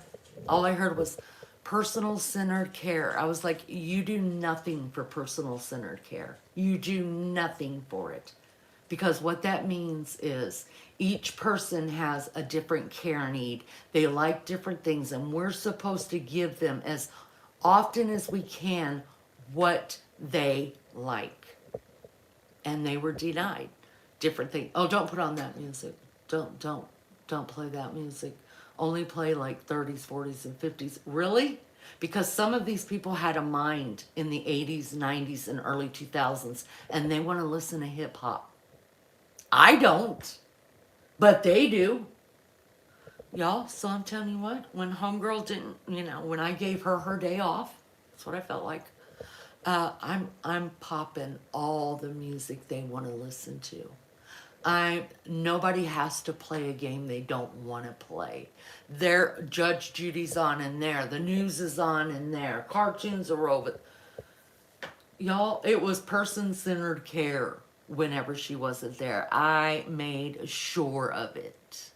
all I heard was personal centered care. I was like, you do nothing for personal centered care. You do nothing for it. Because what that means is each person has a different care need. They like different things, and we're supposed to give them as often as we can what they like. And they were denied different things. Oh, don't put on that music. Don't play that music. Only play like 30s, 40s, and 50s. Really? Because some of these people had a mind in the 80s, 90s, and early 2000s, and they want to listen to hip hop. I don't, but they do. Y'all, so I'm telling you what, when homegirl didn't, when I gave her day off, that's what I felt like. I'm popping all the music they want to listen to. Nobody has to play a game they don't want to play. Their Judge Judy's on in there. The news is on in there. Cartoons are over. Y'all, it was person-centered care whenever she wasn't there. I made sure of it.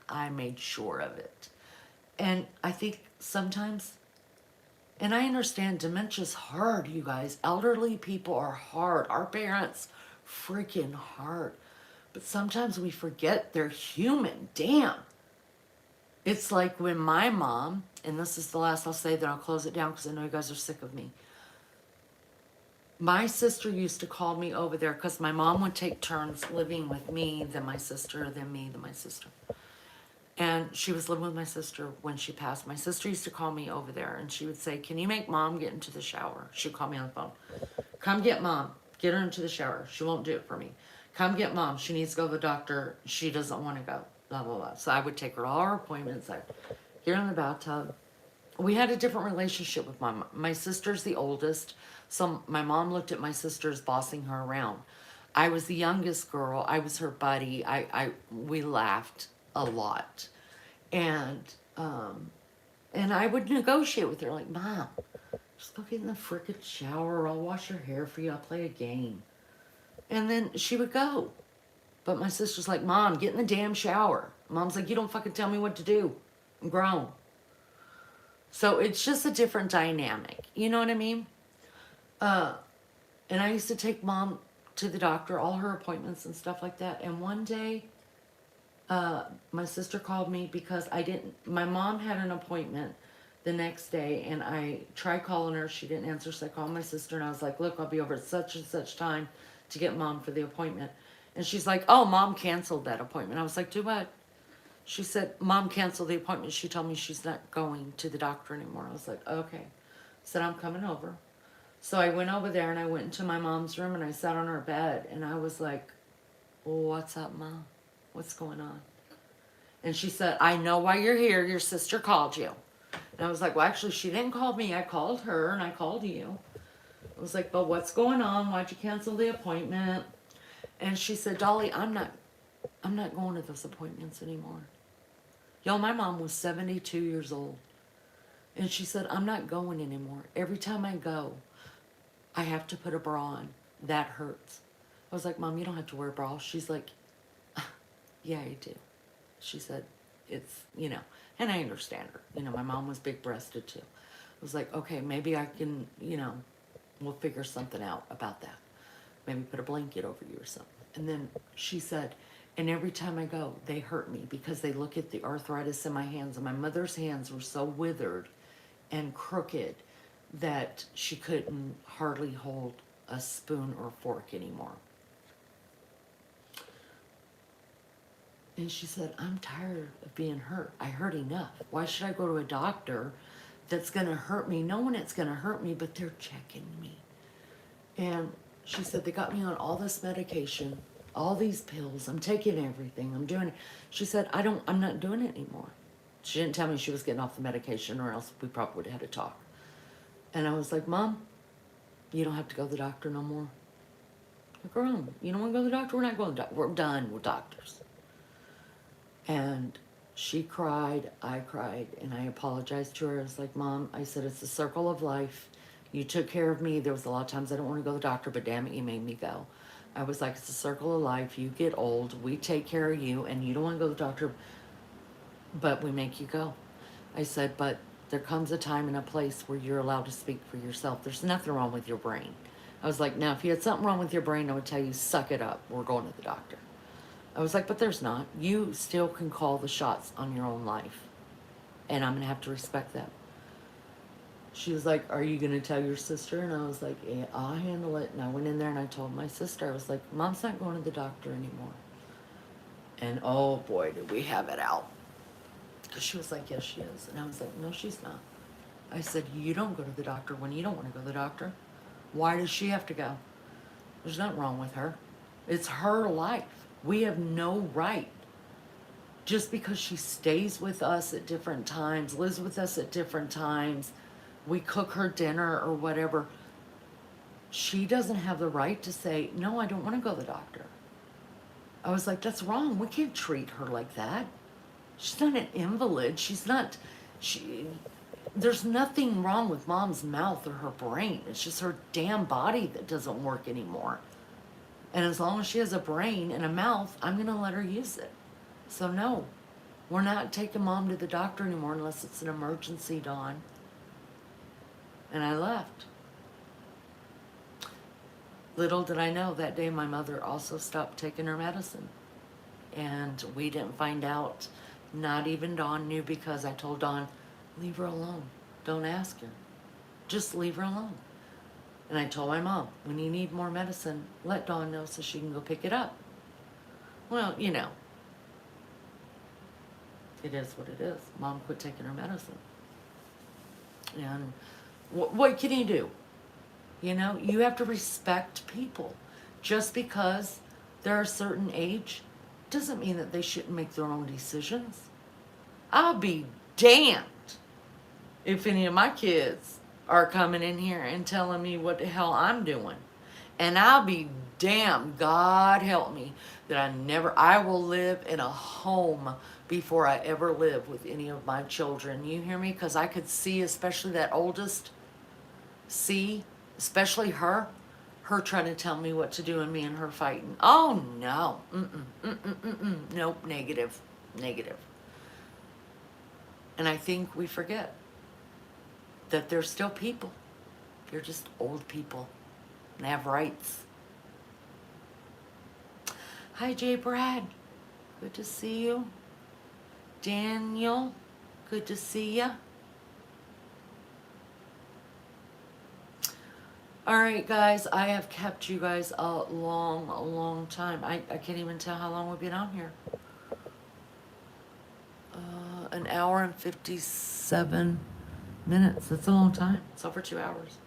I made sure of it. And I think sometimes, and I understand dementia's hard, you guys. Elderly people are hard. Our parents, freaking hard. But sometimes we forget they're human. Damn. It's like when my mom, and this is the last I'll say, then I'll close it down because I know you guys are sick of me. My sister used to call me over there because my mom would take turns living with me, then my sister, then me, then my sister. And she was living with my sister when she passed. My sister used to call me over there, and she would say, can you make mom get into the shower? She'd call me on the phone. Come get mom. Get her into the shower. She won't do it for me. Come get mom. She needs to go to the doctor. She doesn't want to go. Blah, blah, blah. So I would take her to all her appointments. I'd get her in the bathtub. We had a different relationship with mom. My sister's the oldest. So my mom looked at my sister as bossing her around. I was the youngest girl. I was her buddy. We laughed a lot. And I would negotiate with her like, Mom, just go get in the frickin' shower. I'll wash your hair for you. I'll play a game. And then she would go. But my sister's like, Mom, get in the damn shower. Mom's like, you don't fucking tell me what to do. I'm grown. So it's just a different dynamic. You know what I mean? And I used to take mom to the doctor, all her appointments and stuff like that. And one day, my sister called me because my mom had an appointment the next day, and I tried calling her. She didn't answer, so I called my sister, and I was like, look, I'll be over at such and such time to get mom for the appointment. And she's like, oh, mom canceled that appointment. I was like, do what? She said, mom canceled the appointment. She told me she's not going to the doctor anymore. I was like, okay. I said, I'm coming over. So I went over there, and I went into my mom's room, and I sat on her bed, and I was like, what's up, Mom? What's going on? And she said, I know why you're here. Your sister called you. And I was like, well, actually, she didn't call me. I called her, and I called you. I was like, but what's going on? Why'd you cancel the appointment? And she said, Dolly, I'm not going to those appointments anymore. Y'all, my mom was 72 years old. And she said, I'm not going anymore. Every time I go, I have to put a bra on. That hurts. I was like, Mom, you don't have to wear a bra. She's like, yeah, I do. She said, it's, and I understand her. My mom was big-breasted too. I was like, okay, maybe I can, we'll figure something out about that. Maybe put a blanket over you or something. And then she said, and every time I go, they hurt me because they look at the arthritis in my hands. And my mother's hands were so withered and crooked that she couldn't hardly hold a spoon or fork anymore. And she said, I'm tired of being hurt. I hurt enough. Why should I go to a doctor that's going to hurt me? Knowing it's going to hurt me, but they're checking me. And she said, they got me on all this medication, all these pills. I'm taking everything. I'm doing it. She said, I'm not doing it anymore. She didn't tell me she was getting off the medication, or else we probably would have had a talk. And I was like, Mom, you don't have to go to the doctor no more. Like, girl, you don't want to go to the doctor? We're not going to the doctor. We're done with doctors. And she cried, I cried, and I apologized to her. I was like, Mom, I said, it's the circle of life. You took care of me. There was a lot of times I don't want to go to the doctor, but damn it, you made me go. I was like, it's the circle of life. You get old, we take care of you, and you don't want to go to the doctor, but we make you go. I said, but there comes a time and a place where you're allowed to speak for yourself. There's nothing wrong with your brain. I was like, now, if you had something wrong with your brain, I would tell you, suck it up. We're going to the doctor. I was like, but there's not. You still can call the shots on your own life. And I'm going to have to respect that. She was like, are you going to tell your sister? And I was like, yeah, I'll handle it. And I went in there and I told my sister, I was like, Mom's not going to the doctor anymore. And oh boy, did we have it out. Because she was like, yes, she is. And I was like, no, she's not. I said, you don't go to the doctor when you don't want to go to the doctor. Why does she have to go? There's nothing wrong with her. It's her life. We have no right. Just because she stays with us at different times, lives with us at different times, we cook her dinner or whatever, she doesn't have the right to say, no, I don't want to go to the doctor. I was like, that's wrong. We can't treat her like that. She's not an invalid. There's nothing wrong with Mom's mouth or her brain. It's just her damn body that doesn't work anymore. And as long as she has a brain and a mouth, I'm going to let her use it. So no, we're not taking Mom to the doctor anymore unless it's an emergency, Dawn. And I left. Little did I know, that day my mother also stopped taking her medicine. And we didn't find out. Not even Dawn knew, because I told Dawn, leave her alone. Don't ask her. Just leave her alone. And I told my mom, when you need more medicine, let Dawn know so she can go pick it up. Well, you know, it is what it is. Mom quit taking her medicine. And what can you do? You know, you have to respect people. Just because they're a certain age doesn't mean that they shouldn't make their own decisions. I'll be damned if any of my kids are coming in here and telling me what the hell I'm doing. And I'll be damned, God help me, that I will live in a home before I ever live with any of my children. You hear me? Because I could see, especially that oldest, especially her trying to tell me what to do and me and her fighting. Oh no, nope, negative. And I think we forget that they're still people. They're just old people and have rights. Hi, Jay Brad. Good to see you. Daniel, good to see ya. All right, guys, I have kept you guys a long time. I can't even tell how long we've been on here. An hour and 57 minutes. That's a long time. It's over 2 hours.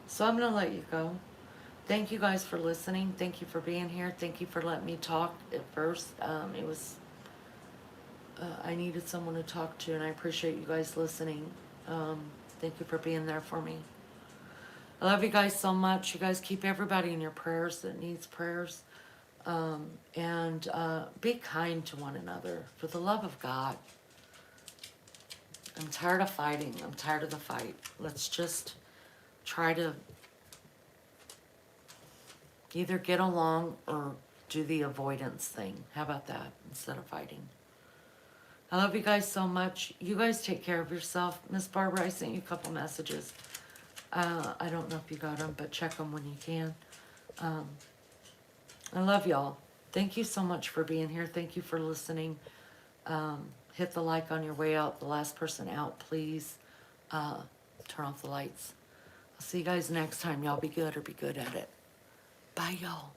So I'm going to let you go. Thank you guys for listening. Thank you for being here. Thank you for letting me talk at first. I needed someone to talk to, and I appreciate you guys listening. Thank you for being there for me. I love you guys so much. You guys keep everybody in your prayers that needs prayers. And be kind to one another for the love of God. I'm tired of fighting. I'm tired of the fight. Let's just try to either get along or do the avoidance thing. How about that, instead of fighting? I love you guys so much. You guys take care of yourself. Miss Barbara, I sent you a couple messages. I don't know if you got them, but check them when you can. I love y'all. Thank you so much for being here. Thank you for listening. Hit the like on your way out. The last person out, please turn off the lights. I'll see you guys next time. Y'all be good or be good at it. Bye, y'all.